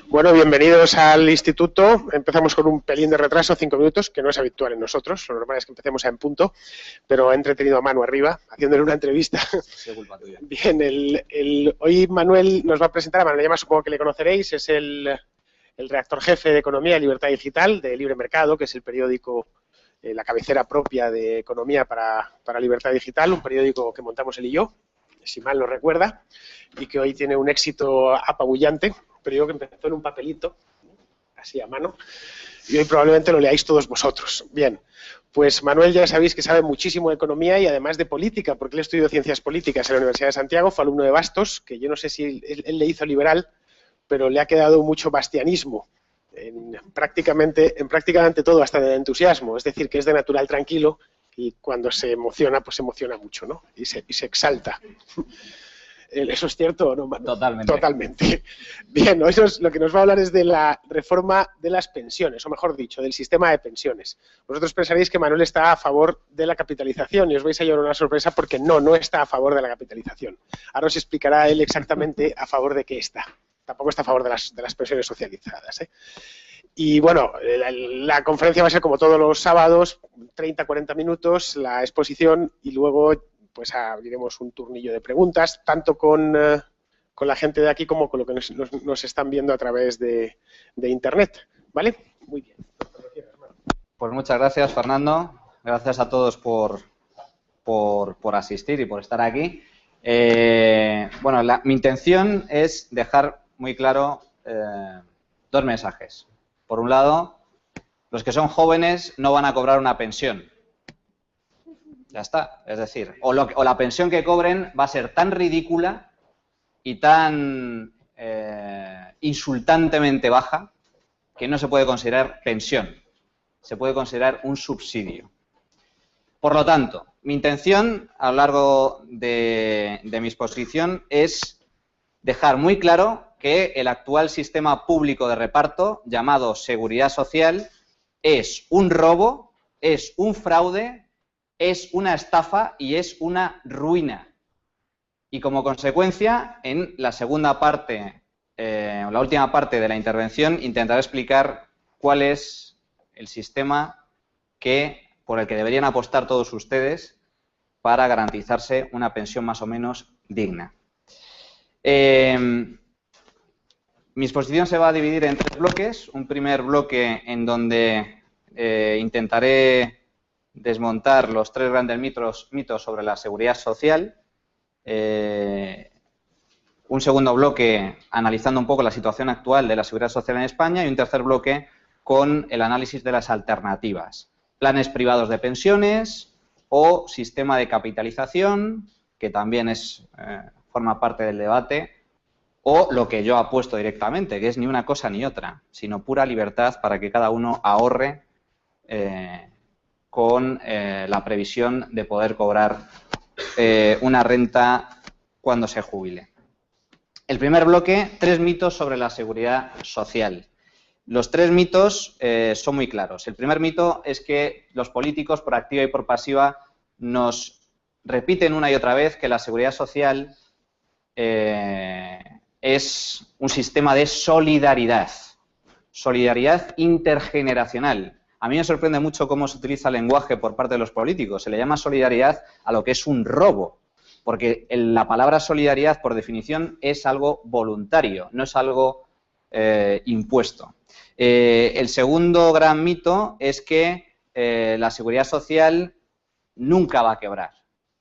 Bueno, bienvenidos al instituto. Empezamos con un pelín de retraso, 5 minutos, que no es habitual en nosotros. Lo normal es que empecemos en punto, pero he entretenido a Manu arriba, haciéndole una entrevista. Sí, culpa tuya. Bien, hoy Manuel nos va a presentar, a Manuel Llamas, supongo que le conoceréis, es el redactor jefe de Economía y Libertad Digital de Libre Mercado, que es el periódico, la cabecera propia de Economía para Libertad Digital, un periódico que montamos él y yo, si mal no recuerda, y que hoy tiene un éxito apabullante. Periódico que empezó en un papelito, así a mano, y hoy probablemente lo leáis todos vosotros. Bien, pues Manuel ya sabéis que sabe muchísimo de economía y además de política, porque él estudió ciencias políticas en la Universidad de Santiago, fue alumno de Bastos, que yo no sé si él le hizo liberal, pero le ha quedado mucho bastianismo en prácticamente todo, hasta de entusiasmo, es decir, que es de natural tranquilo y cuando se emociona, pues se emociona mucho, ¿no? Y se exalta. ¿Eso es cierto o no, Manuel? Totalmente. Totalmente. Bien, eso es, lo que nos va a hablar es de la reforma de las pensiones, o mejor dicho, del sistema de pensiones. Vosotros pensaréis que Manuel está a favor de la capitalización y os vais a llevar una sorpresa porque no está a favor de la capitalización. Ahora os explicará él exactamente a favor de qué está. Tampoco está a favor de las pensiones socializadas, ¿eh? Y bueno, la conferencia va a ser como todos los sábados, 30-40 minutos, la exposición y luego pues abriremos un turnillo de preguntas, tanto con la gente de aquí como con lo que nos están viendo a través de Internet. ¿Vale? Muy bien. Pues muchas gracias, Fernando. Gracias a todos por asistir y por estar aquí. Bueno, mi intención es dejar muy claro dos mensajes. Por un lado, los que son jóvenes no van a cobrar una pensión. Ya está, es decir, o la pensión que cobren va a ser tan ridícula y tan insultantemente baja que no se puede considerar pensión, se puede considerar un subsidio. Por lo tanto, mi intención a lo largo de mi exposición es dejar muy claro que el actual sistema público de reparto, llamado Seguridad Social, es un robo, es un fraude, es una estafa y es una ruina. Y como consecuencia, en la segunda parte, la última parte de la intervención, intentaré explicar cuál es el sistema por el que deberían apostar todos ustedes para garantizarse una pensión más o menos digna. Mi exposición se va a dividir en 3 bloques. Un primer bloque en donde intentaré desmontar los 3 grandes mitos sobre la seguridad social. Un segundo bloque analizando un poco la situación actual de la seguridad social en España y un tercer bloque con el análisis de las alternativas. Planes privados de pensiones o sistema de capitalización, que también forma parte del debate, o lo que yo apuesto directamente, que es ni una cosa ni otra, sino pura libertad para que cada uno ahorre con la previsión de poder cobrar una renta cuando se jubile. El primer bloque, 3 mitos sobre la seguridad social. Los 3 mitos son muy claros. El primer mito es que los políticos, por activa y por pasiva, nos repiten una y otra vez que la seguridad social es un sistema de solidaridad intergeneracional. A mí me sorprende mucho cómo se utiliza el lenguaje por parte de los políticos. Se le llama solidaridad a lo que es un robo, porque la palabra solidaridad, por definición, es algo voluntario, no es algo impuesto. El segundo gran mito es que la seguridad social nunca va a quebrar.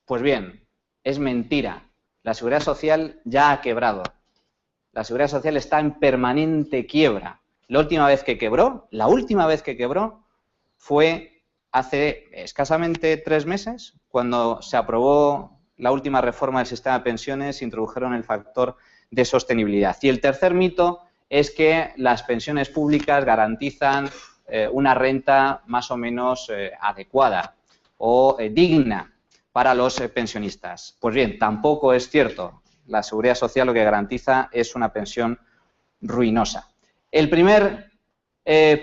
Pues bien, es mentira. La seguridad social ya ha quebrado. La seguridad social está en permanente quiebra. La última vez que quebró fue hace escasamente 3 meses, cuando se aprobó la última reforma del sistema de pensiones, introdujeron el factor de sostenibilidad. Y el tercer mito es que las pensiones públicas garantizan una renta más o menos adecuada o digna para los pensionistas. Pues bien, tampoco es cierto. La seguridad social lo que garantiza es una pensión ruinosa. El primer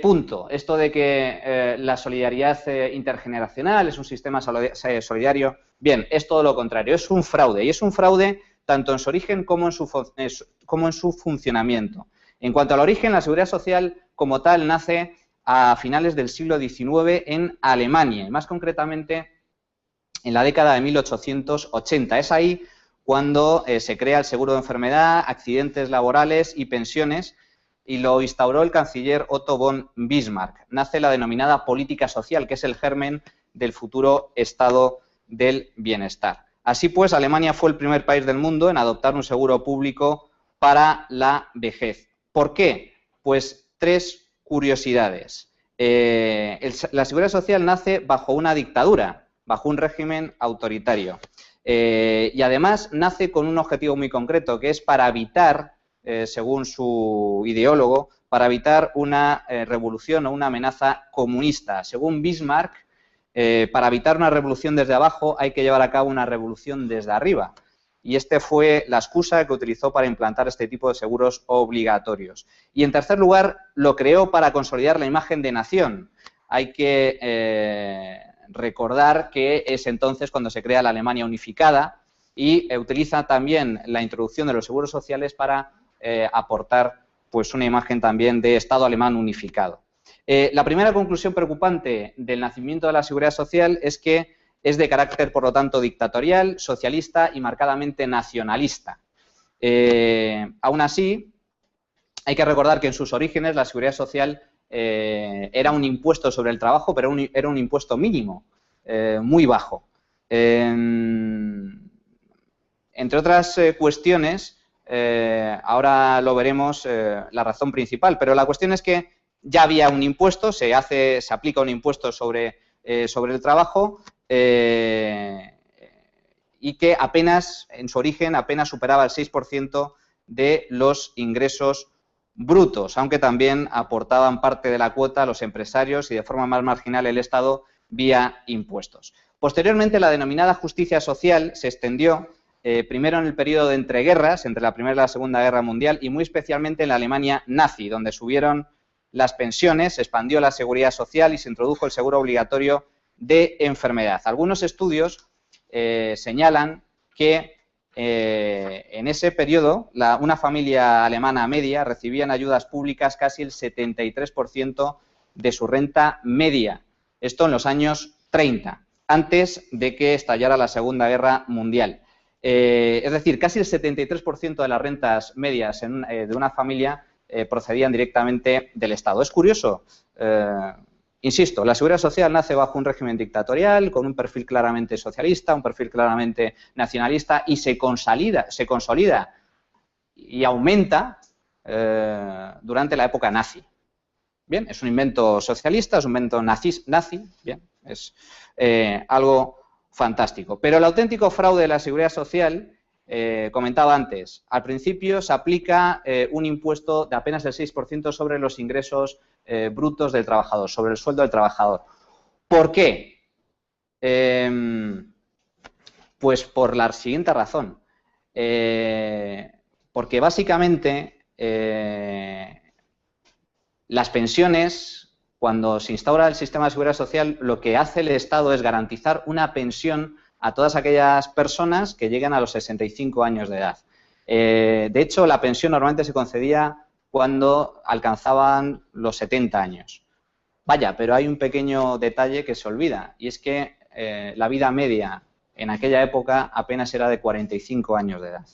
punto, esto de que la solidaridad intergeneracional es un sistema solidario, bien, es todo lo contrario, es un fraude, y es un fraude tanto en su origen como en su funcionamiento. En cuanto al origen, la seguridad social como tal nace a finales del siglo XIX en Alemania, y más concretamente en la década de 1880. Es ahí cuando se crea el seguro de enfermedad, accidentes laborales y pensiones, y lo instauró el canciller Otto von Bismarck. Nace la denominada política social, que es el germen del futuro estado del bienestar. Así pues, Alemania fue el primer país del mundo en adoptar un seguro público para la vejez. ¿Por qué? Pues tres curiosidades. La seguridad social nace bajo una dictadura, bajo un régimen autoritario. Y además nace con un objetivo muy concreto, que es para evitar, según su ideólogo, para evitar una revolución o una amenaza comunista. Según Bismarck, para evitar una revolución desde abajo hay que llevar a cabo una revolución desde arriba. Y esta fue la excusa que utilizó para implantar este tipo de seguros obligatorios. Y en tercer lugar, lo creó para consolidar la imagen de nación. Hay que recordar que es entonces cuando se crea la Alemania unificada y utiliza también la introducción de los seguros sociales para aportar pues una imagen también de Estado alemán unificado. La primera conclusión preocupante del nacimiento de la seguridad social es que es de carácter, por lo tanto, dictatorial, socialista y marcadamente nacionalista. Aún así, hay que recordar que en sus orígenes la seguridad social era un impuesto sobre el trabajo, pero era un impuesto mínimo, muy bajo. Entre otras cuestiones, ahora lo veremos, la razón principal, pero la cuestión es que ya había un impuesto, se aplica un impuesto sobre el trabajo y que apenas, en su origen, apenas superaba el 6% de los ingresos brutos, aunque también aportaban parte de la cuota a los empresarios y de forma más marginal el Estado vía impuestos. Posteriormente, la denominada justicia social se extendió primero en el periodo de entreguerras, entre la Primera y la Segunda Guerra Mundial, y muy especialmente en la Alemania nazi, donde subieron las pensiones, se expandió la seguridad social y se introdujo el seguro obligatorio de enfermedad. Algunos estudios señalan que en ese periodo una familia alemana media recibía en ayudas públicas casi el 73% de su renta media. Esto en los años 30, antes de que estallara la Segunda Guerra Mundial. Es decir, casi el 73% de las rentas medias de una familia procedían directamente del Estado. Es curioso, insisto, la seguridad social nace bajo un régimen dictatorial, con un perfil claramente socialista, un perfil claramente nacionalista, y se consolida y aumenta durante la época nazi. Bien, es un invento socialista, es un invento nazi, bien, es algo fantástico. Pero el auténtico fraude de la seguridad social, comentaba antes, al principio se aplica un impuesto de apenas el 6% sobre los ingresos brutos del trabajador, sobre el sueldo del trabajador. ¿Por qué? Pues por la siguiente razón. Porque básicamente las pensiones, cuando se instaura el sistema de seguridad social, lo que hace el Estado es garantizar una pensión a todas aquellas personas que llegan a los 65 años de edad. De hecho, la pensión normalmente se concedía cuando alcanzaban los 70 años. Vaya, pero hay un pequeño detalle que se olvida, y es que la vida media en aquella época apenas era de 45 años de edad.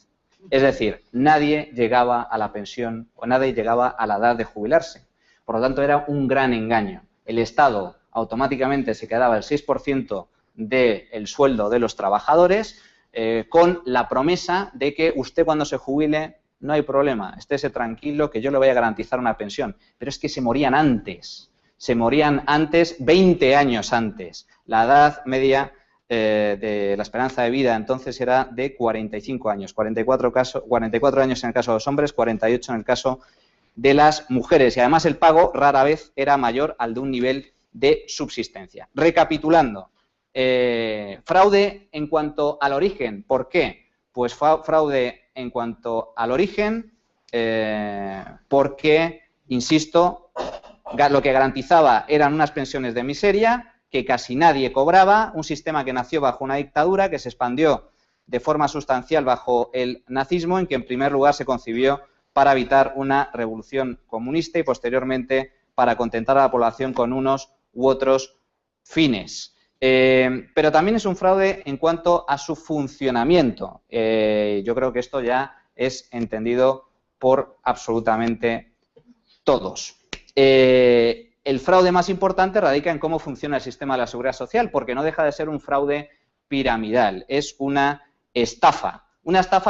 Es decir, nadie llegaba a la pensión o nadie llegaba a la edad de jubilarse. Por lo tanto, era un gran engaño. El Estado automáticamente se quedaba el 6% del sueldo de los trabajadores con la promesa de que usted cuando se jubile no hay problema, estése tranquilo que yo le voy a garantizar una pensión. Pero es que se morían antes 20 años antes. La edad media de la esperanza de vida entonces era de 45 años, 44 años en el caso de los hombres, 48 en el caso de las mujeres, y además el pago rara vez era mayor al de un nivel de subsistencia. Recapitulando, fraude en cuanto al origen. ¿Por qué? Pues fraude en cuanto al origen porque, insisto, lo que garantizaba eran unas pensiones de miseria que casi nadie cobraba, un sistema que nació bajo una dictadura, que se expandió de forma sustancial bajo el nazismo, en que en primer lugar se concibió para evitar una revolución comunista y posteriormente para contentar a la población con unos u otros fines. Pero también es un fraude en cuanto a su funcionamiento. Yo creo que esto ya es entendido por absolutamente todos. El fraude más importante radica en cómo funciona el sistema de la seguridad social, porque no deja de ser un fraude piramidal, es una estafa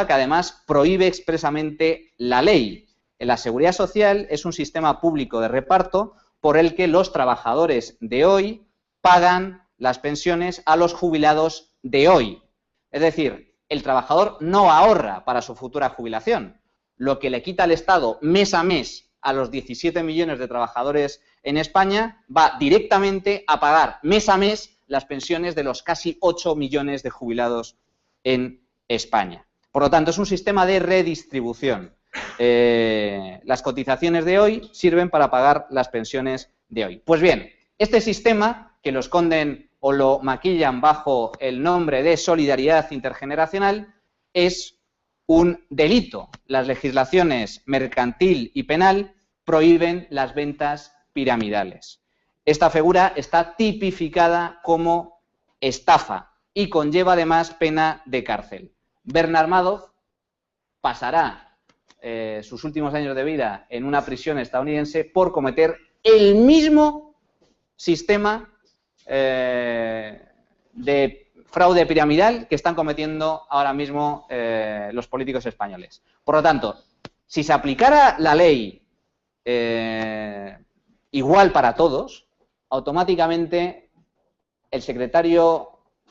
que además prohíbe expresamente la ley. La seguridad social es un sistema público de reparto por el que los trabajadores de hoy pagan las pensiones a los jubilados de hoy. Es decir, el trabajador no ahorra para su futura jubilación. Lo que le quita el Estado mes a mes a los 17 millones de trabajadores en España va directamente a pagar mes a mes las pensiones de los casi 8 millones de jubilados en España. Por lo tanto, es un sistema de redistribución. Las cotizaciones de hoy sirven para pagar las pensiones de hoy. Pues bien, este sistema, que lo esconden o lo maquillan bajo el nombre de solidaridad intergeneracional, es un delito. Las legislaciones mercantil y penal prohíben las ventas piramidales. Esta figura está tipificada como estafa y conlleva además pena de cárcel. Bernard Madoff pasará sus últimos años de vida en una prisión estadounidense por cometer el mismo sistema de fraude piramidal que están cometiendo ahora mismo los políticos españoles. Por lo tanto, si se aplicara la ley igual para todos, automáticamente el secretario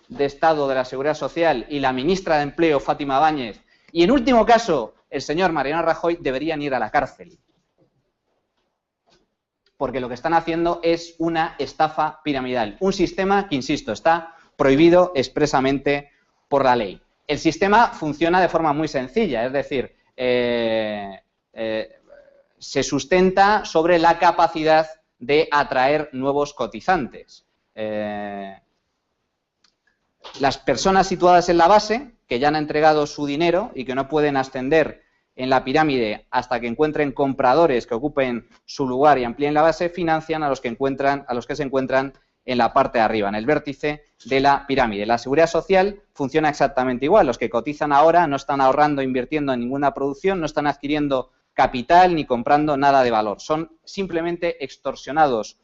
de Estado de la Seguridad Social y la ministra de Empleo, Fátima Báñez, y en último caso el señor Mariano Rajoy, deberían ir a la cárcel. Porque lo que están haciendo es una estafa piramidal. Un sistema que, insisto, está prohibido expresamente por la ley. El sistema funciona de forma muy sencilla, es decir, se sustenta sobre la capacidad de atraer nuevos cotizantes. Las personas situadas en la base, que ya han entregado su dinero y que no pueden ascender en la pirámide hasta que encuentren compradores que ocupen su lugar y amplíen la base, financian a los que se encuentran en la parte de arriba, en el vértice de la pirámide. La seguridad social funciona exactamente igual. Los que cotizan ahora no están ahorrando, invirtiendo en ninguna producción, no están adquiriendo capital ni comprando nada de valor. Son simplemente extorsionados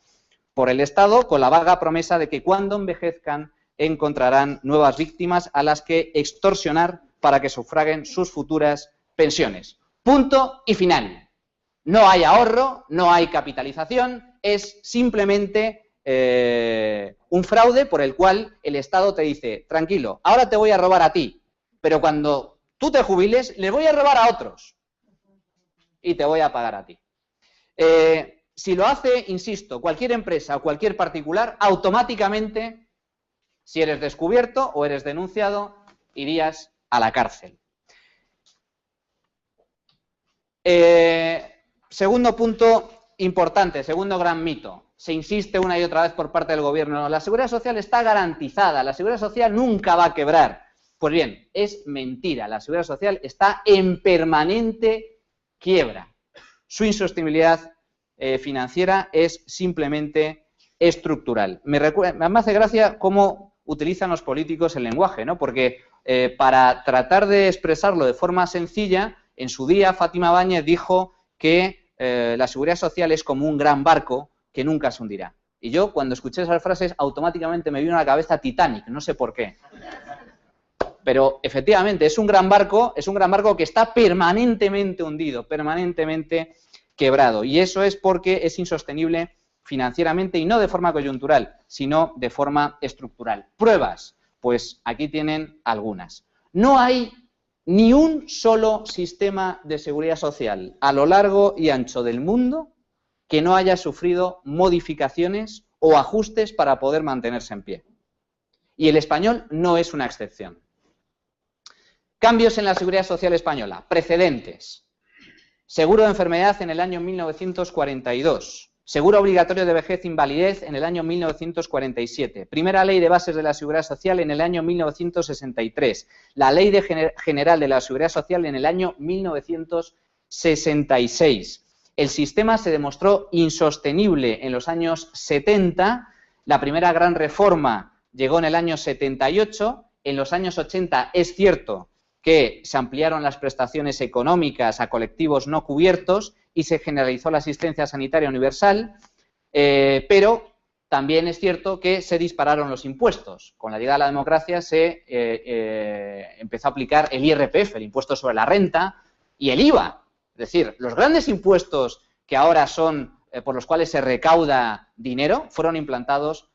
por el Estado con la vaga promesa de que cuando envejezcan encontrarán nuevas víctimas a las que extorsionar para que sufraguen sus futuras pensiones. Punto y final. No hay ahorro, no hay capitalización, es simplemente un fraude por el cual el Estado te dice, tranquilo, ahora te voy a robar a ti, pero cuando tú te jubiles, les voy a robar a otros y te voy a pagar a ti. Si lo hace, insisto, cualquier empresa o cualquier particular, automáticamente, si eres descubierto o eres denunciado, irías a la cárcel. Segundo punto importante, segundo gran mito. Se insiste una y otra vez por parte del gobierno. La seguridad social está garantizada, la seguridad social nunca va a quebrar. Pues bien, es mentira. La seguridad social está en permanente quiebra. Su insostenibilidad financiera es simplemente estructural. Me hace gracia cómo utilizan los políticos el lenguaje, ¿no? Porque para tratar de expresarlo de forma sencilla, en su día Fátima Báñez dijo que la seguridad social es como un gran barco que nunca se hundirá. Y yo, cuando escuché esas frases, automáticamente me vino a la cabeza Titanic, no sé por qué. Pero, efectivamente, es un gran barco que está permanentemente hundido, permanentemente quebrado. Y eso es porque es insostenible financieramente y no de forma coyuntural, sino de forma estructural. ¿Pruebas? Pues aquí tienen algunas. No hay ni un solo sistema de seguridad social a lo largo y ancho del mundo que no haya sufrido modificaciones o ajustes para poder mantenerse en pie. Y el español no es una excepción. Cambios en la seguridad social española. Precedentes. Seguro de enfermedad en el año 1942. Seguro obligatorio de vejez e invalidez en el año 1947. Primera ley de bases de la seguridad social en el año 1963. La ley general de la seguridad social en el año 1963. 66. El sistema se demostró insostenible en los años 70. La primera gran reforma llegó en el año 78. En los años 80 es cierto que se ampliaron las prestaciones económicas a colectivos no cubiertos y se generalizó la asistencia sanitaria universal, pero también es cierto que se dispararon los impuestos. Con la llegada de la democracia se empezó a aplicar el IRPF, el impuesto sobre la renta, y el IVA. Es decir, los grandes impuestos que ahora son por los cuales se recauda dinero fueron implantados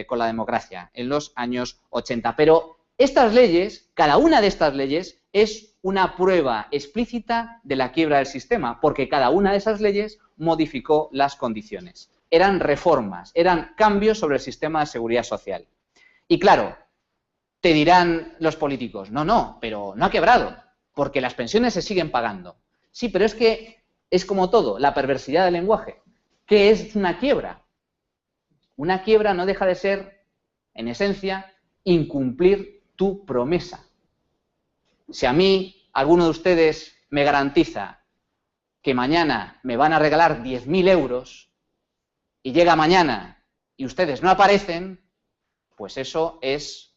con la democracia en los años 80. Pero estas leyes, cada una de estas leyes, es una prueba explícita de la quiebra del sistema, porque cada una de esas leyes modificó las condiciones. Eran reformas, eran cambios sobre el sistema de seguridad social. Y claro, te dirán los políticos, no, pero no ha quebrado, porque las pensiones se siguen pagando. Sí, pero es que es como todo, la perversidad del lenguaje. ¿Qué es una quiebra? Una quiebra no deja de ser, en esencia, incumplir tu promesa. Si a mí alguno de ustedes me garantiza que mañana me van a regalar 10.000 euros y llega mañana y ustedes no aparecen, pues eso es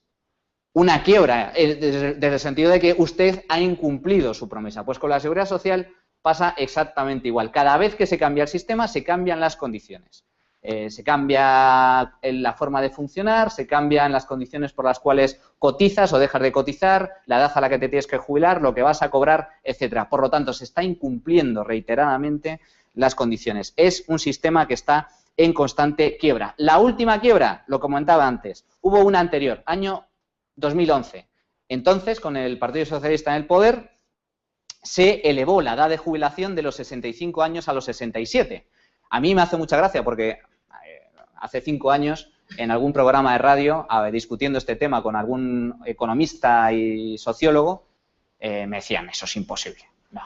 una quiebra, desde el sentido de que usted ha incumplido su promesa. Pues con la seguridad social pasa exactamente igual. Cada vez que se cambia el sistema, se cambian las condiciones. Se cambia la forma de funcionar, se cambian las condiciones por las cuales cotizas o dejas de cotizar, la edad a la que te tienes que jubilar, lo que vas a cobrar, etcétera. Por lo tanto, se está incumpliendo reiteradamente las condiciones. Es un sistema que está en constante quiebra. La última quiebra, lo comentaba antes, hubo una anterior, año 2011. Entonces, con el Partido Socialista en el poder, se elevó la edad de jubilación de los 65 años a los 67. A mí me hace mucha gracia porque hace 5 años, en algún programa de radio, discutiendo este tema con algún economista y sociólogo, me decían, eso es imposible. No,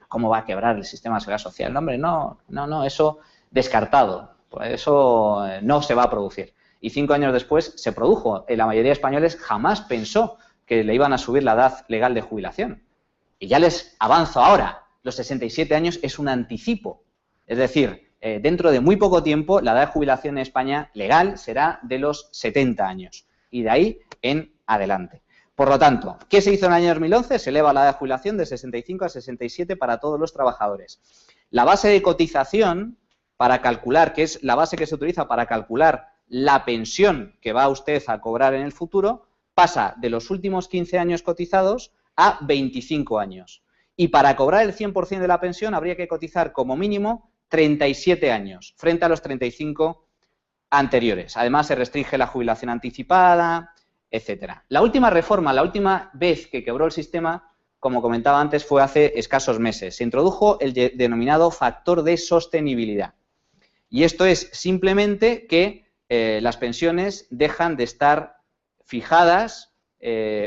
¿cómo va a quebrar el sistema de seguridad social? No, hombre, no, eso descartado. Pues eso no se va a producir. Y 5 años después se produjo. La mayoría de españoles jamás pensó que le iban a subir la edad legal de jubilación. Y ya les avanzo ahora, los 67 años es un anticipo. Es decir, dentro de muy poco tiempo la edad de jubilación en España legal será de los 70 años. Y de ahí en adelante. Por lo tanto, ¿qué se hizo en el año 2011? Se eleva la edad de jubilación de 65 a 67 para todos los trabajadores. La base de cotización para calcular, que es la base que se utiliza para calcular la pensión que va usted a cobrar en el futuro, pasa de los últimos 15 años cotizados a 25 años. Y para cobrar el 100% de la pensión habría que cotizar como mínimo 37 años, frente a los 35 anteriores. Además, se restringe la jubilación anticipada, etcétera. La última reforma, la última vez que quebró el sistema, como comentaba antes, fue hace escasos meses. Se introdujo el denominado factor de sostenibilidad. Y esto es simplemente que las pensiones dejan de estar fijadas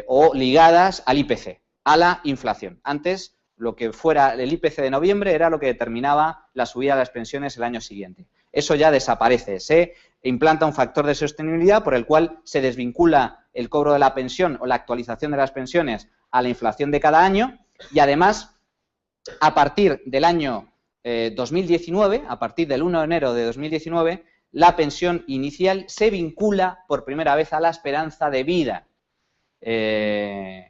o ligadas al IPC, a la inflación. Antes, lo que fuera el IPC de noviembre era lo que determinaba la subida de las pensiones el año siguiente. Eso ya desaparece. Se implanta un factor de sostenibilidad por el cual se desvincula el cobro de la pensión o la actualización de las pensiones a la inflación de cada año y además, a partir del año 2019, a partir del 1 de enero de 2019, la pensión inicial se vincula por primera vez a la esperanza de vida. Que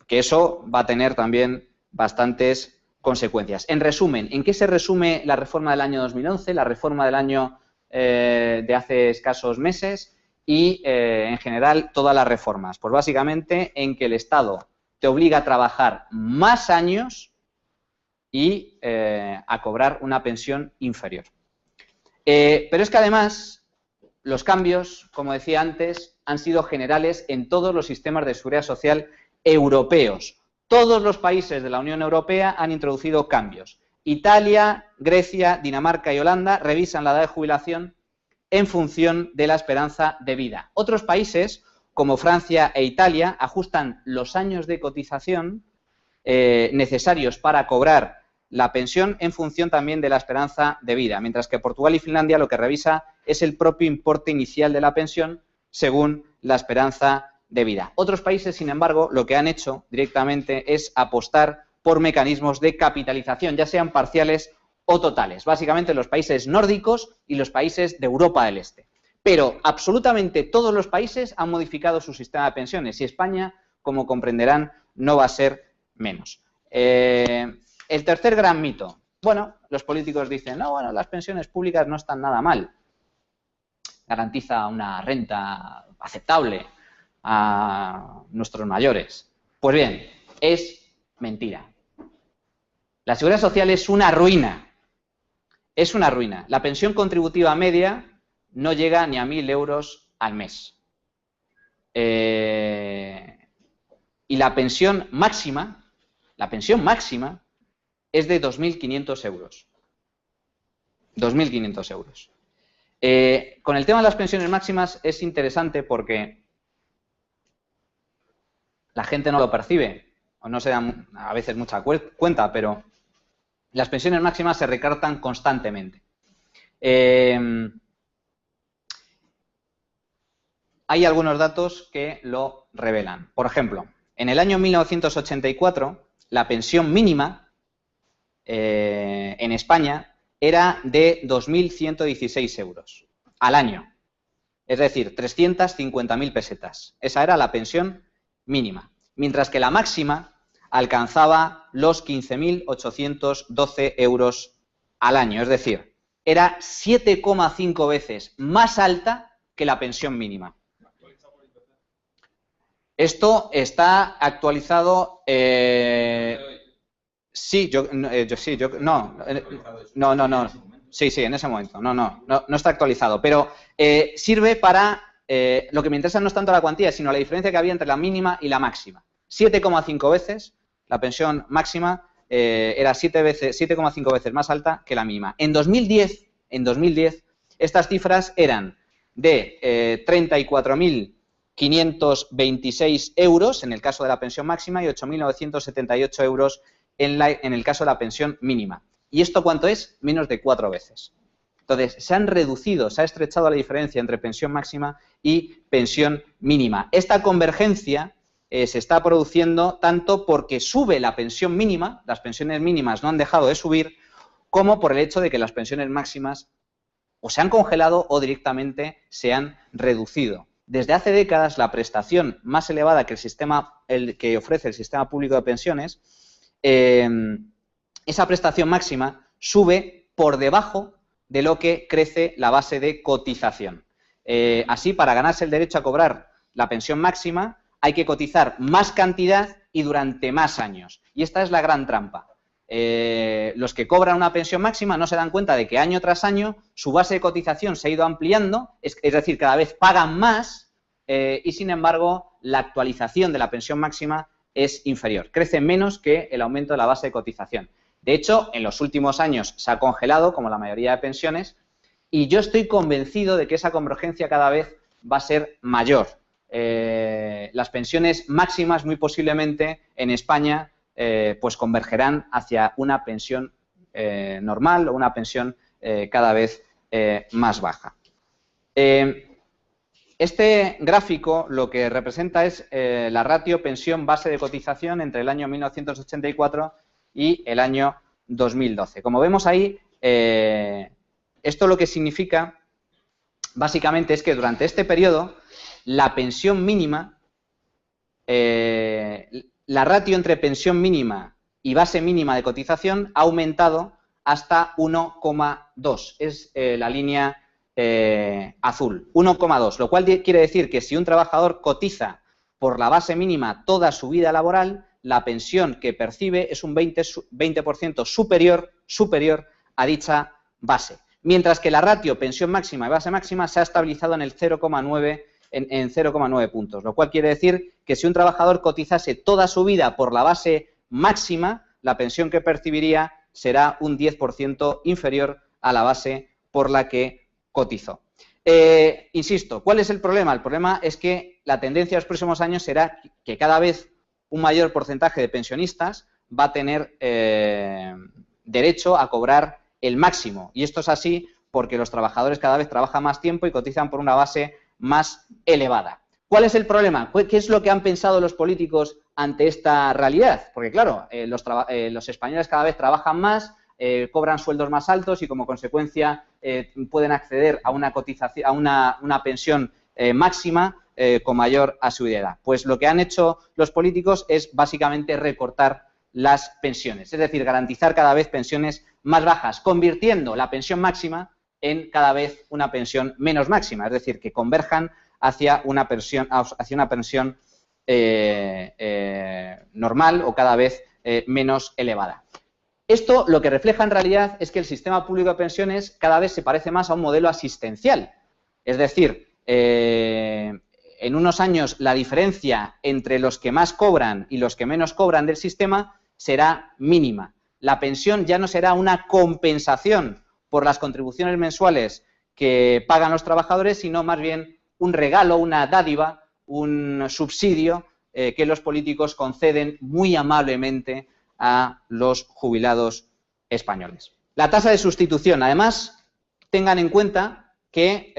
eso va a tener también bastantes consecuencias. En resumen, ¿en qué se resume la reforma del año 2011, la reforma del año de hace escasos meses y, en general, todas las reformas? Pues básicamente en que el Estado te obliga a trabajar más años y a cobrar una pensión inferior. Pero es que además los cambios, como decía antes, han sido generales en todos los sistemas de seguridad social europeos. Todos los países de la Unión Europea han introducido cambios. Italia, Grecia, Dinamarca y Holanda revisan la edad de jubilación en función de la esperanza de vida. Otros países, como Francia e Italia, ajustan los años de cotización necesarios para cobrar la pensión en función también de la esperanza de vida, mientras que Portugal y Finlandia lo que revisa es el propio importe inicial de la pensión según la esperanza de vida. Otros países, sin embargo, lo que han hecho directamente es apostar por mecanismos de capitalización, ya sean parciales o totales, básicamente los países nórdicos y los países de Europa del Este. Pero absolutamente todos los países han modificado su sistema de pensiones y España, como comprenderán, no va a ser menos. El tercer gran mito. Bueno, los políticos dicen, no, bueno, las pensiones públicas no están nada mal. Garantiza una renta aceptable a nuestros mayores. Pues bien, es mentira. La seguridad social es una ruina. Es una ruina. La pensión contributiva media no llega ni a 1.000 euros al mes. Y la pensión máxima es de 2.500 euros. 2.500 euros. Con el tema de las pensiones máximas es interesante porque la gente no lo percibe, o no se da a veces mucha cuenta, pero las pensiones máximas se recartan constantemente. Hay algunos datos que lo revelan. Por ejemplo, en el año 1984, la pensión mínima en España era de 2.116 euros al año. Es decir, 350.000 pesetas. Esa era la pensión mínima. Mientras que la máxima alcanzaba los 15.812 euros al año. Es decir, era 7,5 veces más alta que la pensión mínima. Esto está actualizado. Sí, no. Sí, en ese momento. No está actualizado. Pero sirve para. Lo que me interesa no es tanto la cuantía, sino la diferencia que había entre la mínima y la máxima. 7,5 veces. La pensión máxima era 7,5 veces más alta que la mínima. En 2010, estas cifras eran de 34.526 euros en el caso de la pensión máxima y 8.978 euros en el caso de la pensión mínima. ¿Y esto cuánto es? Menos de 4 veces. Entonces, se han reducido, se ha estrechado la diferencia entre pensión máxima y pensión mínima. Esta convergencia se está produciendo tanto porque sube la pensión mínima, las pensiones mínimas no han dejado de subir, como por el hecho de que las pensiones máximas o se han congelado o directamente se han reducido. Desde hace décadas, la prestación más elevada que que ofrece el sistema público de pensiones, esa prestación máxima sube por debajo de lo que crece la base de cotización. Así, para ganarse el derecho a cobrar la pensión máxima, hay que cotizar más cantidad y durante más años. Y esta es la gran trampa. Los que cobran una pensión máxima no se dan cuenta de que año tras año su base de cotización se ha ido ampliando, es decir, cada vez pagan más y, sin embargo, la actualización de la pensión máxima es inferior. Crece menos que el aumento de la base de cotización. De hecho, en los últimos años se ha congelado, como la mayoría de pensiones, y yo estoy convencido de que esa convergencia cada vez va a ser mayor. Las pensiones máximas, muy posiblemente, en España, pues convergerán hacia una pensión normal o una pensión cada vez más baja. Este gráfico lo que representa es la ratio pensión base de cotización entre el año 1984 y el año 2012. Como vemos ahí, esto lo que significa básicamente es que durante este periodo la pensión mínima, la ratio entre pensión mínima y base mínima de cotización ha aumentado hasta 1,2. Es la línea azul, 1,2, lo cual quiere decir que si un trabajador cotiza por la base mínima toda su vida laboral, la pensión que percibe es un 20% superior a dicha base. Mientras que la ratio pensión máxima y base máxima se ha estabilizado en el 0,9 en 0,9 puntos, lo cual quiere decir que si un trabajador cotizase toda su vida por la base máxima, la pensión que percibiría será un 10% inferior a la base por la que cotizó. Insisto, ¿cuál es el problema? El problema es que la tendencia en los próximos años será que cada vez un mayor porcentaje de pensionistas va a tener derecho a cobrar el máximo. Y esto es así porque los trabajadores cada vez trabajan más tiempo y cotizan por una base más elevada. ¿Cuál es el problema? ¿Qué es lo que han pensado los políticos ante esta realidad? Porque, claro, los españoles cada vez trabajan más, cobran sueldos más altos y, como consecuencia, pueden acceder a una cotización, a una pensión máxima con mayor asiduidad. Pues lo que han hecho los políticos es básicamente recortar las pensiones, es decir, garantizar cada vez pensiones más bajas, convirtiendo la pensión máxima en cada vez una pensión menos máxima, es decir, que converjan hacia una pensión normal o cada vez menos elevada. Esto lo que refleja en realidad es que el sistema público de pensiones cada vez se parece más a un modelo asistencial. Es decir, en unos años la diferencia entre los que más cobran y los que menos cobran del sistema será mínima. La pensión ya no será una compensación por las contribuciones mensuales que pagan los trabajadores, sino más bien un regalo, una dádiva, un subsidio que los políticos conceden muy amablemente a los jubilados españoles. La tasa de sustitución, además, tengan en cuenta que,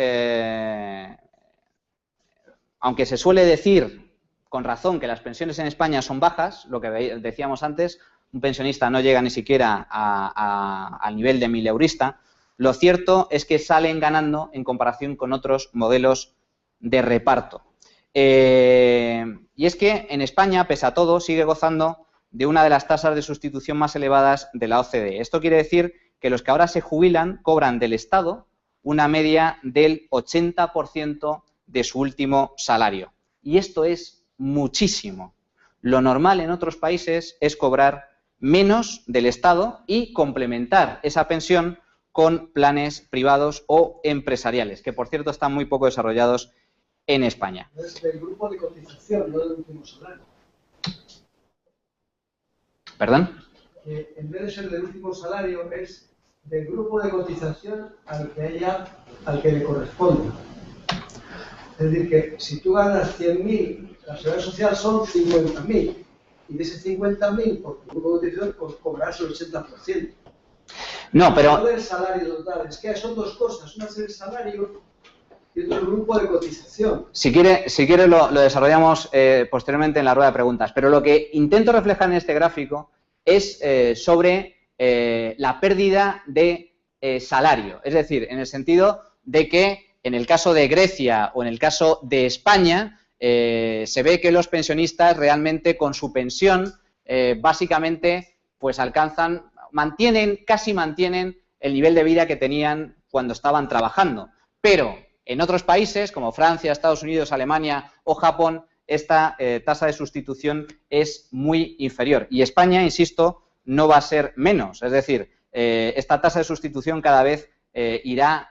aunque se suele decir con razón que las pensiones en España son bajas, lo que decíamos antes, un pensionista no llega ni siquiera al nivel de mileurista, lo cierto es que salen ganando en comparación con otros modelos de reparto. Y es que en España, pese a todo, sigue gozando de una de las tasas de sustitución más elevadas de la OCDE. Esto quiere decir que los que ahora se jubilan cobran del Estado una media del 80% de su último salario. Y esto es muchísimo. Lo normal en otros países es cobrar menos del Estado y complementar esa pensión con planes privados o empresariales, que por cierto están muy poco desarrollados en España. Es del grupo de cotización, no del último salario. ¿Perdón? Que en vez de ser del último salario es del grupo de cotización al que le corresponde. Es decir, que si tú ganas 100.000, la seguridad social son 50.000. Y de ese 50.000, por tu grupo de cotización, pues cobrarás el 80%. No, pero... No del salario total. Es que son dos cosas. Una es el salario y otro el grupo de cotización. Si quiere lo desarrollamos posteriormente en la rueda de preguntas. Pero lo que intento reflejar en este gráfico es sobre la pérdida de salario. Es decir, en el sentido de que en el caso de Grecia o en el caso de España se ve que los pensionistas realmente con su pensión básicamente pues casi mantienen el nivel de vida que tenían cuando estaban trabajando. Pero en otros países como Francia, Estados Unidos, Alemania o Japón, esta tasa de sustitución es muy inferior. Y España, insisto, no va a ser menos. Es decir, esta tasa de sustitución cada vez irá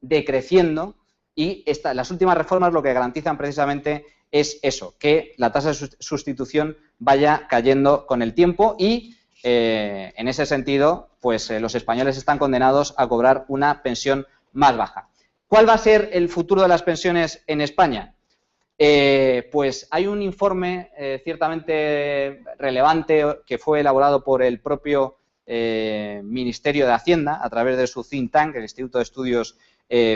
decreciendo y las últimas reformas lo que garantizan precisamente es eso, que la tasa de sustitución vaya cayendo con el tiempo y en ese sentido, pues los españoles están condenados a cobrar una pensión más baja. ¿Cuál va a ser el futuro de las pensiones en España? Pues hay un informe ciertamente relevante que fue elaborado por el propio Ministerio de Hacienda a través de su think tank, el Instituto de Estudios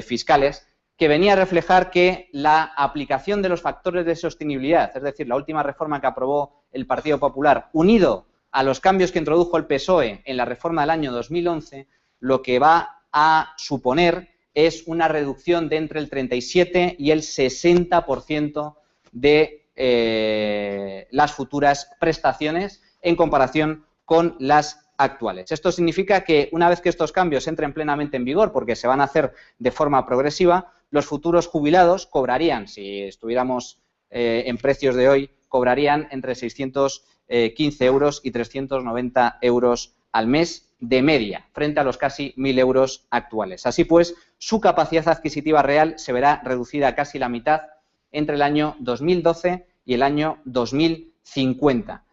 Fiscales, que venía a reflejar que la aplicación de los factores de sostenibilidad, es decir, la última reforma que aprobó el Partido Popular, unido a los cambios que introdujo el PSOE en la reforma del año 2011, lo que va a suponer es una reducción de entre el 37 y el 60% de las futuras prestaciones en comparación con las actuales. Esto significa que una vez que estos cambios entren plenamente en vigor, porque se van a hacer de forma progresiva, los futuros jubilados cobrarían, si estuviéramos en precios de hoy, cobrarían entre 615 euros y 390 euros al mes de media, frente a los casi 1.000 euros actuales. Así pues, su capacidad adquisitiva real se verá reducida a casi la mitad entre el año 2012 y el año 2050.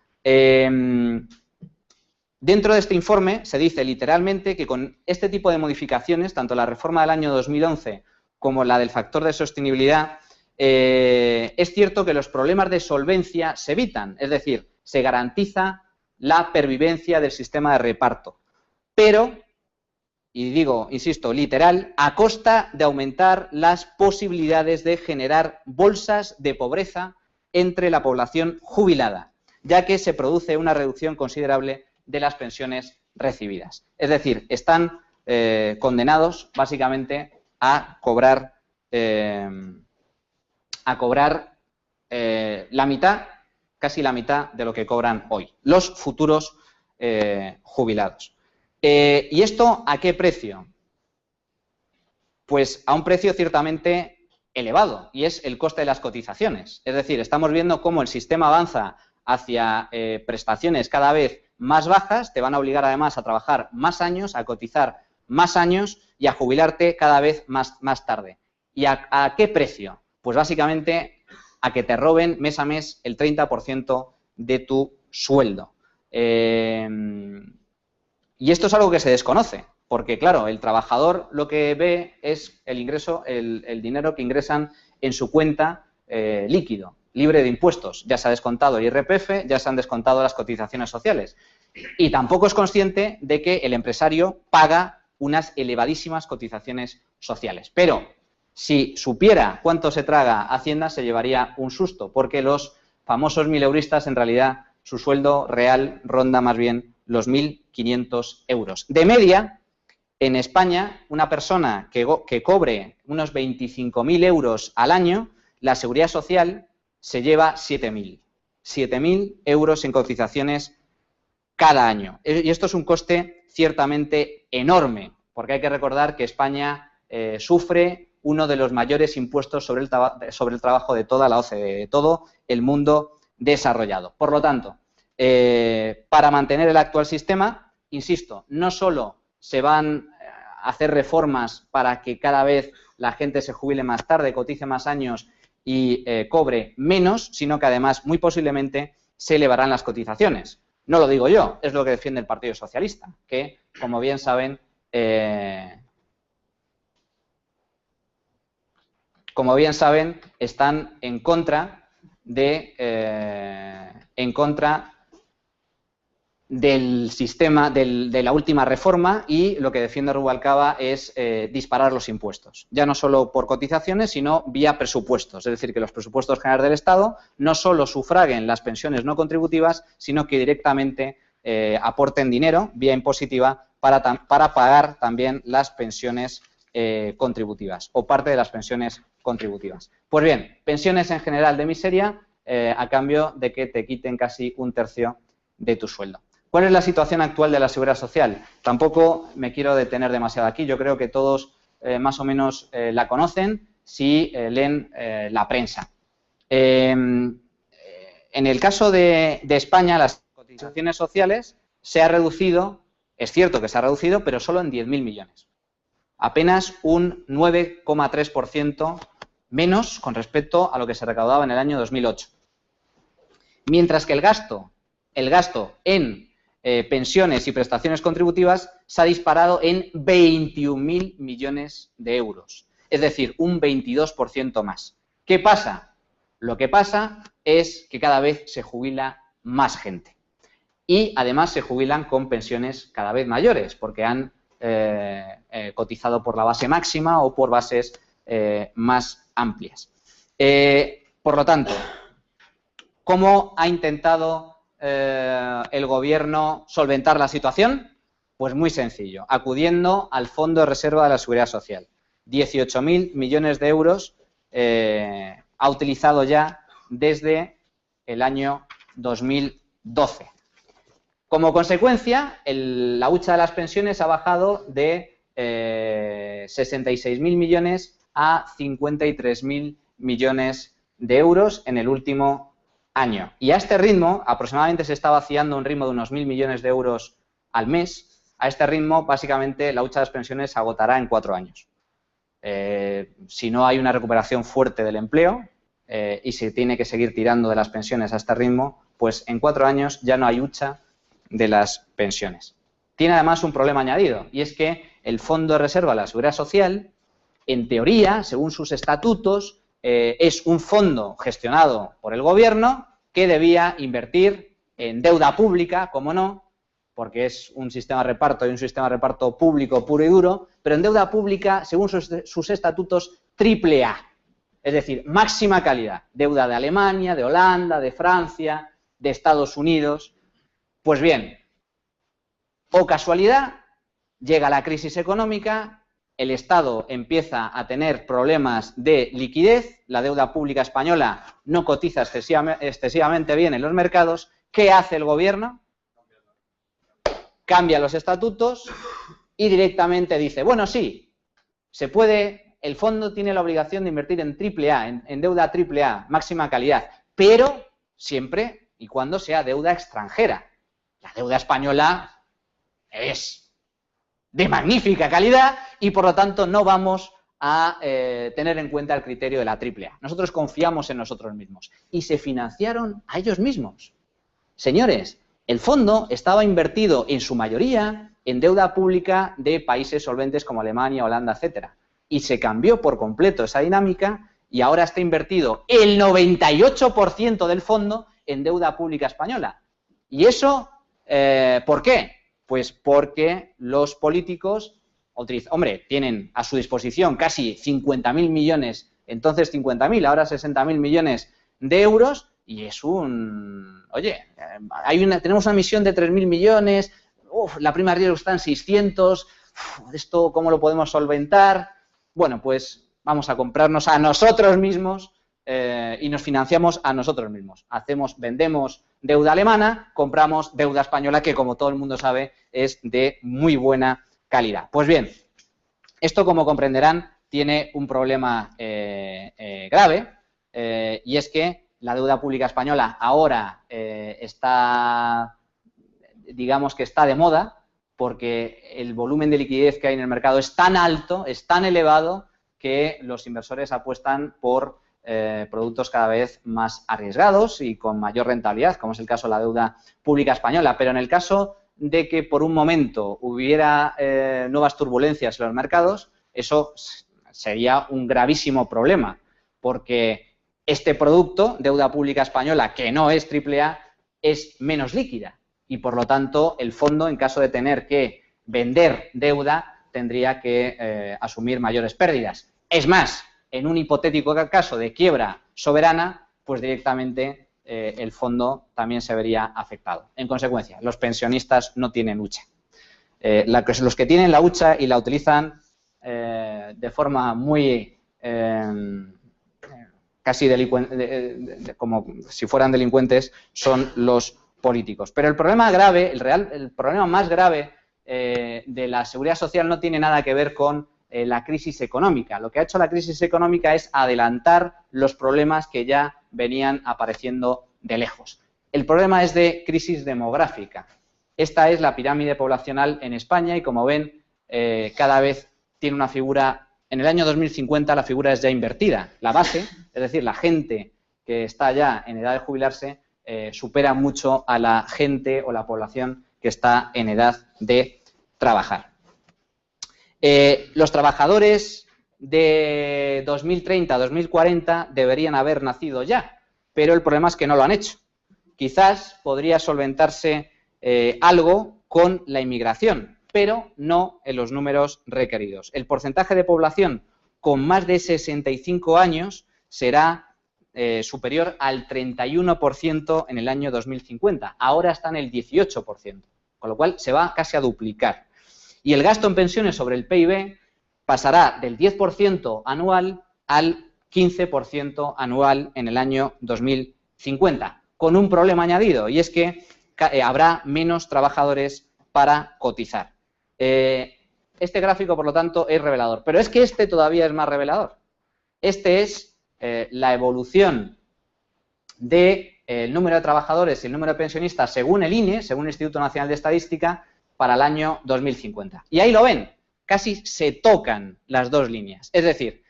Dentro de este informe se dice literalmente que con este tipo de modificaciones, tanto la reforma del año 2011 como la del factor de sostenibilidad, es cierto que los problemas de solvencia se evitan, es decir, se garantiza la pervivencia del sistema de reparto. Pero, y digo, insisto, literal, a costa de aumentar las posibilidades de generar bolsas de pobreza entre la población jubilada. ya que se produce una reducción considerable de las pensiones recibidas. Es decir, están condenados básicamente a cobrar la mitad, casi la mitad de lo que cobran hoy, los futuros jubilados. ¿Y esto a qué precio? Pues a un precio ciertamente elevado, y es el coste de las cotizaciones. Es decir, estamos viendo cómo el sistema avanza hacia prestaciones cada vez más bajas, te van a obligar además a trabajar más años, a cotizar más años y a jubilarte cada vez más tarde. ¿Y a qué precio? Pues básicamente a que te roben mes a mes el 30% de tu sueldo. Y esto es algo que se desconoce, porque claro, el trabajador lo que ve es el ingreso, el dinero que ingresan en su cuenta líquido, libre de impuestos. Ya se ha descontado el IRPF, ya se han descontado las cotizaciones sociales. Y tampoco es consciente de que el empresario paga unas elevadísimas cotizaciones sociales. Pero si supiera cuánto se traga Hacienda, se llevaría un susto, porque los famosos mileuristas, en realidad, su sueldo real ronda más bien los 1.500 euros. De media, en España, una persona que cobre unos 25.000 euros al año, la Seguridad Social se lleva 7.000. 7.000 euros en cotizaciones cada año. Y esto es un coste ciertamente enorme, porque hay que recordar que España sufre uno de los mayores impuestos sobre el trabajo de toda la OCDE, de todo el mundo desarrollado. Por lo tanto, para mantener el actual sistema, insisto, no solo se van a hacer reformas para que cada vez la gente se jubile más tarde, cotice más años y cobre menos, sino que además, muy posiblemente, se elevarán las cotizaciones. No lo digo yo, es lo que defiende el Partido Socialista, que, como bien saben, están en contra del sistema, de la última reforma, y lo que defiende Rubalcaba es disparar los impuestos. Ya no solo por cotizaciones, sino vía presupuestos. Es decir, que los presupuestos generales del Estado no solo sufraguen las pensiones no contributivas, sino que directamente aporten dinero vía impositiva para pagar también las pensiones contributivas o parte de las pensiones contributivas. Pues bien, pensiones en general de miseria a cambio de que te quiten casi un tercio de tu sueldo. ¿Cuál es la situación actual de la Seguridad Social? Tampoco me quiero detener demasiado aquí. Yo creo que todos más o menos la conocen si leen la prensa. En el caso de España, las cotizaciones sociales se ha reducido, es cierto que se ha reducido, pero solo en 10.000 millones. Apenas un 9,3% menos con respecto a lo que se recaudaba en el año 2008. Mientras que el gasto en pensiones y prestaciones contributivas se ha disparado en 21.000 millones de euros, es decir, un 22% más. ¿Qué pasa? Lo que pasa es que cada vez se jubila más gente y además se jubilan con pensiones cada vez mayores porque han cotizado por la base máxima o por bases más amplias. Por lo tanto, ¿cómo ha intentado el Gobierno solventar la situación? Pues muy sencillo, acudiendo al Fondo de Reserva de la Seguridad Social. 18.000 millones de euros ha utilizado ya desde el año 2012. Como consecuencia, la hucha de las pensiones ha bajado de 66.000 millones a 53.000 millones de euros en el último año. Y a este ritmo, aproximadamente se está vaciando un ritmo de unos 1.000 millones de euros al mes. A este ritmo, básicamente, la hucha de las pensiones se agotará en 4 años. Si no hay una recuperación fuerte del empleo y se tiene que seguir tirando de las pensiones a este ritmo, pues en 4 años ya no hay hucha de las pensiones. Tiene además un problema añadido, y es que el Fondo de Reserva de la Seguridad Social, en teoría, según sus estatutos, es un fondo gestionado por el Gobierno que debía invertir en deuda pública, como no, porque es un sistema de reparto y un sistema de reparto público puro y duro, pero en deuda pública, según sus estatutos, AAA, es decir, máxima calidad. Deuda de Alemania, de Holanda, de Francia, de Estados Unidos. Pues bien, o casualidad, llega la crisis económica, el Estado empieza a tener problemas de liquidez, la deuda pública española no cotiza excesivamente bien en los mercados. ¿Qué hace el gobierno? Cambia los estatutos y directamente dice, bueno, sí, se puede, el fondo tiene la obligación de invertir en AAA, en deuda AAA, máxima calidad, pero siempre y cuando sea deuda extranjera. La deuda española es de magnífica calidad y por lo tanto no vamos a tener en cuenta el criterio de la AAA. Nosotros confiamos en nosotros mismos y se financiaron a ellos mismos. Señores, el fondo estaba invertido en su mayoría en deuda pública de países solventes como Alemania, Holanda, etcétera. Y se cambió por completo esa dinámica y ahora está invertido el 98% del fondo en deuda pública española. ¿Y eso por qué? Pues porque los políticos, hombre, tienen a su disposición casi 50.000 millones, entonces 50.000, ahora 60.000 millones de euros, y es un... Oye, tenemos una misión de 3.000 millones, la prima de riesgo está en 600, ¿esto cómo lo podemos solventar? Bueno, pues vamos a comprarnos a nosotros mismos y nos financiamos a nosotros mismos. Vendemos deuda alemana, compramos deuda española que, como todo el mundo sabe, es de muy buena calidad. Pues bien, esto, como comprenderán, tiene un problema grave y es que la deuda pública española ahora está, digamos que está de moda, porque el volumen de liquidez que hay en el mercado es tan alto, es tan elevado, que los inversores apuestan por productos cada vez más arriesgados y con mayor rentabilidad, como es el caso de la deuda pública española. Pero en el caso de que por un momento hubiera nuevas turbulencias en los mercados, eso sería un gravísimo problema, porque este producto, deuda pública española, que no es AAA, es menos líquida y, por lo tanto, el fondo, en caso de tener que vender deuda, tendría que asumir mayores pérdidas. Es más, en un hipotético caso de quiebra soberana, pues directamente el fondo también se vería afectado. En consecuencia, los pensionistas no tienen hucha. Los que tienen la hucha y la utilizan de forma muy... casi como si fueran delincuentes, son los políticos. Pero el problema grave, el problema más grave de la seguridad social no tiene nada que ver con la crisis económica. Lo que ha hecho la crisis económica es adelantar los problemas que ya venían apareciendo de lejos. El problema es de crisis demográfica. Esta es la pirámide poblacional en España y, como ven, cada vez tiene una figura. En el año 2050 la figura es ya invertida. La base, es decir, la gente que está ya en edad de jubilarse, supera mucho a la gente o la población que está en edad de trabajar. Los trabajadores de 2030 a 2040 deberían haber nacido ya, pero el problema es que no lo han hecho. Quizás podría solventarse algo con la inmigración, pero no en los números requeridos. El porcentaje de población con más de 65 años será superior al 31% en el año 2050. Ahora está en el 18%, con lo cual se va casi a duplicar. Y el gasto en pensiones sobre el PIB pasará del 10% anual al 15% anual en el año 2050, con un problema añadido, y es que habrá menos trabajadores para cotizar. Este gráfico, por lo tanto, es revelador, pero es que este todavía es más revelador. Este es la evolución del número de trabajadores y el número de pensionistas según el INE, según el Instituto Nacional de Estadística, para el año 2050. Y ahí lo ven, casi se tocan las dos líneas. Es decir,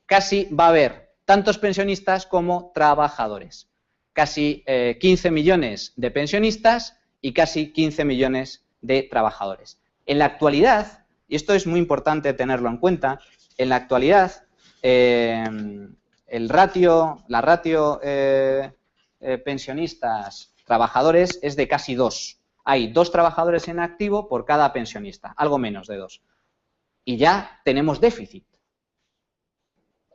casi va a haber tantos pensionistas como trabajadores. Casi 15 millones de pensionistas y casi 15 millones de trabajadores. En la actualidad, y esto es muy importante tenerlo en cuenta, en la actualidad la ratio pensionistas-trabajadores es de casi 2. Hay 2 trabajadores en activo por cada pensionista, algo menos de 2. Y ya tenemos déficit.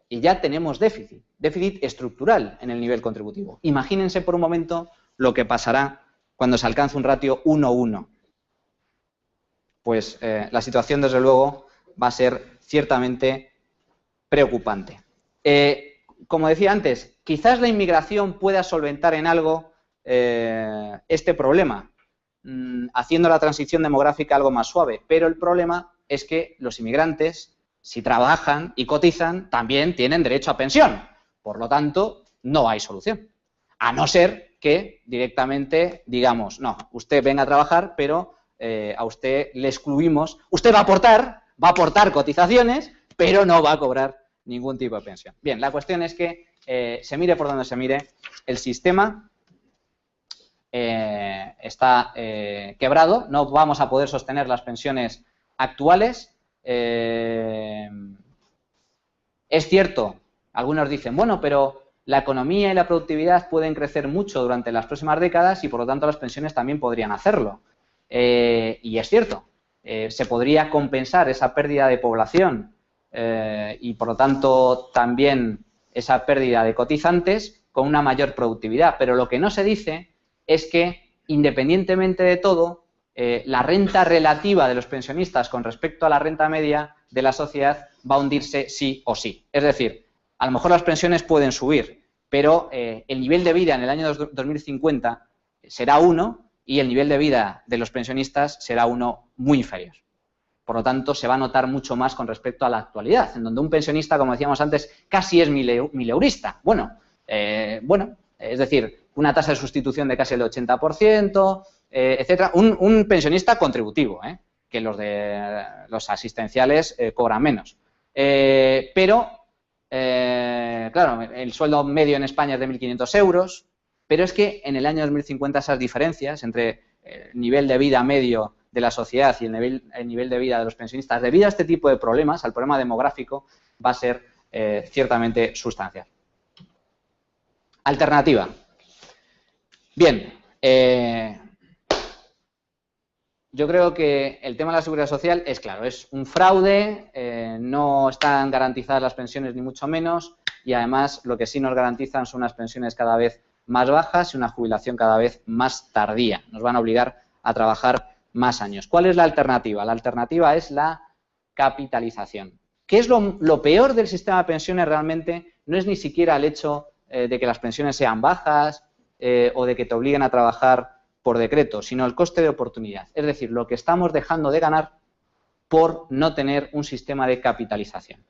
Déficit estructural en el nivel contributivo. Imagínense por un momento lo que pasará cuando se alcance un ratio 1:1. Pues la situación, desde luego, va a ser ciertamente preocupante. Como decía antes, quizás la inmigración pueda solventar en algo este problema, haciendo la transición demográfica algo más suave, pero el problema es que los inmigrantes, si trabajan y cotizan, también tienen derecho a pensión. Por lo tanto, no hay solución. A no ser que directamente digamos, no, usted venga a trabajar, pero a usted le excluimos. Usted va a aportar cotizaciones, pero no va a cobrar ningún tipo de pensión. Bien, la cuestión es que se mire por donde se mire, el sistema está quebrado, no vamos a poder sostener las pensiones actuales. Es cierto, algunos dicen, bueno, pero la economía y la productividad pueden crecer mucho durante las próximas décadas y por lo tanto las pensiones también podrían hacerlo. Y es cierto, se podría compensar esa pérdida de población y por lo tanto también esa pérdida de cotizantes con una mayor productividad. Pero lo que no se dice es que, independientemente de todo, la renta relativa de los pensionistas con respecto a la renta media de la sociedad va a hundirse sí o sí. Es decir, a lo mejor las pensiones pueden subir, pero el nivel de vida en el año 2050 será 1 y el nivel de vida de los pensionistas será 1 muy inferior. Por lo tanto, se va a notar mucho más con respecto a la actualidad, en donde un pensionista, como decíamos antes, casi es mileurista. Bueno, es decir, una tasa de sustitución de casi el 80%, etcétera. Un pensionista contributivo, que los asistenciales cobran menos. Pero, claro, el sueldo medio en España es de 1.500 euros, pero es que en el año 2050 esas diferencias entre el nivel de vida medio de la sociedad y el nivel de vida de los pensionistas, debido a este tipo de problemas, al problema demográfico, va a ser ciertamente sustancial. Alternativa. Bien, yo creo que el tema de la seguridad social es claro, es un fraude, no están garantizadas las pensiones ni mucho menos y además lo que sí nos garantizan son unas pensiones cada vez más bajas y una jubilación cada vez más tardía. Nos van a obligar a trabajar más años. ¿Cuál es la alternativa? La alternativa es la capitalización. ¿Qué es lo peor del sistema de pensiones realmente? No es ni siquiera el hecho de que las pensiones sean bajas o de que te obliguen a trabajar por decreto, sino el coste de oportunidad. Es decir, lo que estamos dejando de ganar por no tener un sistema de capitalización.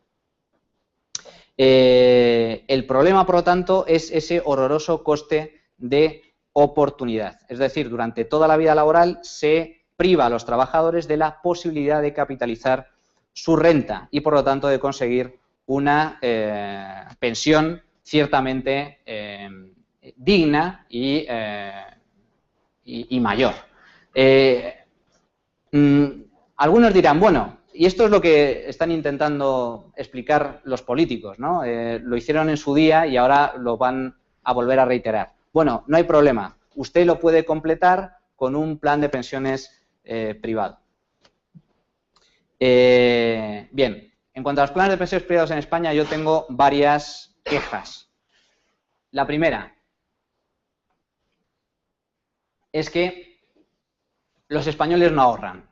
El problema, por lo tanto, es ese horroroso coste de oportunidad. Es decir, durante toda la vida laboral se priva a los trabajadores de la posibilidad de capitalizar su renta y, por lo tanto, de conseguir una pensión ciertamente digna y mayor. Algunos dirán, bueno, y esto es lo que están intentando explicar los políticos, ¿no? Lo hicieron en su día y ahora lo van a volver a reiterar. Bueno, no hay problema. Usted lo puede completar con un plan de pensiones privado. Bien, en cuanto a los planes de pensiones privados en España, yo tengo varias quejas. La primera es que los españoles no ahorran.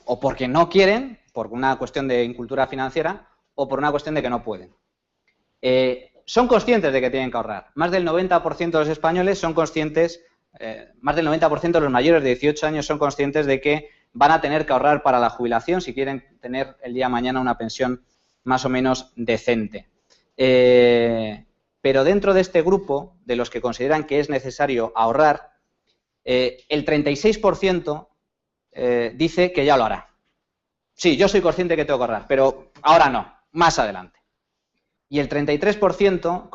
O porque no quieren, por una cuestión de incultura financiera, o por una cuestión de que no pueden. Son conscientes de que tienen que ahorrar. Más del 90% de los españoles son conscientes, más del 90% de los mayores de 18 años son conscientes de que van a tener que ahorrar para la jubilación si quieren tener el día de mañana una pensión más o menos decente. Pero dentro de este grupo, de los que consideran que es necesario ahorrar, el 36% dice que ya lo hará. Sí, yo soy consciente que tengo que ahorrar, pero ahora no, más adelante. Y el 33%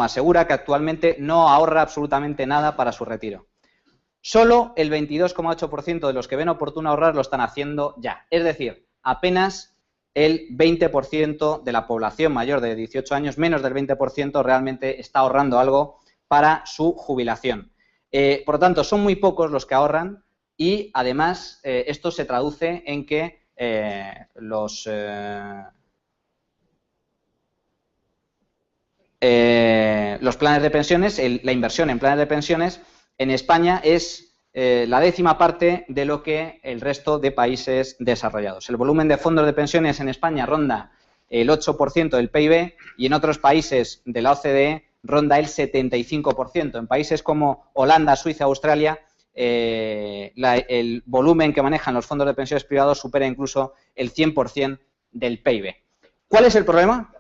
asegura que actualmente no ahorra absolutamente nada para su retiro. Solo el 22,8% de los que ven oportuno ahorrar lo están haciendo ya. Es decir, apenas el 20% de la población mayor de 18 años, menos del 20%, realmente está ahorrando algo para su jubilación. Por lo tanto, son muy pocos los que ahorran y, además, esto se traduce en que los planes de pensiones, la inversión en planes de pensiones en España es la 10ª parte de lo que el resto de países desarrollados. El volumen de fondos de pensiones en España ronda el 8% del PIB y en otros países de la OCDE ronda el 75%. En países como Holanda, Suiza, Australia, el volumen que manejan los fondos de pensiones privados supera incluso el 100% del PIB. ¿Cuál es el problema?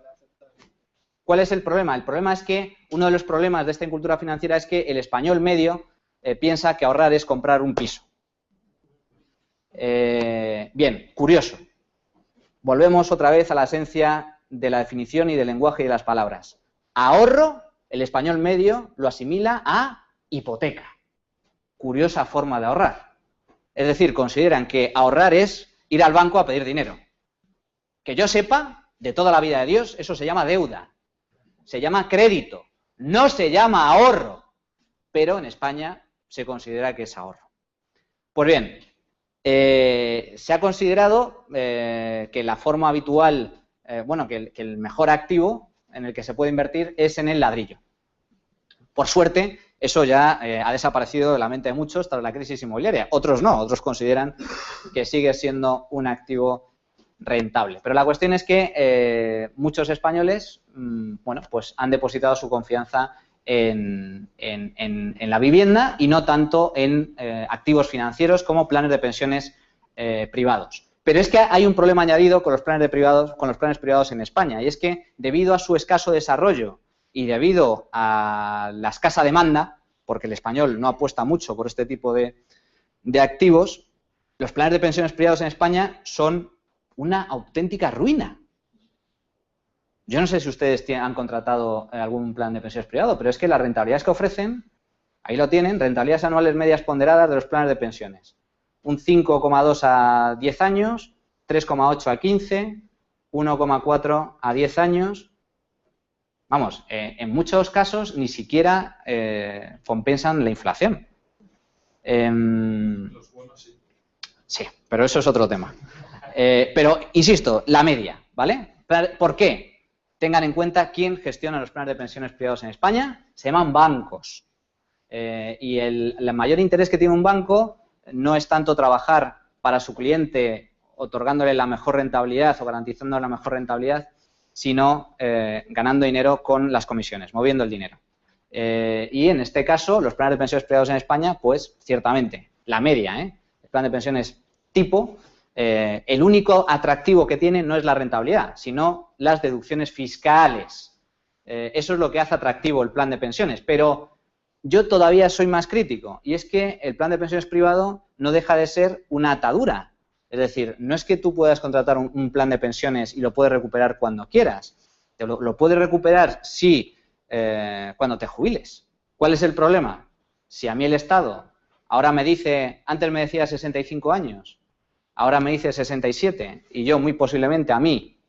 ¿Cuál es el problema? El problema es que uno de los problemas de esta incultura financiera es que el español medio piensa que ahorrar es comprar un piso. Bien, curioso. Volvemos otra vez a la esencia de la definición y del lenguaje y de las palabras. Ahorro, el español medio lo asimila a hipoteca. Curiosa forma de ahorrar. Es decir, consideran que ahorrar es ir al banco a pedir dinero. Que yo sepa, de toda la vida de Dios, eso se llama deuda. Se llama crédito. No se llama ahorro. Pero en España se considera que es ahorro. Pues bien, se ha considerado que la forma habitual, que el mejor activo en el que se puede invertir es en el ladrillo. Por suerte, eso ya ha desaparecido de la mente de muchos tras la crisis inmobiliaria. Otros no, otros consideran que sigue siendo un activo rentable. Pero la cuestión es que muchos españoles, pues han depositado su confianza en la vivienda y no tanto en activos financieros como planes de pensiones privados. Pero es que hay un problema añadido con los planes privados en España, y es que debido a su escaso desarrollo y debido a la escasa demanda, porque el español no apuesta mucho por este tipo de activos, los planes de pensiones privados en España son una auténtica ruina. Yo no sé si ustedes han contratado algún plan de pensiones privado, pero es que las rentabilidades que ofrecen, ahí lo tienen, rentabilidades anuales medias ponderadas de los planes de pensiones. Un 5,2 a 10 años, 3,8 a 15, 1,4 a 10 años. Vamos, en muchos casos ni siquiera compensan la inflación. Los bonos sí. Sí, pero eso es otro tema. Pero, insisto, la media, ¿vale? ¿Por qué? Tengan en cuenta quién gestiona los planes de pensiones privados en España. Se llaman bancos. Y el mayor interés que tiene un banco no es tanto trabajar para su cliente otorgándole la mejor rentabilidad o garantizando la mejor rentabilidad, sino ganando dinero con las comisiones, moviendo el dinero. Y en este caso, los planes de pensiones privados en España, pues ciertamente, la media, el plan de pensiones tipo, el único atractivo que tiene no es la rentabilidad, sino las deducciones fiscales. Eso es lo que hace atractivo el plan de pensiones. Pero yo todavía soy más crítico, y es que el plan de pensiones privado no deja de ser una atadura. Es decir, no es que tú puedas contratar un plan de pensiones y lo puedes recuperar cuando quieras. Lo puedes recuperar cuando te jubiles. ¿Cuál es el problema? Si a mí el Estado ahora me dice, antes me decía 65 años, ahora me dice 67, y yo muy posiblemente a mí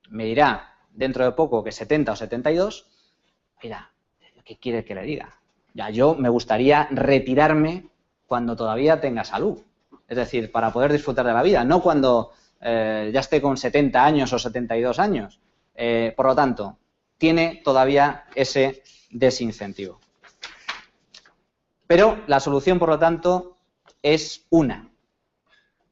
me dirá dentro de poco que 70 o 72, mira, ¿qué quiere que le diga? Ya yo me gustaría retirarme cuando todavía tenga salud. Es decir, para poder disfrutar de la vida, no cuando ya esté con 70 años o 72 años. Por lo tanto, tiene todavía ese desincentivo. Pero la solución, por lo tanto, es una,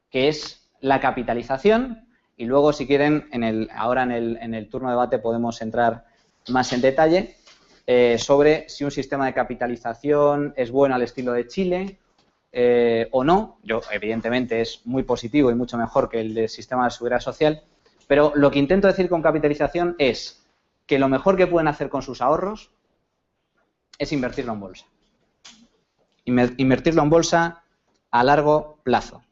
que es la capitalización, y luego, si quieren, ahora en el turno de debate podemos entrar más en detalle sobre si un sistema de capitalización es bueno al estilo de Chile o no. Yo, evidentemente, es muy positivo y mucho mejor que el del sistema de seguridad social, pero lo que intento decir con capitalización es que lo mejor que pueden hacer con sus ahorros es invertirlo en bolsa. Invertirlo en bolsa a largo plazo.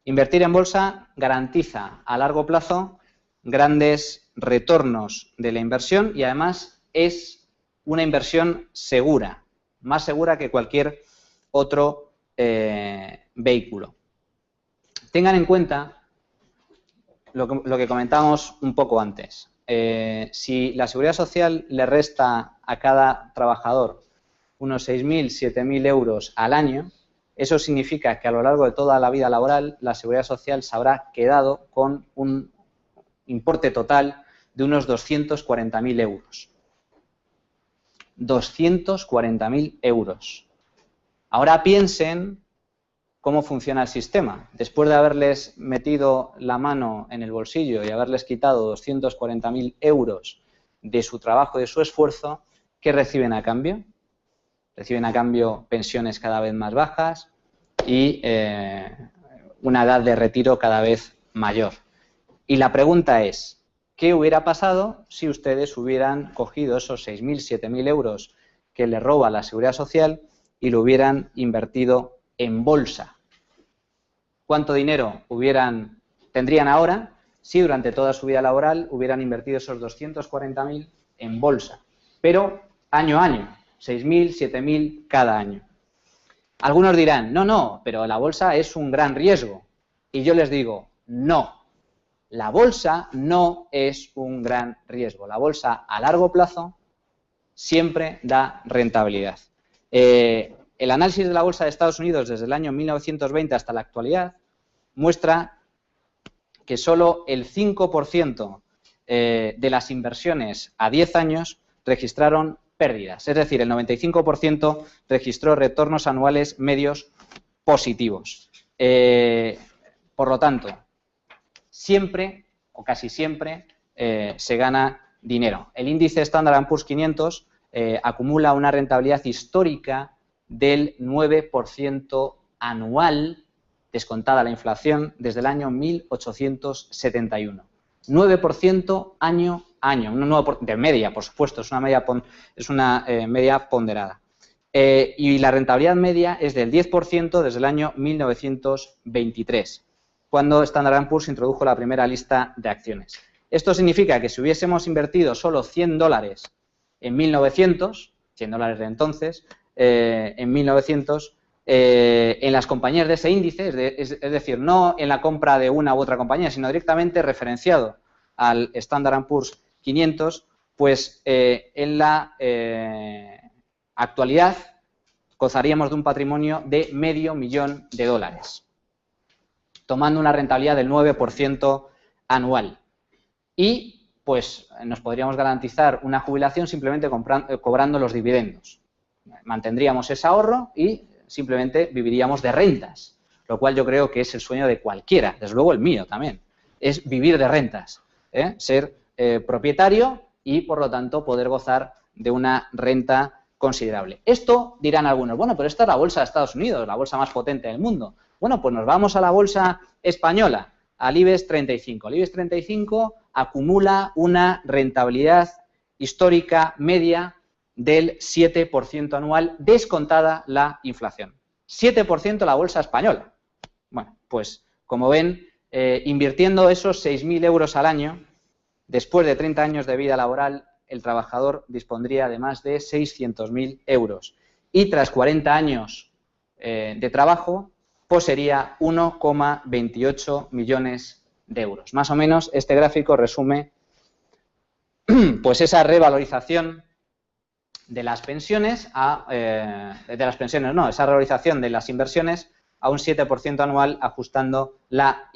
Invertir en bolsa garantiza a largo plazo grandes retornos de la inversión y además es una inversión segura, más segura que cualquier otro vehículo. Tengan en cuenta lo que comentábamos un poco antes. Si la seguridad social le resta a cada trabajador unos 6.000, 7.000 euros al año, eso significa que a lo largo de toda la vida laboral la seguridad social se habrá quedado con un importe total de unos 240.000 euros. 240.000 euros. Ahora piensen cómo funciona el sistema. Después de haberles metido la mano en el bolsillo y haberles quitado 240.000 euros de su trabajo y de su esfuerzo, ¿qué reciben a cambio? Reciben a cambio pensiones cada vez más bajas y una edad de retiro cada vez mayor. Y la pregunta es, ¿qué hubiera pasado si ustedes hubieran cogido esos 6.000, 7.000 euros que les roba la Seguridad Social y lo hubieran invertido en bolsa? ¿Cuánto dinero tendrían ahora si durante toda su vida laboral hubieran invertido esos 240.000 en bolsa? Pero año a año, 6.000, 7.000 cada año. Algunos dirán, no, pero la bolsa es un gran riesgo. Y yo les digo, no. La bolsa no es un gran riesgo. La bolsa a largo plazo siempre da rentabilidad. El análisis de la bolsa de Estados Unidos desde el año 1920 hasta la actualidad muestra que solo el 5% de las inversiones a 10 años registraron pérdidas. Es decir, el 95% registró retornos anuales medios positivos. Por lo tanto, siempre o casi siempre se gana dinero. El índice Standard & Poor's 500 acumula una rentabilidad histórica del 9% anual, descontada la inflación, desde el año 1871. 9% año a año, de media, por supuesto, es una media ponderada. Y la rentabilidad media es del 10% desde el año 1923, cuando Standard & Poor's introdujo la primera lista de acciones. Esto significa que si hubiésemos invertido solo $100 en 1900, $100 de entonces, en 1900, en las compañías de ese índice, es decir, no en la compra de una u otra compañía, sino directamente referenciado al Standard & Poor's 500, pues en la actualidad gozaríamos de un patrimonio de $500.000, tomando una rentabilidad del 9% anual. Y pues nos podríamos garantizar una jubilación simplemente cobrando los dividendos. Mantendríamos ese ahorro y simplemente viviríamos de rentas, lo cual yo creo que es el sueño de cualquiera, desde luego el mío también, es vivir de rentas, ser propietario y, por lo tanto, poder gozar de una renta considerable. Esto dirán algunos, bueno, pero esta es la bolsa de Estados Unidos, la bolsa más potente del mundo. Bueno, pues nos vamos a la bolsa española, al IBEX 35. El IBEX 35 acumula una rentabilidad histórica media del 7% anual, descontada la inflación. 7% la bolsa española. Bueno, pues como ven, invirtiendo esos 6.000 euros al año, después de 30 años de vida laboral, el trabajador dispondría de más de 600.000 euros. Y tras 40 años de trabajo, poseería 1,28 millones de euros. Más o menos, este gráfico resume pues esa revalorización de las pensiones esa revalorización de las inversiones a un 7% anual, ajustando la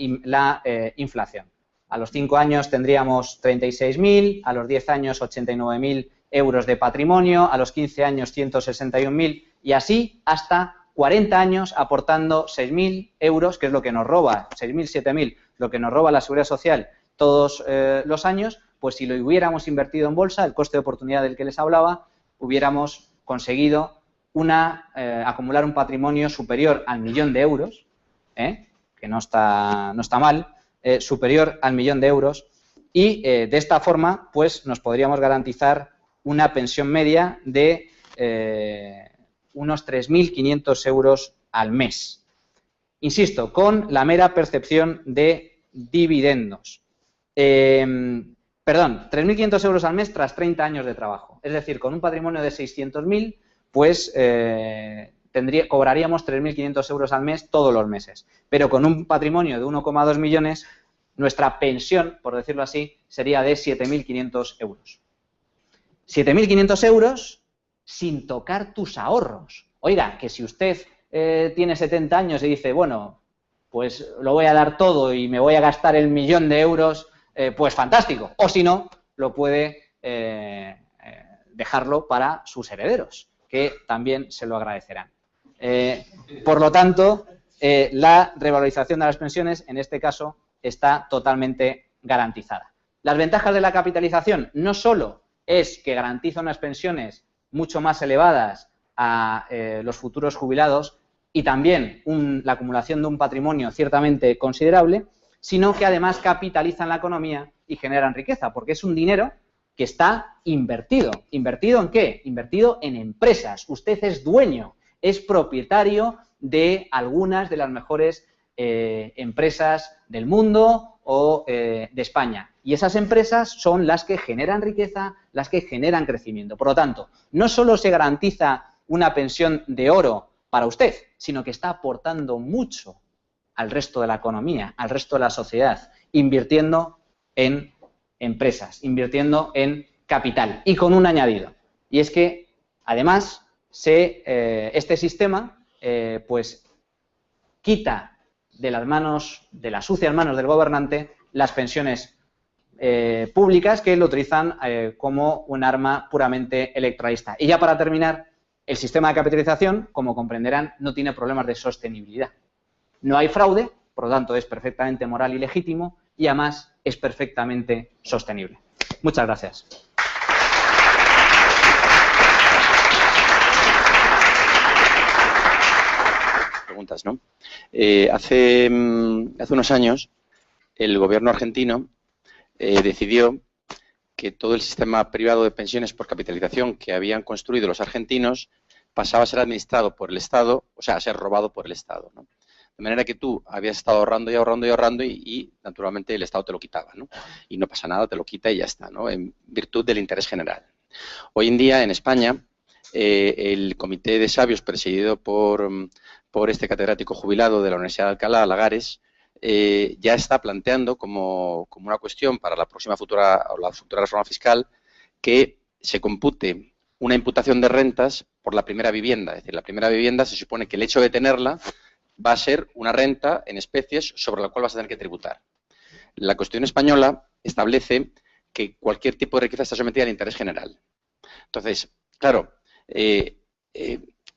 inflación. A los 5 años tendríamos 36.000, a los 10 años 89.000 euros de patrimonio, a los 15 años 161.000 y así hasta 40 años aportando 6.000 euros, que es lo que nos roba, 6.000, 7.000, lo que nos roba la Seguridad Social todos los años, pues si lo hubiéramos invertido en bolsa, el coste de oportunidad del que les hablaba, hubiéramos conseguido acumular un patrimonio superior al 1.000.000 de euros, que no está mal, superior al 1.000.000 de euros, y de esta forma pues nos podríamos garantizar una pensión media de unos 3.500 euros al mes. Insisto, con la mera percepción de dividendos. Perdón, 3.500 euros al mes tras 30 años de trabajo. Es decir, con un patrimonio de 600.000, pues cobraríamos 3.500 euros al mes todos los meses. Pero con un patrimonio de 1,2 millones, nuestra pensión, por decirlo así, sería de 7.500 euros. 7.500 euros sin tocar tus ahorros. Oiga, que si usted tiene 70 años y dice, bueno, pues lo voy a dar todo y me voy a gastar el 1.000.000 de euros, pues fantástico. O si no, lo puede dejarlo para sus herederos, que también se lo agradecerán. Por lo tanto, la revalorización de las pensiones, en este caso, está totalmente garantizada. Las ventajas de la capitalización no solo es que garantiza unas pensiones mucho más elevadas a los futuros jubilados y también la acumulación de un patrimonio ciertamente considerable, sino que además capitalizan la economía y generan riqueza, porque es un dinero que está invertido. ¿Invertido en qué? Invertido en empresas. Usted es dueño, es propietario de algunas de las mejores empresas del mundo o de España. Y esas empresas son las que generan riqueza, las que generan crecimiento. Por lo tanto, no solo se garantiza una pensión de oro para usted, sino que está aportando mucho al resto de la economía, al resto de la sociedad, invirtiendo en empresas, invirtiendo en capital y con un añadido. Y es que, además, este sistema pues quita de las sucias manos del gobernante las pensiones públicas que lo utilizan como un arma puramente electoralista. Y ya para terminar, el sistema de capitalización, como comprenderán, no tiene problemas de sostenibilidad. No hay fraude, por lo tanto es perfectamente moral y legítimo y además es perfectamente sostenible. Muchas gracias. Preguntas, ¿no? Hace unos años el gobierno argentino decidió que todo el sistema privado de pensiones por capitalización que habían construido los argentinos pasaba a ser administrado por el Estado, o sea, a ser robado por el Estado, ¿no? De manera que tú habías estado ahorrando y ahorrando y ahorrando y naturalmente el Estado te lo quitaba, ¿no? Y no pasa nada, te lo quita y ya está, ¿no? En virtud del interés general. Hoy en día en España el comité de sabios presidido por este catedrático jubilado de la Universidad de Alcalá, Lagares, ya está planteando como una cuestión para la futura reforma fiscal que se compute una imputación de rentas por la primera vivienda. Es decir, la primera vivienda se supone que el hecho de tenerla va a ser una renta en especies sobre la cual vas a tener que tributar. La Constitución española establece que cualquier tipo de riqueza está sometida al interés general. Entonces, claro, el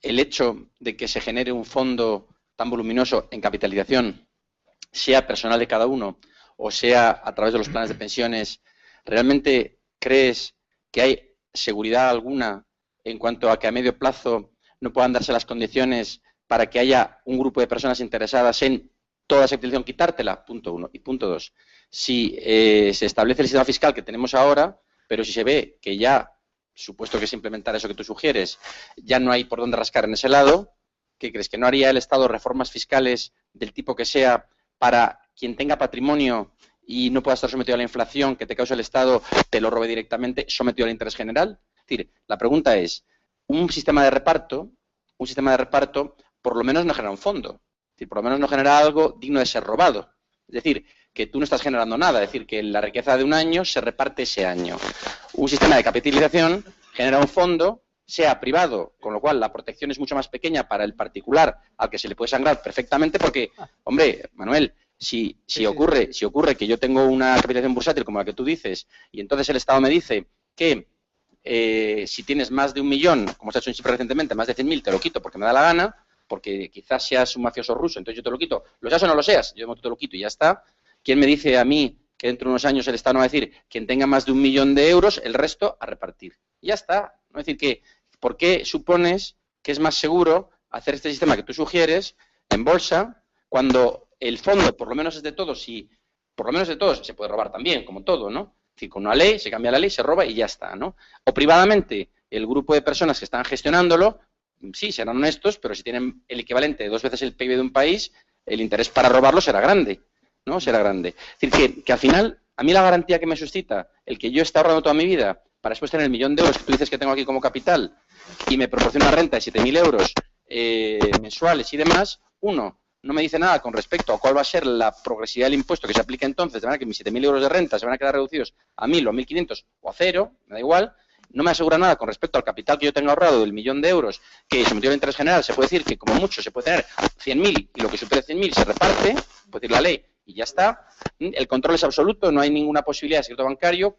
hecho de que se genere un fondo tan voluminoso en capitalización, sea personal de cada uno o sea a través de los planes de pensiones, ¿realmente crees que hay seguridad alguna en cuanto a que a medio plazo no puedan darse las condiciones para que haya un grupo de personas interesadas en toda esa activación, quitártela? Punto uno. Y punto dos, si se establece el sistema fiscal que tenemos ahora, pero si se ve que ya, supuesto que es implementar eso que tú sugieres, ya no hay por dónde rascar en ese lado, ¿qué crees? ¿Que no haría el Estado reformas fiscales del tipo que sea para quien tenga patrimonio y no pueda estar sometido a la inflación que te causa el Estado, te lo robe directamente, sometido al interés general? Es decir, la pregunta es, un sistema de reparto, por lo menos no genera un fondo. Es decir, por lo menos no genera algo digno de ser robado. Es decir, que tú no estás generando nada, es decir, que la riqueza de un año se reparte ese año. Un sistema de capitalización genera un fondo, sea privado, con lo cual la protección es mucho más pequeña para el particular al que se le puede sangrar perfectamente, porque, hombre, Manuel, si ocurre que yo tengo una capitalización bursátil como la que tú dices, y entonces el Estado me dice que si tienes más de 1 millón, como se ha hecho en Chipre recientemente, más de 100.000, te lo quito porque me da la gana, porque quizás seas un mafioso ruso, entonces yo te lo quito. Lo seas o no lo seas, yo te lo quito y ya está. ¿Quién me dice a mí que dentro de unos años el Estado no va a decir quien tenga más de 1 millón de euros, el resto a repartir? Y ya está. ¿No? Es decir, que ¿por qué supones que es más seguro hacer este sistema que tú sugieres en bolsa cuando el fondo, por lo menos es de todos, y por lo menos de todos se puede robar también, como todo, ¿no? Es decir, con una ley, se cambia la ley, se roba y ya está, ¿no? O privadamente, el grupo de personas que están gestionándolo, sí, serán honestos, pero si tienen el equivalente de 2 veces el PIB de un país, el interés para robarlo será grande, ¿no? Será grande. Es decir, que al final, a mí la garantía que me suscita el que yo esté ahorrando toda mi vida para después tener el 1.000.000 de euros que tú dices que tengo aquí como capital y me proporciona una renta de 7.000 euros mensuales y demás, uno, no me dice nada con respecto a cuál va a ser la progresividad del impuesto que se aplica entonces, de manera que mis 7.000 euros de renta se van a quedar reducidos a 1.000 o a 1.500 o a 0, me da igual. No me asegura nada con respecto al capital que yo tenga ahorrado del 1.000.000 de euros que sometido al interés general. Se puede decir que como mucho se puede tener 100.000 y lo que supere 100.000 se reparte, puede decir la ley y ya está. El control es absoluto, no hay ninguna posibilidad de secreto bancario.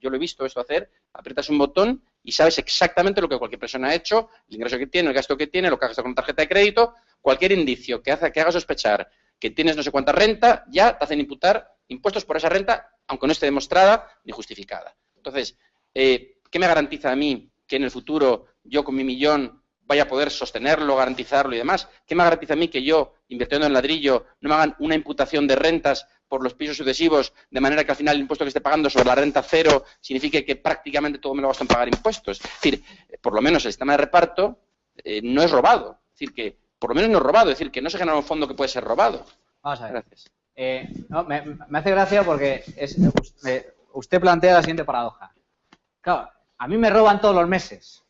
Yo lo he visto esto hacer, aprietas un botón y sabes exactamente lo que cualquier persona ha hecho, el ingreso que tiene, el gasto que tiene, lo que ha gastado con tarjeta de crédito, cualquier indicio que haga sospechar que tienes no sé cuánta renta, ya te hacen imputar impuestos por esa renta, aunque no esté demostrada ni justificada. Entonces, ¿qué me garantiza a mí que en el futuro yo con mi millón vaya a poder sostenerlo, garantizarlo y demás? ¿Qué me garantiza a mí que yo, invirtiendo en ladrillo, no me hagan una imputación de rentas por los pisos sucesivos, de manera que al final el impuesto que esté pagando sobre la renta cero signifique que prácticamente todo me lo gasto en pagar impuestos? Es decir, por lo menos el sistema de reparto no es robado. Es decir, que por lo menos no es robado, es decir, que no se genera un fondo que puede ser robado. Vamos a ver. Gracias. No, me hace gracia porque usted plantea la siguiente paradoja. Claro, a mí me roban todos los meses.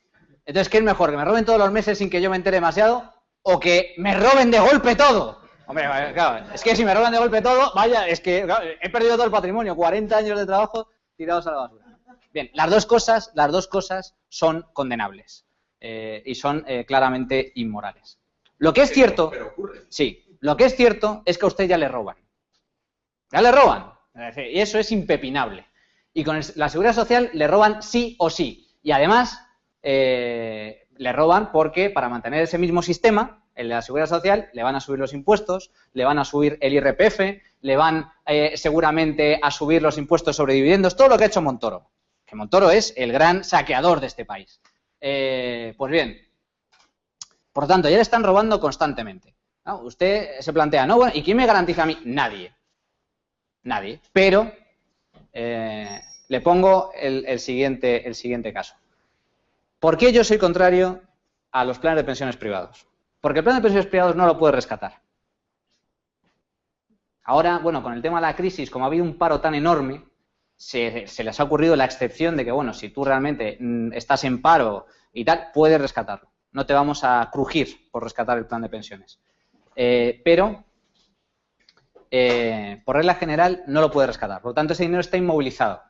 Entonces, ¿qué es mejor? ¿Que me roben todos los meses sin que yo me entere demasiado? ¿O que me roben de golpe todo? Hombre, claro, es que si me roban de golpe todo, vaya, es que claro, he perdido todo el patrimonio, 40 años de trabajo tirados a la basura. Bien, las dos cosas son condenables y son claramente inmorales. Lo que es cierto, pero ocurre. Sí, lo que es cierto es que a usted ya le roban. Ya le roban. Y eso es impepinable. Y con la Seguridad Social le roban sí o sí. Y además le roban porque para mantener ese mismo sistema, el de la Seguridad Social, le van a subir los impuestos, le van a subir el IRPF, le van seguramente a subir los impuestos sobre dividendos, todo lo que ha hecho Montoro. Que Montoro es el gran saqueador de este país. Pues bien, por lo tanto, ya le están robando constantemente. ¿No? Usted se plantea, no, bueno, ¿y quién me garantiza a mí? Nadie. Nadie. Pero le pongo el siguiente caso. ¿Por qué yo soy contrario a los planes de pensiones privados? Porque el plan de pensiones privados no lo puede rescatar. Ahora, bueno, con el tema de la crisis, como ha habido un paro tan enorme, se les ha ocurrido la excepción de que, bueno, si tú realmente estás en paro y tal, puedes rescatarlo. No te vamos a crujir por rescatar el plan de pensiones. Pero, por regla general, no lo puede rescatar. Por lo tanto, ese dinero está inmovilizado.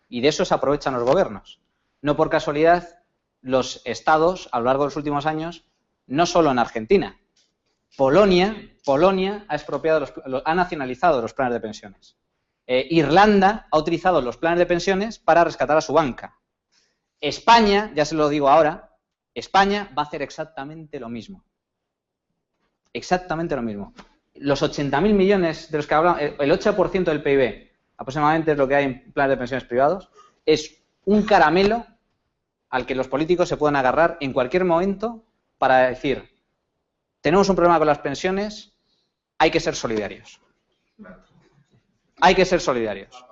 Y de eso se aprovechan los gobiernos. No por casualidad, los estados, a lo largo de los últimos años, no solo en Argentina, Polonia ha nacionalizado los planes de pensiones. Irlanda ha utilizado los planes de pensiones para rescatar a su banca. España, ya se lo digo ahora, España va a hacer exactamente lo mismo. Exactamente lo mismo. Los 80.000 millones de los que hablamos, el 8% del PIB, aproximadamente es lo que hay en planes de pensiones privados, es un caramelo al que los políticos se pueden agarrar en cualquier momento para decir, tenemos un problema con las pensiones, hay que ser solidarios. Hay que ser solidarios.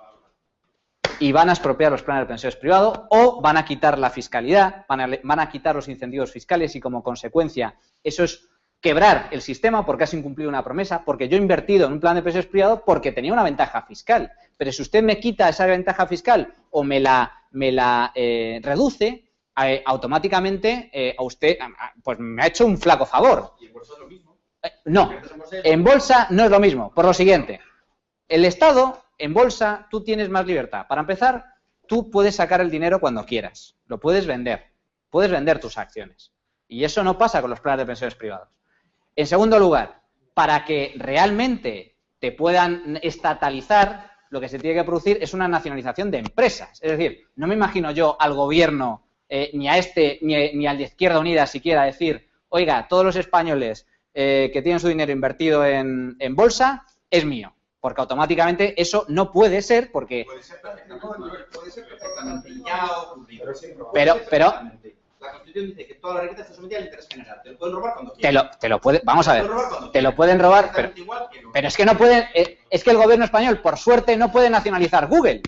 Y van a expropiar los planes de pensiones privados o van a quitar la fiscalidad, van a quitar los incentivos fiscales y como consecuencia eso es quebrar el sistema porque has incumplido una promesa, porque yo he invertido en un plan de pensiones privado porque tenía una ventaja fiscal. Pero si usted me quita esa ventaja fiscal o me la reduce, automáticamente a usted pues me ha hecho un flaco favor. ¿Y en bolsa es lo mismo? No, en bolsa no es lo mismo. Por lo siguiente, el Estado, en bolsa, tú tienes más libertad. Para empezar, tú puedes sacar el dinero cuando quieras. Lo puedes vender tus acciones. Y eso no pasa con los planes de pensiones privados. En segundo lugar, para que realmente te puedan estatalizar, lo que se tiene que producir es una nacionalización de empresas. Es decir, no me imagino yo al gobierno, ni a este, ni al de Izquierda Unida siquiera decir, oiga, todos los españoles que tienen su dinero invertido en bolsa, es mío. Porque automáticamente eso no puede ser porque... Puede ser perfectamente. Ya ha ocurrido. Pero la Constitución dice que toda la riqueza está sometida al interés general. Te lo pueden robar cuando quieran. te lo puede, vamos a ver, te lo pueden robar, pero es que no pueden, es que el gobierno español, por suerte, no puede nacionalizar Google.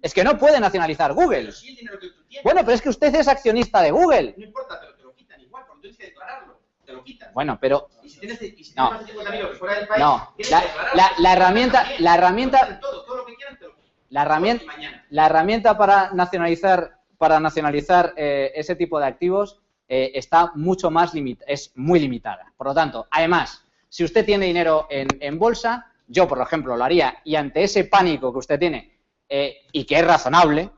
Es que no puede nacionalizar Google. Pero sí el dinero que tú tienes. Bueno, pero es que usted es accionista de Google. No importa, pero te lo quitan igual, porque tienes que declararlo. Te lo quitan. Bueno, pero... Y si tienes No. más de 50.000 euros fuera del país, No, tienes que declararlo. la herramienta, Todo lo que quieran te lo quitan. la herramienta para nacionalizar ese tipo de activos está mucho más es muy limitada. Por lo tanto, además, si usted tiene dinero en bolsa, yo, por ejemplo, lo haría y ante ese pánico que usted tiene y que es razonable,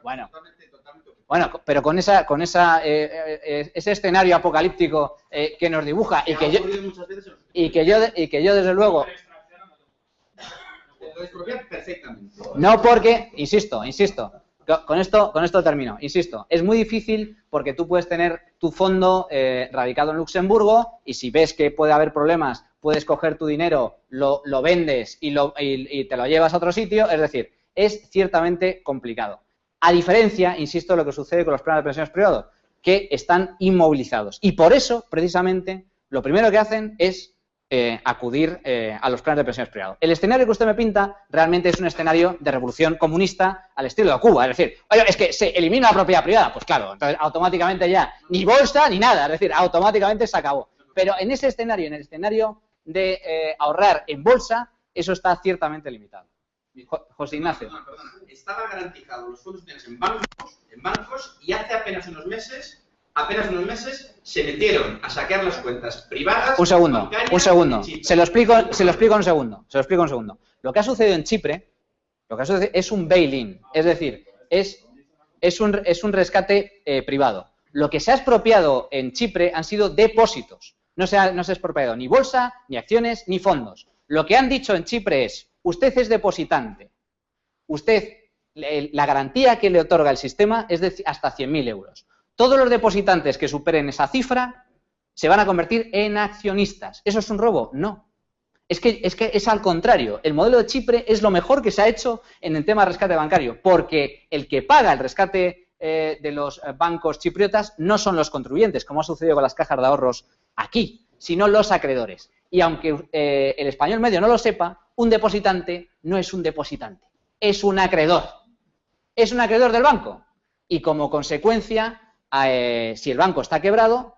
bueno, pero con ese escenario apocalíptico que nos dibuja y que yo desde luego puedo expropiar perfectamente. No porque, insisto, con esto termino, insisto, es muy difícil porque tú puedes tener tu fondo radicado en Luxemburgo y si ves que puede haber problemas, puedes coger tu dinero, lo vendes y te lo llevas a otro sitio, es decir, es ciertamente complicado. A diferencia, insisto, de lo que sucede con los planes de pensiones privados, que están inmovilizados. Y por eso, precisamente, lo primero que hacen es acudir a los planes de pensiones privados. El escenario que usted me pinta realmente es un escenario de revolución comunista al estilo de Cuba. Es decir, oye, es que se elimina la propiedad privada. Pues claro, entonces automáticamente ya ni bolsa ni nada. Es decir, automáticamente se acabó. Pero en ese escenario, en el escenario de ahorrar en bolsa, eso está ciertamente limitado. José Ignacio. Perdona. Estaba garantizado los fondos en bancos y hace apenas unos meses se metieron a saquear las cuentas privadas. Un segundo. Se lo explico en un segundo. Lo que ha sucedido en Chipre, es un bail-in, es decir, es un rescate privado. Lo que se ha expropiado en Chipre han sido depósitos. No se ha expropiado ni bolsa, ni acciones, ni fondos. Lo que han dicho en Chipre es, usted es depositante. La garantía que le otorga el sistema es de hasta 100.000 euros. Todos los depositantes que superen esa cifra se van a convertir en accionistas. ¿Eso es un robo? No. Es que es al contrario. El modelo de Chipre es lo mejor que se ha hecho en el tema de rescate bancario, porque el que paga el rescate de los bancos chipriotas no son los contribuyentes, como ha sucedido con las cajas de ahorros aquí, sino los acreedores. Y aunque el español medio no lo sepa, un depositante no es un depositante, es un acreedor. Es un acreedor del banco. Y como consecuencia, si el banco está quebrado,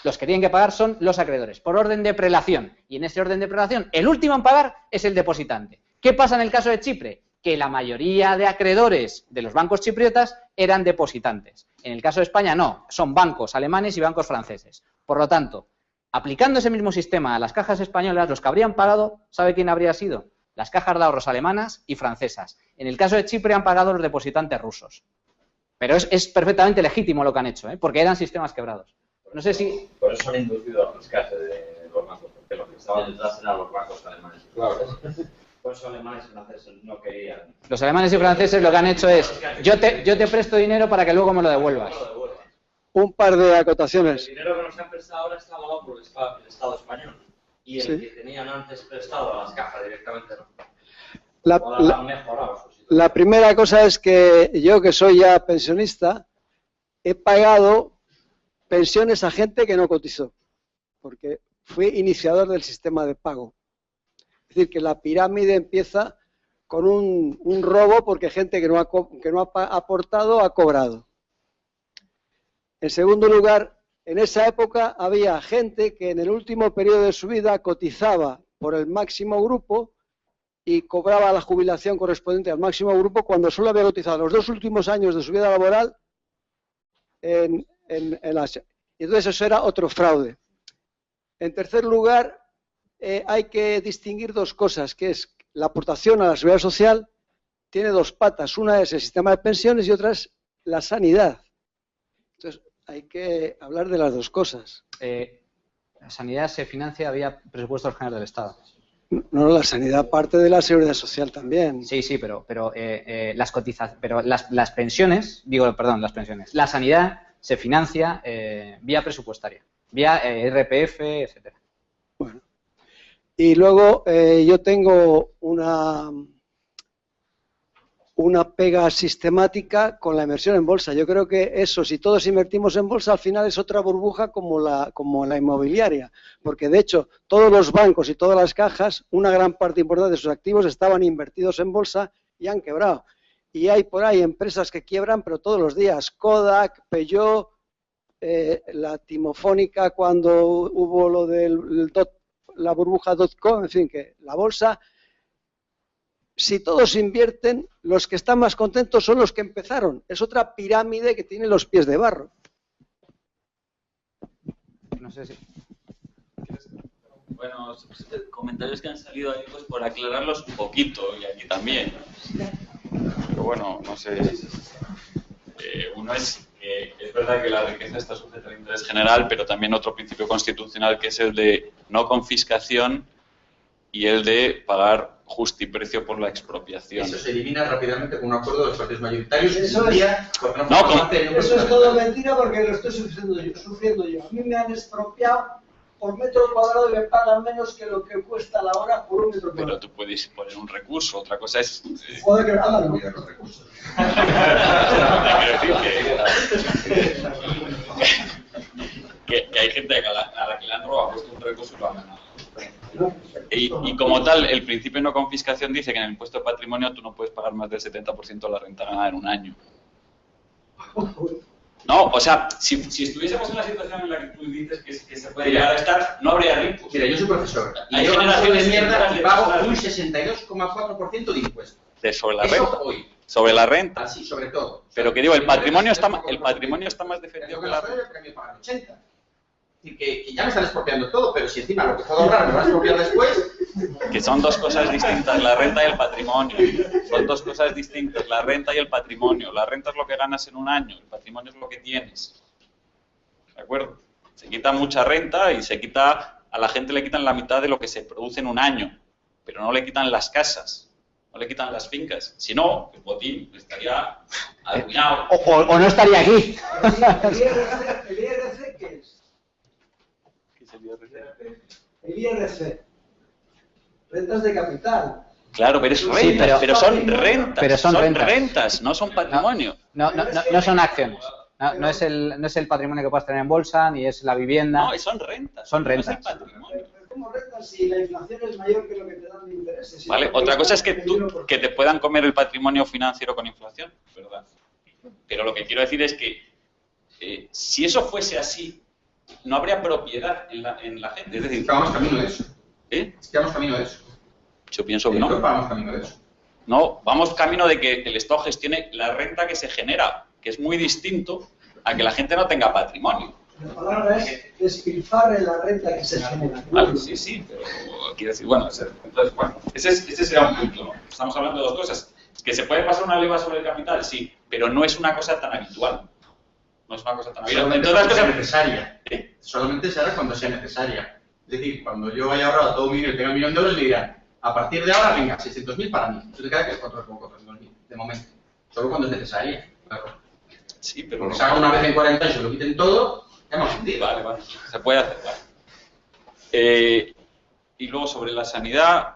los que tienen que pagar son los acreedores, por orden de prelación. Y en ese orden de prelación, el último en pagar es el depositante. ¿Qué pasa en el caso de Chipre? Que la mayoría de acreedores de los bancos chipriotas eran depositantes. En el caso de España no, son bancos alemanes y bancos franceses. Por lo tanto, aplicando ese mismo sistema a las cajas españolas, los que habrían pagado, ¿sabe quién habría sido? Las cajas de ahorros alemanas y francesas. En el caso de Chipre han pagado los depositantes rusos. Pero es perfectamente legítimo lo que han hecho, porque eran sistemas quebrados. No sé si... Por eso han inducido al rescate de los bancos, porque lo que estaban detrás eran los bancos alemanes. Claro. Por eso alemanes y franceses no querían. Los alemanes y franceses lo que han hecho es, yo te presto dinero para que luego me lo devuelvas. Un par de acotaciones. El dinero que nos han prestado ahora está avalado por el Estado español. Y el que tenían antes prestado a las cajas directamente no. Han mejorado su situación. La primera cosa es que yo, que soy ya pensionista, he pagado pensiones a gente que no cotizó, porque fui iniciador del sistema de pago. Es decir, que la pirámide empieza con un robo porque gente que no ha aportado ha cobrado. En segundo lugar, en esa época había gente que en el último periodo de su vida cotizaba por el máximo grupo y cobraba la jubilación correspondiente al máximo grupo cuando solo había cotizado los 2 últimos años de su vida laboral entonces eso era otro fraude. En tercer lugar, hay que distinguir 2 cosas, que es la aportación a la seguridad social tiene 2 patas. Una es el sistema de pensiones y otra es la sanidad. Entonces, hay que hablar de las 2 cosas. La sanidad se financia vía presupuestos generales del Estado. No, la sanidad parte de la seguridad social también. Sí, pero las pensiones, las pensiones. La sanidad se financia vía presupuestaria, vía RPF, etcétera. Bueno. Y luego yo tengo una pega sistemática con la inversión en bolsa. Yo creo que eso, si todos invertimos en bolsa, al final es otra burbuja como la inmobiliaria. Porque, de hecho, todos los bancos y todas las cajas, una gran parte importante de sus activos estaban invertidos en bolsa y han quebrado. Y hay por ahí empresas que quiebran, pero todos los días. Kodak, Peugeot, la Timofónica, cuando hubo lo del la burbuja .com, en fin, que la bolsa... Si todos invierten, los que están más contentos son los que empezaron. Es otra pirámide que tiene los pies de barro. No sé si... Bueno, comentarios que han salido ahí, pues por aclararlos un poquito, y aquí también. Pero bueno, no sé. Uno es que es verdad que la riqueza está sujeta al interés general, pero también otro principio constitucional que es el de no confiscación y el de pagar justiprecio por la expropiación. Eso se elimina rápidamente con un acuerdo de los partidos mayoritarios. Eso es todo mentira porque lo estoy sufriendo yo. A mí me han expropiado por metro cuadrado y me pagan menos que lo que cuesta la hora por un metro cuadrado. Pero tú puedes poner un recurso, otra cosa es... Joder, que nada, no los recursos. que hay gente a la que le han robado, ha puesto un recurso y lo ha ganado. Y como tal, el principio de no confiscación dice que en el impuesto de patrimonio tú no puedes pagar más del 70% de la renta ganada en un año. No, o sea, si estuviésemos en la situación en la que tú dices que se puede llegar a estar, no habría ricos. Mira, yo soy profesor. Hay yo generaciones de mierda y de pago personas un 62,4% de impuestos. Sobre la Eso renta. hoy. Sobre la renta. Así, sobre todo. Pero que digo, el patrimonio está más defendido que la renta. Pero me pagan 80. Es decir, que ya me están expropiando todo, pero si encima lo que puedo ahorrar me van a expropiar después... Que son dos cosas distintas, la renta y el patrimonio. Son dos cosas distintas, la renta y el patrimonio. La renta es lo que ganas en un año, el patrimonio es lo que tienes. ¿De acuerdo? Se quita mucha renta y a la gente le quitan la mitad de lo que se produce en un año, pero no le quitan las casas, no le quitan las fincas. Si no, el botín estaría arruinado. O no estaría aquí. ¿El IRC qué es? ¿Qué es el IRC? El IRC. Rentas de capital. Claro, pero es renta, Sí, pero son rentas. Pero son rentas, no son patrimonio. No son acciones. No es el patrimonio que puedas tener en bolsa, ni es la vivienda. No, son rentas. Son rentas. No es el patrimonio. ¿Cómo rentas si la inflación es mayor que lo que te dan de intereses? Vale, otra cosa es que te puedan comer el patrimonio financiero con inflación, ¿verdad? Pero lo que quiero decir es que si eso fuese así, no habría propiedad en la gente. Es decir, Vamos camino de eso. Vamos camino de eso. Yo pienso que no. Vamos camino de eso. No, vamos camino de que el Estado gestione la renta que se genera, que es muy distinto a que la gente no tenga patrimonio. La palabra es despilfarre la renta que se genera. Vale, sí, pero quiero decir, bueno, entonces, ese será un punto, ¿no? Estamos hablando de dos cosas. ¿Que se puede pasar una leva sobre el capital? Sí, pero no es una cosa tan habitual. No es una cosa tan habitual. Solamente cuando sea necesaria. Solamente será cuando sea necesaria. Es decir, cuando yo haya ahorrado todo un millón y tenga 1 millón de euros, me dirán, a partir de ahora, venga, 600.000 para mí. Entonces queda que es 400.000, de momento. Solo cuando es necesaria. Claro. Sí, pero... Porque se haga una vez en 40 años y lo quiten todo, ya hemos sentido. Vale. Se puede hacer, vale. Y luego sobre la sanidad,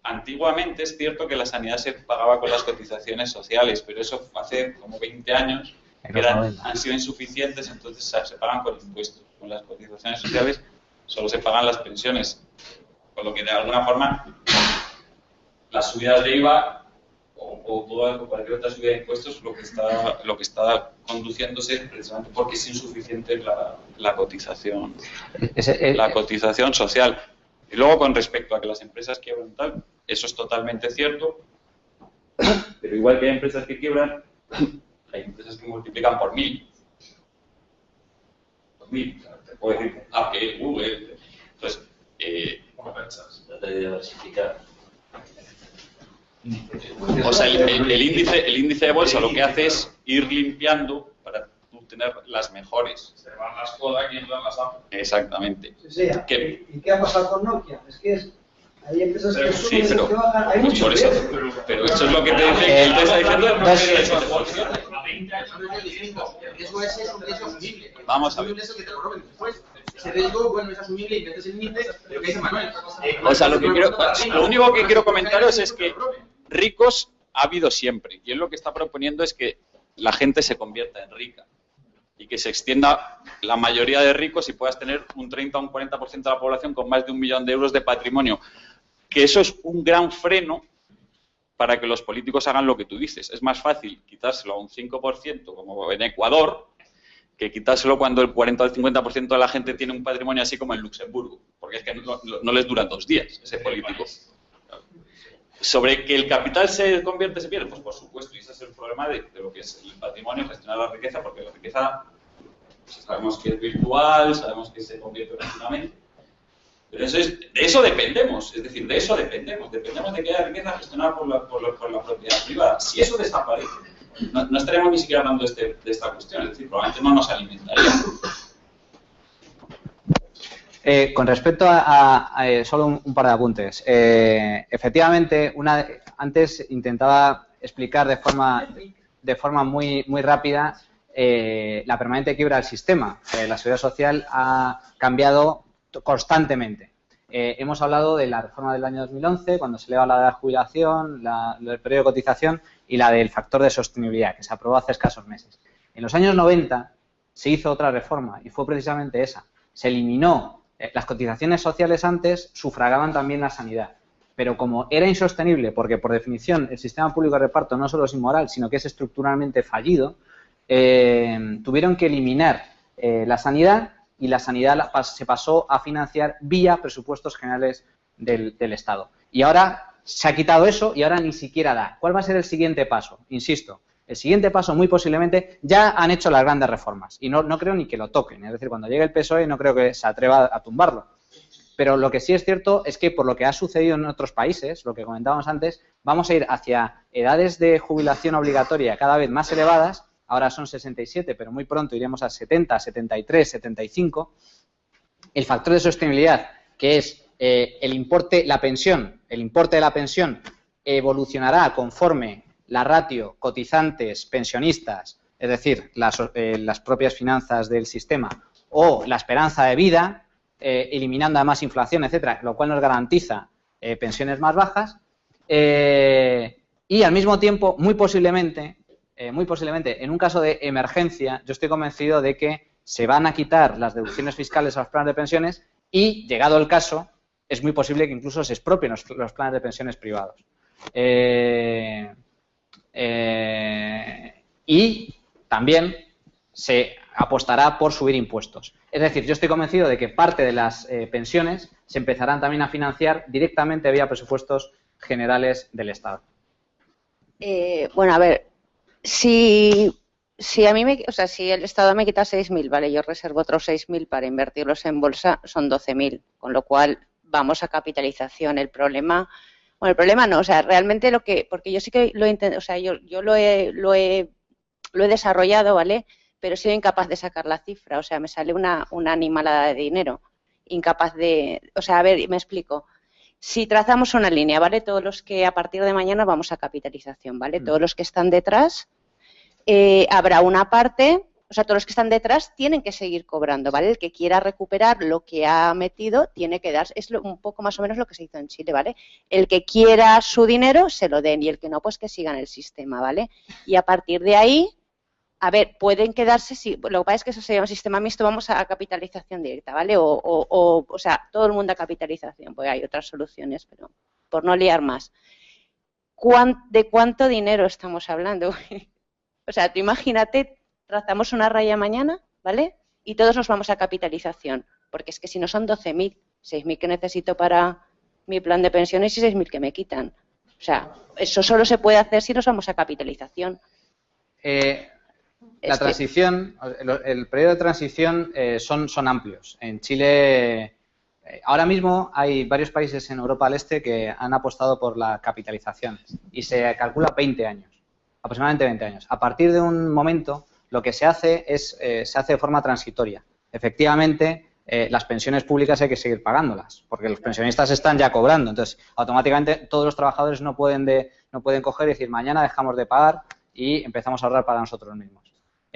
antiguamente es cierto que la sanidad se pagaba con las cotizaciones sociales, pero eso hace como 20 años que han sido insuficientes, entonces se pagan con impuestos. Con las cotizaciones sociales solo se pagan las pensiones, con lo que de alguna forma las subidas de IVA o cualquier otra subida de impuestos lo que está conduciéndose precisamente porque es insuficiente la cotización social. Y luego con respecto a que las empresas quiebran tal, eso es totalmente cierto, pero igual que hay empresas que quiebran, hay empresas que multiplican por 1000. Por 1000, te puedo decir Apple, Google. Entonces, diversificar. O sea, el índice de bolsa lo que hace es ir limpiando para tener las mejores. Se van las codas y entran las Apple. Exactamente. Sí, ¿y qué ha pasado con Nokia? Es que hay empresas que sí, suben y que bajan. Hay mucho por eso, pero eso es lo que te dice que él te está diciendo. Eso es un riesgo asumible. Vamos a ver. Eso que te lo roben después. Ese riesgo, bueno, es asumible y metes el índice, pero que dice Manuel. O sea, lo único que quiero comentaros es que ricos ha habido siempre. Y él lo que está proponiendo es que la gente se convierta en rica y que se extienda la mayoría de ricos y puedas tener un 30 o un 40% de la población con más de 1 millón de euros de patrimonio. Que eso es un gran freno para que los políticos hagan lo que tú dices. Es más fácil quitárselo a un 5%, como en Ecuador, que quitárselo cuando el 40 o el 50% de la gente tiene un patrimonio así como en Luxemburgo. Porque es que no les dura 2 días ese político. Sobre que el capital se convierte, se pierde, pues por supuesto, y ese es el problema de lo que es el patrimonio, gestionar la riqueza, porque la riqueza pues, sabemos que es virtual, sabemos que se convierte rápidamente, pero de eso dependemos, es decir, de eso dependemos de que haya riqueza gestionada por la propiedad privada. Si eso desaparece, no estaríamos ni siquiera hablando de esta cuestión, es decir, probablemente no nos alimentaría. Con respecto a solo un par de apuntes. Efectivamente, antes intentaba explicar de forma muy rápida la permanente quiebra del sistema. La seguridad social ha cambiado constantemente. Hemos hablado de la reforma del año 2011, cuando se eleva la edad de jubilación, el periodo de cotización y la del factor de sostenibilidad, que se aprobó hace escasos meses. En los años 90 se hizo otra reforma y fue precisamente esa. Se eliminó las cotizaciones sociales antes, sufragaban también la sanidad. Pero como era insostenible, porque por definición el sistema público de reparto no solo es inmoral, sino que es estructuralmente fallido, tuvieron que eliminar la sanidad y la sanidad se pasó a financiar vía presupuestos generales del Estado. Y ahora se ha quitado eso y ahora ni siquiera da. ¿Cuál va a ser el siguiente paso? Insisto, el siguiente paso muy posiblemente ya han hecho las grandes reformas y no creo ni que lo toquen. Es decir, cuando llegue el PSOE no creo que se atreva a tumbarlo. Pero lo que sí es cierto es que por lo que ha sucedido en otros países, lo que comentábamos antes, vamos a ir hacia edades de jubilación obligatoria cada vez más elevadas. Ahora son 67, pero muy pronto iremos a 70, 73, 75. El factor de sostenibilidad, que es el importe de la pensión evolucionará conforme la ratio cotizantes pensionistas, es decir, las propias finanzas del sistema o la esperanza de vida, eliminando además inflación, etcétera, lo cual nos garantiza pensiones más bajas y al mismo tiempo, muy posiblemente, en un caso de emergencia, yo estoy convencido de que se van a quitar las deducciones fiscales a los planes de pensiones y, llegado el caso, es muy posible que incluso se expropien los planes de pensiones privados. Y también se apostará por subir impuestos. Es decir, yo estoy convencido de que parte de las pensiones se empezarán también a financiar directamente vía presupuestos generales del Estado. Bueno, a ver, si a mí si el Estado me quita 6.000, vale, yo reservo otros 6.000 para invertirlos en bolsa, son 12.000, con lo cual vamos a capitalización. El problema no, o sea, realmente porque yo sí que lo he intentado, o sea, yo lo he desarrollado, ¿vale? Pero he sido incapaz de sacar la cifra, o sea, me sale una animalada de dinero, incapaz de, o sea, a ver, me explico. Si trazamos una línea, ¿vale? Todos los que a partir de mañana vamos a capitalización, ¿vale? Todos los que están detrás, habrá una parte, o sea, todos los que están detrás tienen que seguir cobrando, ¿vale? El que quiera recuperar lo que ha metido tiene que dar, es un poco más o menos lo que se hizo en Chile, ¿vale? El que quiera su dinero se lo den y el que no, pues que sigan el sistema, ¿vale? Y a partir de ahí, a ver, pueden quedarse, sí, lo que pasa es que eso se llama sistema mixto, vamos a capitalización directa, ¿vale? O sea, todo el mundo a capitalización, pues hay otras soluciones, pero por no liar más. ¿De cuánto dinero estamos hablando? O sea, tú imagínate, trazamos una raya mañana, ¿vale? Y todos nos vamos a capitalización, porque es que si no son 12.000, 6.000 que necesito para mi plan de pensiones y 6.000 que me quitan. O sea, eso solo se puede hacer si nos vamos a capitalización. La transición, el periodo de transición son amplios. En Chile, ahora mismo hay varios países en Europa del Este que han apostado por la capitalización y se calcula 20 años, aproximadamente 20 años. A partir de un momento, lo que se hace se hace de forma transitoria. Efectivamente, las pensiones públicas hay que seguir pagándolas, porque los pensionistas están ya cobrando. Entonces, automáticamente todos los trabajadores no pueden coger y decir mañana dejamos de pagar y empezamos a ahorrar para nosotros mismos.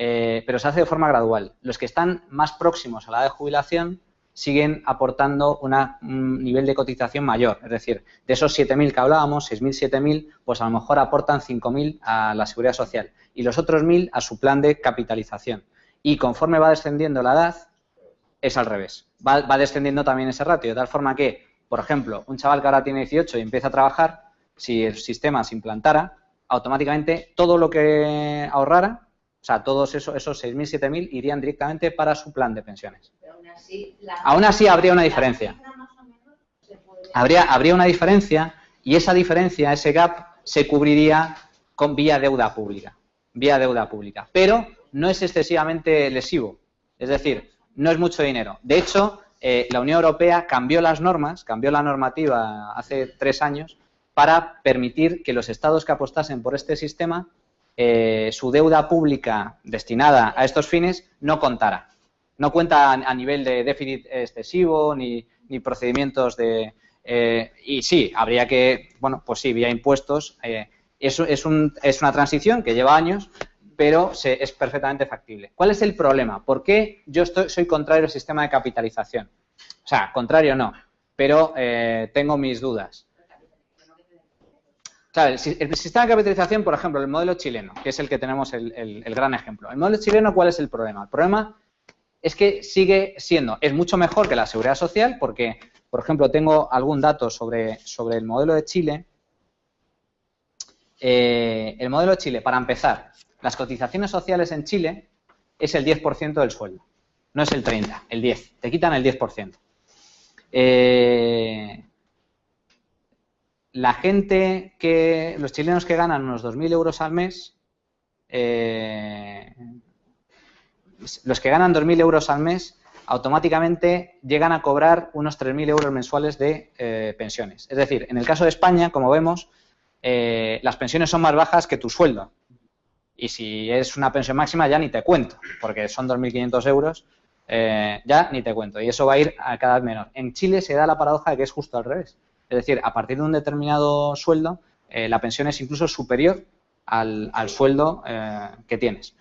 Pero se hace de forma gradual. Los que están más próximos a la edad de jubilación siguen aportando un nivel de cotización mayor. Es decir, de esos 7.000 que hablábamos, 6.000, 7.000, pues a lo mejor aportan 5.000 a la Seguridad Social y los otros 1.000 a su plan de capitalización. Y conforme va descendiendo la edad, es al revés. Va descendiendo también ese ratio, de tal forma que, por ejemplo, un chaval que ahora tiene 18 y empieza a trabajar, si el sistema se implantara, automáticamente todo lo que ahorrara, o sea, todos esos 6.000, 7.000 irían directamente para su plan de pensiones. Pero aún así habría una diferencia. Habría una diferencia y esa diferencia, ese gap, se cubriría vía deuda pública. Pero no es excesivamente lesivo. Es decir, no es mucho dinero. De hecho, la Unión Europea cambió la normativa hace 3 años para permitir que los estados que apostasen por este sistema, su deuda pública destinada a estos fines no contara. No cuenta a nivel de déficit excesivo ni procedimientos de... y sí, habría que, bueno, pues sí, vía impuestos. Es una transición que lleva años, pero es perfectamente factible. ¿Cuál es el problema? ¿Por qué yo soy contrario al sistema de capitalización? O sea, contrario no, pero tengo mis dudas. Claro, el sistema de capitalización, por ejemplo, el modelo chileno, que es el que tenemos el gran ejemplo. El modelo chileno, ¿cuál es el problema? El problema es que es mucho mejor que la seguridad social porque, por ejemplo, tengo algún dato sobre el modelo de Chile. El modelo de Chile, para empezar, las cotizaciones sociales en Chile es el 10% del sueldo. No es el 30%, el 10%. Te quitan el 10%. La gente los chilenos que ganan unos 2.000 euros al mes, los que ganan 2.000 euros al mes automáticamente llegan a cobrar unos 3.000 euros mensuales de pensiones. Es decir, en el caso de España, como vemos, las pensiones son más bajas que tu sueldo. Y si es una pensión máxima ya ni te cuento, porque son 2.500 euros, ya ni te cuento. Y eso va a ir a cada vez menor. En Chile se da la paradoja de que es justo al revés. Es decir, a partir de un determinado sueldo, la pensión es incluso superior al sueldo que tienes.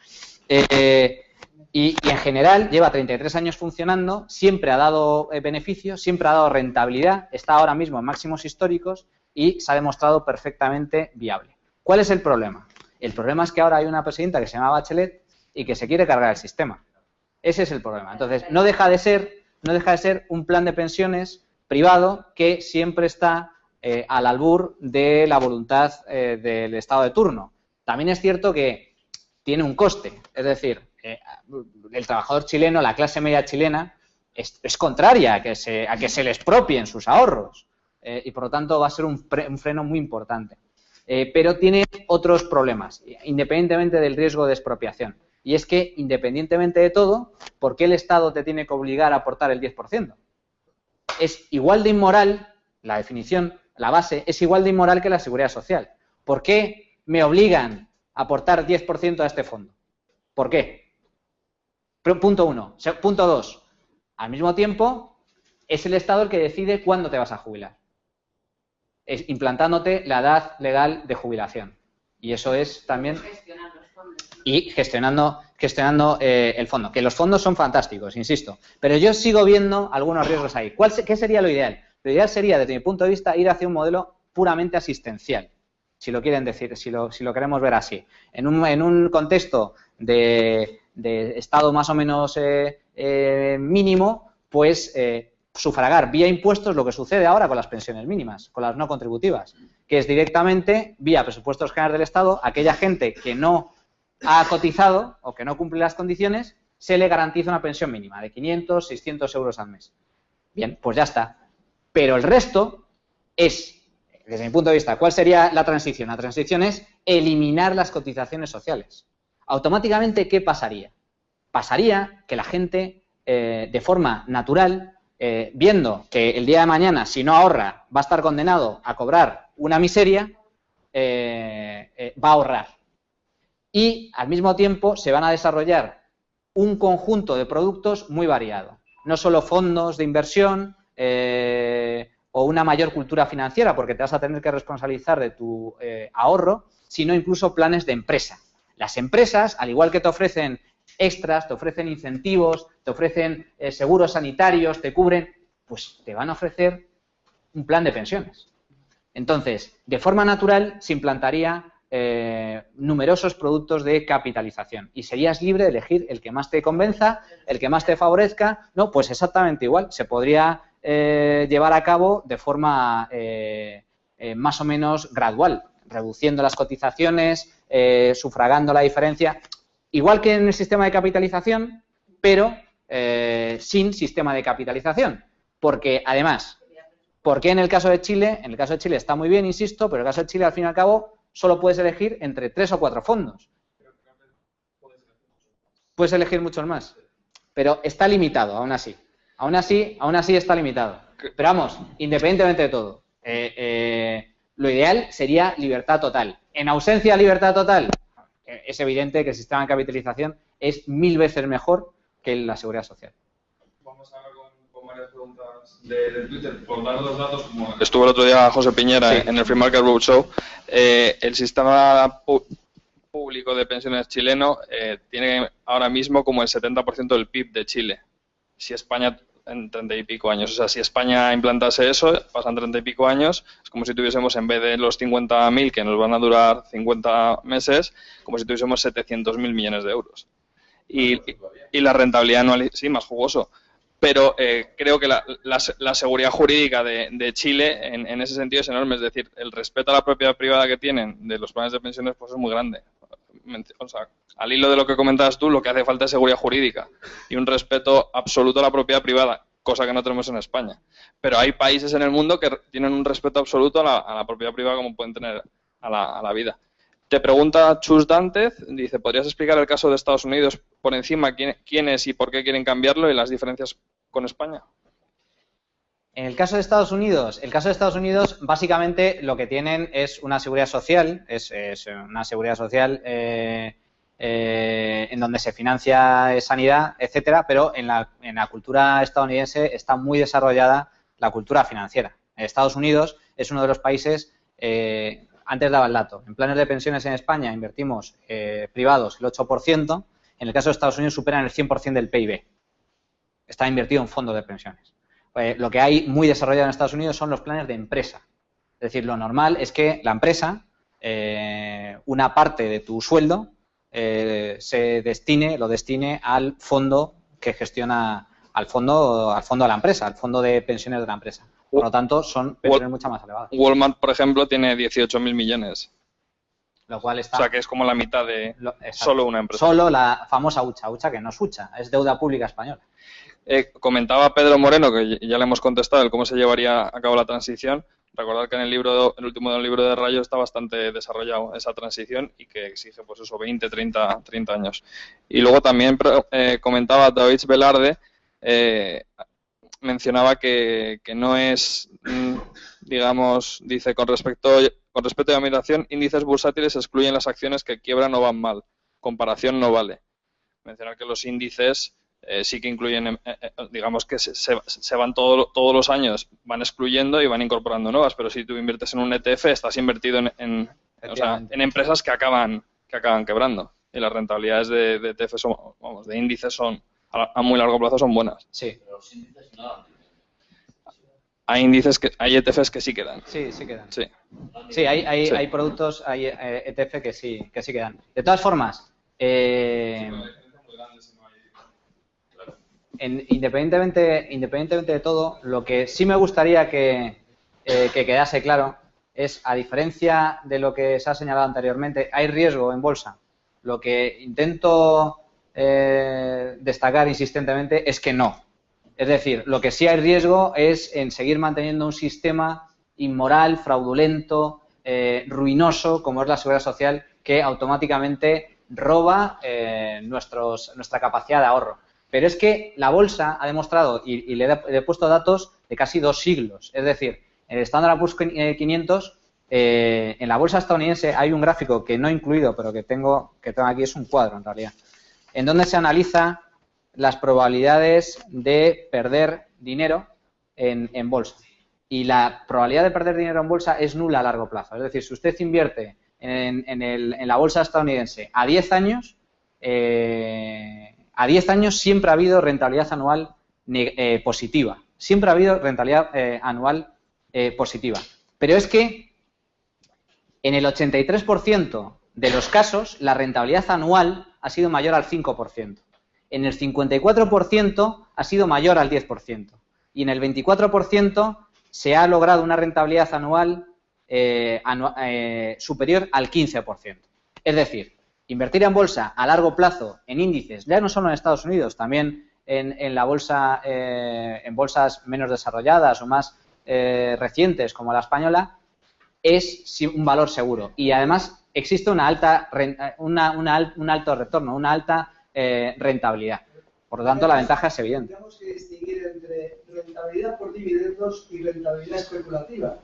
Y en general lleva 33 años funcionando, siempre ha dado beneficios, siempre ha dado rentabilidad, está ahora mismo en máximos históricos y se ha demostrado perfectamente viable. ¿Cuál es el problema? El problema es que ahora hay una presidenta que se llama Bachelet y que se quiere cargar el sistema. Ese es el problema. Entonces, no deja de ser un plan de pensiones privado que siempre está al albur de la voluntad del Estado de turno. También es cierto que tiene un coste, es decir, el trabajador chileno, la clase media chilena, es contraria a que se le expropien sus ahorros y por lo tanto va a ser un freno muy importante. Pero tiene otros problemas, independientemente del riesgo de expropiación. Y es que, independientemente de todo, ¿por qué el Estado te tiene que obligar a aportar el 10%? Es igual de inmoral, la definición, la base, es igual de inmoral que la seguridad social. ¿Por qué me obligan a aportar 10% a este fondo? ¿Por qué? Punto 1. Punto 2. Al mismo tiempo, es el Estado el que decide cuándo te vas a jubilar. Implantándote la edad legal de jubilación. Y eso es también... Y gestionando el fondo. Que los fondos son fantásticos, insisto. Pero yo sigo viendo algunos riesgos ahí. ¿Qué sería lo ideal? Lo ideal sería, desde mi punto de vista, ir hacia un modelo puramente asistencial. Si lo quieren decir, si lo queremos ver así. En un contexto de Estado más o menos mínimo, pues sufragar vía impuestos lo que sucede ahora con las pensiones mínimas, con las no contributivas, que es directamente vía presupuestos generales del Estado, aquella gente que no ha cotizado o que no cumple las condiciones, se le garantiza una pensión mínima de 500, 600 euros al mes. Bien, pues ya está. Pero el resto es, desde mi punto de vista, ¿cuál sería la transición? La transición es eliminar las cotizaciones sociales. Automáticamente, ¿qué pasaría? Pasaría que la gente, de forma natural, viendo que el día de mañana, si no ahorra, va a estar condenado a cobrar una miseria, va a ahorrar. Y, al mismo tiempo, se van a desarrollar un conjunto de productos muy variado. No solo fondos de inversión o una mayor cultura financiera, porque te vas a tener que responsabilizar de tu ahorro, sino incluso planes de empresa. Las empresas, al igual que te ofrecen extras, te ofrecen incentivos, te ofrecen seguros sanitarios, te cubren, pues te van a ofrecer un plan de pensiones. Entonces, de forma natural se implantaría numerosos productos de capitalización y serías libre de elegir el que más te convenza, el que más te favorezca. No, pues exactamente igual, se podría llevar a cabo de forma más o menos gradual, reduciendo las cotizaciones, sufragando la diferencia, igual que en el sistema de capitalización, pero sin sistema de capitalización, porque además, porque en el caso de Chile, está muy bien, insisto, pero en el caso de Chile, al fin y al cabo, solo puedes elegir entre 3 o 4 fondos. Puedes elegir muchos más, pero está limitado, aún así. Aún así está limitado. Pero vamos, independientemente de todo, lo ideal sería libertad total. En ausencia de libertad total, es evidente que el sistema de capitalización es 1000 veces mejor que la seguridad social. Vamos ahora con varias preguntas de Twitter. Por dar los datos, como estuvo el otro día José Piñera en el Free Market Roadshow, el sistema público de pensiones chileno tiene ahora mismo como el 70% del PIB de Chile. Si España, en 30 y pico años, o sea, si España implantase eso, pasan 30 y pico años, es como si tuviésemos, en vez de los 50.000 que nos van a durar 50 meses, como si tuviésemos 700.000 millones de euros. Y la rentabilidad anual, sí, más jugoso. Pero creo que la seguridad jurídica de Chile en ese sentido es enorme. Es decir, el respeto a la propiedad privada que tienen de los planes de pensiones pues es muy grande. O sea, al hilo de lo que comentabas tú, lo que hace falta es seguridad jurídica y un respeto absoluto a la propiedad privada, cosa que no tenemos en España. Pero hay países en el mundo que tienen un respeto absoluto a la propiedad privada como pueden tener a la vida. Te pregunta Chus Dántez, dice, ¿podrías explicar el caso de Estados Unidos por encima, quiénes y por qué quieren cambiarlo y las diferencias con España? En el caso de Estados Unidos, básicamente lo que tienen es una seguridad social, es una seguridad social en donde se financia sanidad, etcétera, pero en la cultura estadounidense está muy desarrollada la cultura financiera. Estados Unidos es uno de los países, antes daba el dato, en planes de pensiones en España invertimos privados el 8%, en el caso de Estados Unidos superan el 100% del PIB. Está invertido en fondos de pensiones. Lo que hay muy desarrollado en Estados Unidos son los planes de empresa. Es decir, lo normal es que la empresa, una parte de tu sueldo, lo destine al fondo que gestiona, al fondo de la empresa, al fondo de pensiones de la empresa. Por lo tanto, son pensiones mucho más elevadas. Walmart, por ejemplo, tiene 18.000 millones. Lo cual está... O sea, que es como la mitad de solo una empresa. Solo la famosa hucha, que no es hucha, es deuda pública española. Comentaba Pedro Moreno, que ya le hemos contestado, el cómo se llevaría a cabo la transición. Recordar que en el último libro de Rayo está bastante desarrollado esa transición y que exige, pues eso, 20, 30 años. Y luego también comentaba David Velarde, mencionaba que no es, digamos, dice, con respecto a la migración, índices bursátiles excluyen las acciones que quiebran o van mal. Comparación no vale. Mencionar que los índices sí que incluyen, digamos que se van todos los años, van excluyendo y van incorporando nuevas, pero si tú inviertes en un ETF, estás invertido en empresas que acaban quebrando. Y las rentabilidades de ETF de índices son, a muy largo plazo, son buenas. Sí. Pero los índices no. Hay ETFs que sí quedan. Sí quedan. Sí, sí hay productos, hay ETF que sí quedan. De todas formas, independientemente de todo, lo que sí me gustaría que quedase claro es, a diferencia de lo que se ha señalado anteriormente, hay riesgo en bolsa. Lo que intento destacar insistentemente es que no. Es decir, lo que sí hay riesgo es en seguir manteniendo un sistema inmoral, fraudulento, ruinoso, como es la seguridad social, que automáticamente roba nuestra capacidad de ahorro. Pero es que la bolsa ha demostrado, y le he puesto datos de casi 2 siglos, es decir, en el Standard & Poor's 500, en la bolsa estadounidense hay un gráfico que no he incluido, pero que tengo aquí, es un cuadro en realidad, en donde se analiza las probabilidades de perder dinero en bolsa. Y la probabilidad de perder dinero en bolsa es nula a largo plazo. Es decir, si usted invierte en la bolsa estadounidense a 10 años, siempre ha habido rentabilidad anual positiva. Siempre ha habido rentabilidad anual positiva. Pero es que en el 83% de los casos la rentabilidad anual ha sido mayor al 5%. En el 54% ha sido mayor al 10%. Y en el 24% se ha logrado una rentabilidad anual superior al 15%. Es decir, invertir en bolsa a largo plazo en índices, ya no solo en Estados Unidos, también en la bolsa, en bolsas menos desarrolladas o más recientes como la española, es un valor seguro. Y además existe un alto retorno, una alta rentabilidad. Por lo tanto, la ventaja es evidente. Tenemos que distinguir entre rentabilidad por dividendos y rentabilidad especulativa.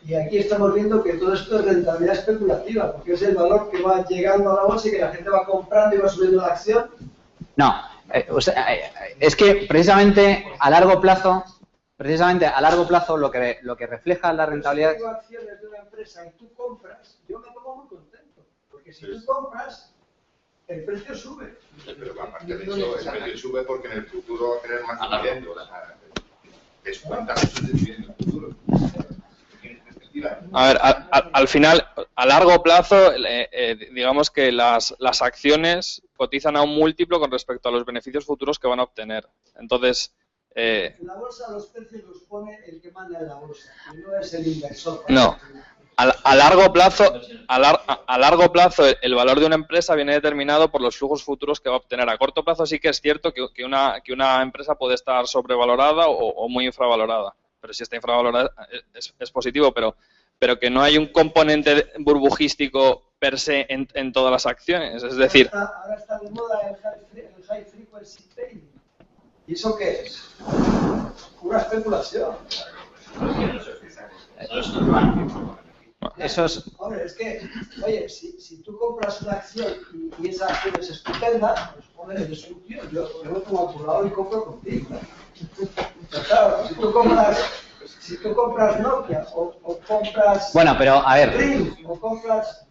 Y aquí estamos viendo que todo esto es rentabilidad especulativa, porque es el valor que va llegando a la bolsa y que la gente va comprando y va subiendo la acción. No, Es que precisamente a largo plazo lo que refleja la rentabilidad. Si yo tengo acciones de una empresa y tú compras, yo me pongo muy contento, porque si tú compras, el precio sube. Pero aparte de eso, el precio sube porque en el futuro va a tener más dividendos. Descuentan esos dividendos en el futuro. A ver, al final, a largo plazo, digamos que las acciones cotizan a un múltiplo con respecto a los beneficios futuros que van a obtener. Entonces, en la bolsa los precios los pone el que manda en la bolsa, y no es el inversor. No. A largo plazo, el valor de una empresa viene determinado por los flujos futuros que va a obtener. A corto plazo sí que es cierto que una empresa puede estar sobrevalorada o muy infravalorada. Pero si está infravalorada es positivo, pero que no hay un componente burbujístico per se en todas las acciones. Es decir, ahora está de moda el high frequency trading. ¿Y eso qué es? Una especulación. Eso es... Hombre, es que, oye, si tú compras una acción y esa acción es estupenda, pues hombre, eres un tío, yo me pongo a tu lado y compro contigo. Pero claro, si tú compras Nokia o compras... Bueno, pero a ver... Ring, o compras...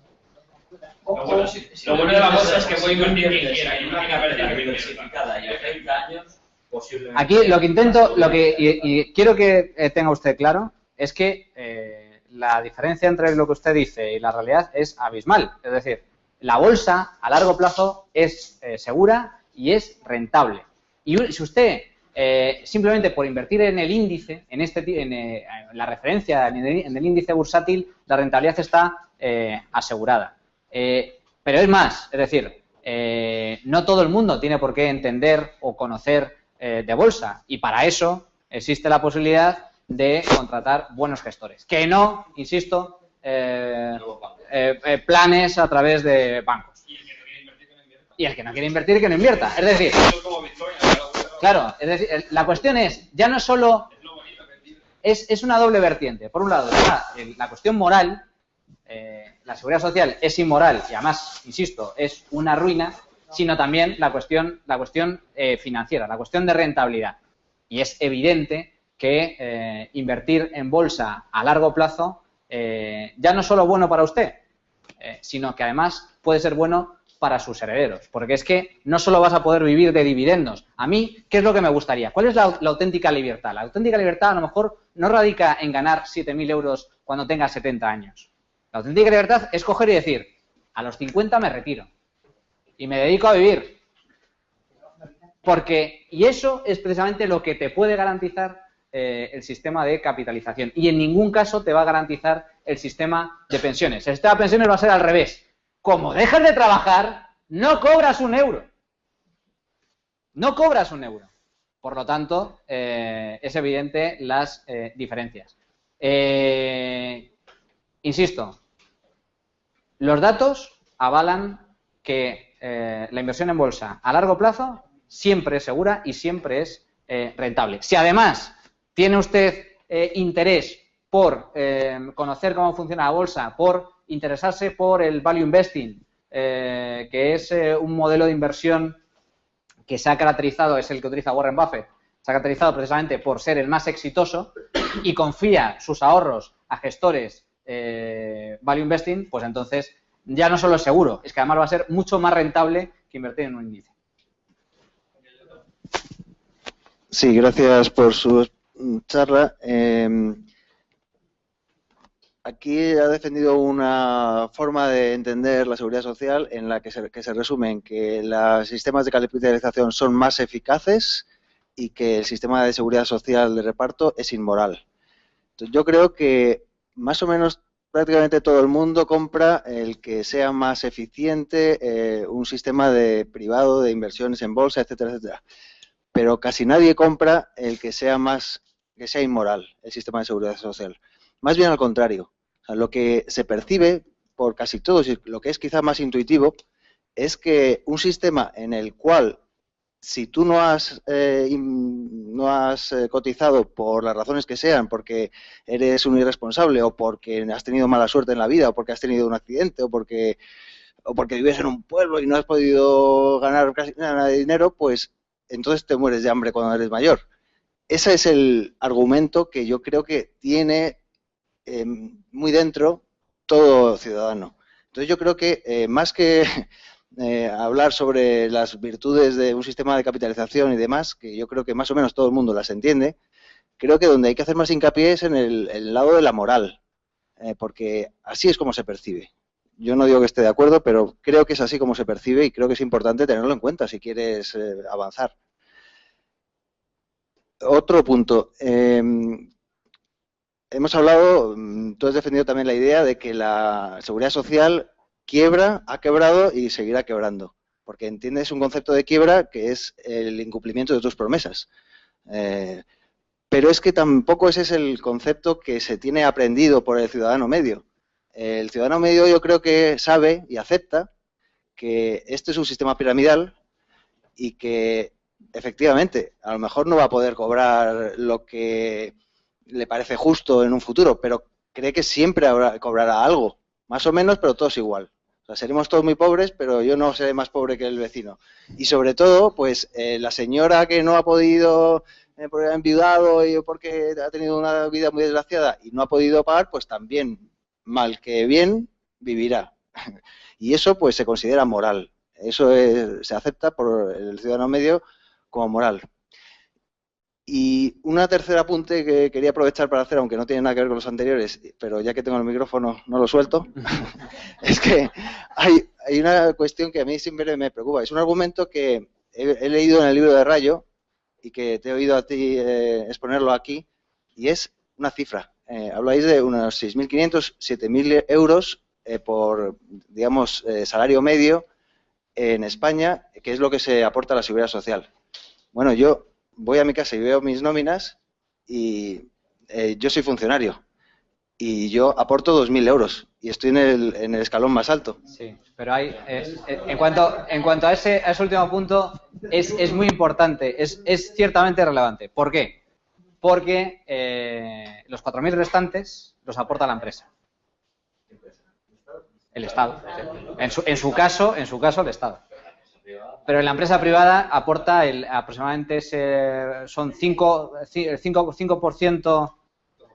Lo bueno de la bolsa es que puede invertir quien quiera y una cartera diversificada y a 30 años posiblemente... Aquí lo que intento, y quiero que tenga usted claro, es que la diferencia entre lo que usted dice y la realidad es abismal. Es decir, la bolsa a largo plazo es segura y es rentable. Y si usted simplemente por invertir en el índice, en la referencia, en el índice bursátil, la rentabilidad está asegurada. Pero es más, es decir, no todo el mundo tiene por qué entender o conocer de bolsa, y para eso existe la posibilidad de contratar buenos gestores, que no, insisto, planes a través de bancos. Y el que no quiere invertir, que no invierta. Es decir, claro, es decir, la cuestión es, ya no solo es una doble vertiente. Por un lado, la cuestión moral, la seguridad social es inmoral y además, insisto, es una ruina, sino también la cuestión financiera, la cuestión de rentabilidad. Y es evidente que invertir en bolsa a largo plazo ya no es solo bueno para usted, sino que además puede ser bueno para sus herederos, porque es que no solo vas a poder vivir de dividendos. A mí, ¿qué es lo que me gustaría? ¿Cuál es la auténtica libertad? La auténtica libertad a lo mejor no radica en ganar 7.000 euros cuando tengas 70 años. La auténtica libertad es coger y decir, a los 50 me retiro y me dedico a vivir. Y eso es precisamente lo que te puede garantizar el sistema de capitalización, y en ningún caso te va a garantizar el sistema de pensiones. El sistema de pensiones va a ser al revés. Como dejas de trabajar, no cobras un euro. No cobras un euro. Por lo tanto, es evidente las diferencias. Insisto, los datos avalan que la inversión en bolsa a largo plazo siempre es segura y siempre es rentable. Si además tiene usted interés por conocer cómo funciona la bolsa, por interesarse por el value investing, que es un modelo de inversión que se ha caracterizado, es el que utiliza Warren Buffett, se ha caracterizado precisamente por ser el más exitoso y confía sus ahorros a gestores value investing, pues entonces ya no solo es seguro, es que además va a ser mucho más rentable que invertir en un índice. Sí, gracias por su charla. Aquí ha defendido una forma de entender la seguridad social en la que se resume en que los sistemas de capitalización son más eficaces y que el sistema de seguridad social de reparto es inmoral. Entonces, yo creo que más o menos prácticamente todo el mundo compra el que sea más eficiente, un sistema privado de inversiones en bolsa, etcétera, etcétera. Pero casi nadie compra el que sea inmoral, el sistema de seguridad social. Más bien al contrario. O sea, lo que se percibe por casi todos, y lo que es quizá más intuitivo, es que un sistema en el cual, si tú no has cotizado por las razones que sean, porque eres un irresponsable o porque has tenido mala suerte en la vida o porque has tenido un accidente o porque vives en un pueblo y no has podido ganar casi nada de dinero, pues entonces te mueres de hambre cuando eres mayor. Ese es el argumento que yo creo que tiene muy dentro todo ciudadano. Entonces yo creo que más que hablar sobre las virtudes de un sistema de capitalización y demás, que yo creo que más o menos todo el mundo las entiende, creo que donde hay que hacer más hincapié es en el lado de la moral, porque así es como se percibe. Yo no digo que esté de acuerdo, pero creo que es así como se percibe y creo que es importante tenerlo en cuenta si quieres avanzar. Otro punto. Hemos hablado, tú has defendido también la idea de que la seguridad social ha quebrado y seguirá quebrando, porque entiendes un concepto de quiebra que es el incumplimiento de tus promesas. Pero es que tampoco ese es el concepto que se tiene aprendido por el ciudadano medio. El ciudadano medio yo creo que sabe y acepta que este es un sistema piramidal y que efectivamente a lo mejor no va a poder cobrar lo que le parece justo en un futuro, pero cree que siempre cobrará algo, más o menos, pero todos igual. O sea, seremos todos muy pobres, pero yo no seré más pobre que el vecino. Y sobre todo, pues la señora que no ha podido, porque ha enviudado y porque ha tenido una vida muy desgraciada y no ha podido pagar, pues también, mal que bien, vivirá. Y eso pues se considera moral. Eso se acepta por el ciudadano medio como moral. Y una tercer apunte que quería aprovechar para hacer, aunque no tiene nada que ver con los anteriores, pero ya que tengo el micrófono no lo suelto, es que hay una cuestión que a mí siempre me preocupa. Es un argumento que he leído en el libro de Rayo y que te he oído a ti exponerlo aquí, y es una cifra. Habláis de unos 6.500, 7.000 euros por, digamos, salario medio en España, que es lo que se aporta a la seguridad social. Bueno, yo voy a mi casa y veo mis nóminas y yo soy funcionario y yo aporto 2.000 euros y estoy en el escalón más alto. Sí, pero hay, en cuanto a ese último punto, es muy importante, es ciertamente relevante. ¿Por qué? Porque los 4.000 restantes los aporta la empresa. El Estado. En su caso, el Estado. Pero en la empresa privada aporta aproximadamente son 5%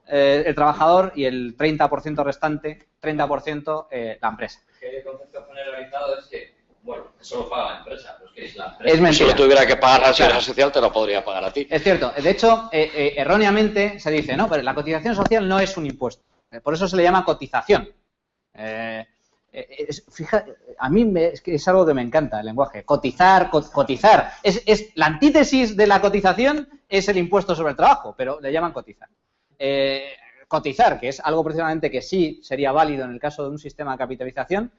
el trabajador y el 30% restante, 30% la empresa. El concepto generalizado es que, bueno, eso lo paga la empresa, pero es que es la empresa. Es mentira. Si lo tuviera que pagar la seguridad social, te lo podría pagar a ti. Es cierto. De hecho, erróneamente se dice, no, pero la cotización social no es un impuesto. Por eso se le llama cotización. A mí es algo que me encanta el lenguaje. Cotizar. Es la antítesis de la cotización es el impuesto sobre el trabajo, pero le llaman cotizar. Cotizar, que es algo precisamente que sí sería válido en el caso de un sistema de capitalización,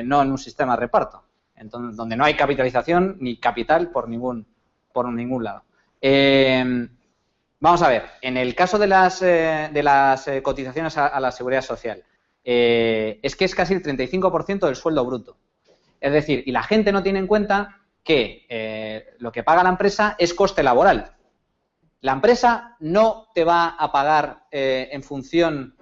no en un sistema de reparto, entonces, donde no hay capitalización ni capital por ningún lado. Vamos a ver, en el caso de las cotizaciones a la seguridad social, es que es casi el 35% del sueldo bruto. Es decir, y la gente no tiene en cuenta que lo que paga la empresa es coste laboral. La empresa no te va a pagar en función...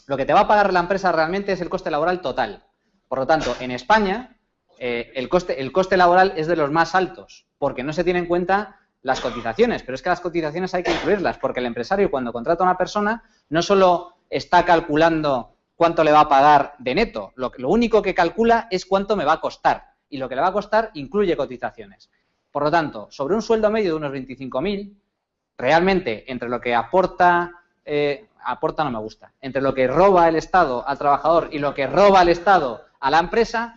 Lo que te va a pagar la empresa realmente es el coste laboral total. Por lo tanto, en España el coste laboral es de los más altos, porque no se tiene en cuenta las cotizaciones. Pero es que las cotizaciones hay que incluirlas, porque el empresario cuando contrata a una persona no solo está calculando cuánto le va a pagar de neto. Lo único que calcula es cuánto me va a costar. Y lo que le va a costar incluye cotizaciones. Por lo tanto, sobre un sueldo medio de unos 25.000, realmente entre lo que aporta no me gusta, entre lo que roba el Estado al trabajador y lo que roba el Estado a la empresa,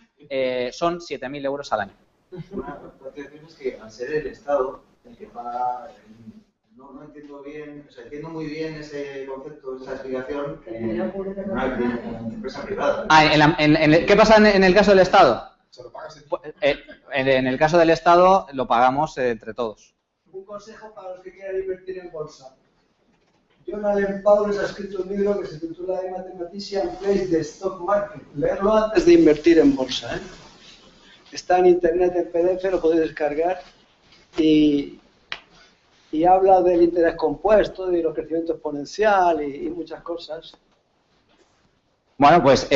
son 7.000 euros al año. Una cuestión es que al ser el Estado el que paga... No entiendo bien, o sea, entiendo muy bien ese concepto, esa explicación en una empresa privada. ¿Qué pasa en el caso del Estado? En el caso del Estado lo pagamos entre todos. Un consejo para los que quieran invertir en bolsa. John Allen Powell ha escrito un libro que se titula The Mathematician Plays the Stock Market. Leerlo antes de invertir en bolsa. Está en internet en PDF, lo podéis descargar y habla del interés compuesto, de los crecimientos exponencial y muchas cosas. Bueno, pues...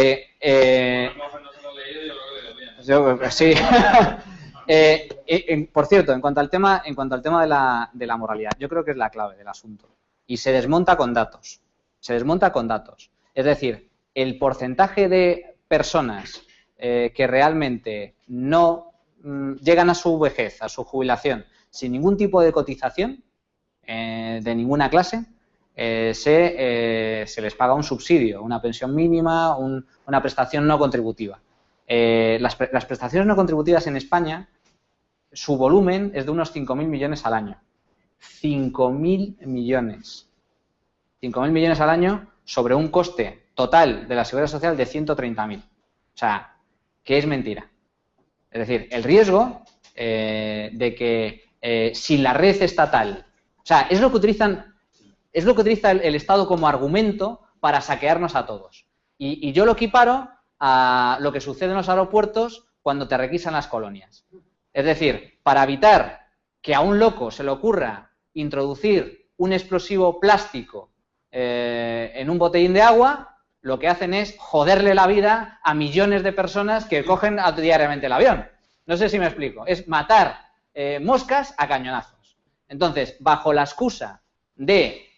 sí. Por cierto, en cuanto al tema de la moralidad, yo creo que es la clave del asunto. Y se desmonta con datos. Se desmonta con datos. Es decir, el porcentaje de personas que realmente no llegan a su vejez, a su jubilación, sin ningún tipo de cotización de ninguna clase, se les paga un subsidio, una pensión mínima, una prestación no contributiva. Las prestaciones no contributivas en España, su volumen es de unos 5.000 millones al año. 5.000 millones. 5.000 millones al año sobre un coste total de la Seguridad Social de 130.000. O sea, que es mentira. Es decir, el riesgo de que si la red estatal... O sea, es lo que utiliza el Estado como argumento para saquearnos a todos. Y yo lo equiparo a lo que sucede en los aeropuertos cuando te requisan las colonias. Es decir, para evitar que a un loco se le ocurra introducir un explosivo plástico en un botellín de agua, lo que hacen es joderle la vida a millones de personas que cogen diariamente el avión. No sé si me explico. Es matar moscas a cañonazos. Entonces, bajo la excusa de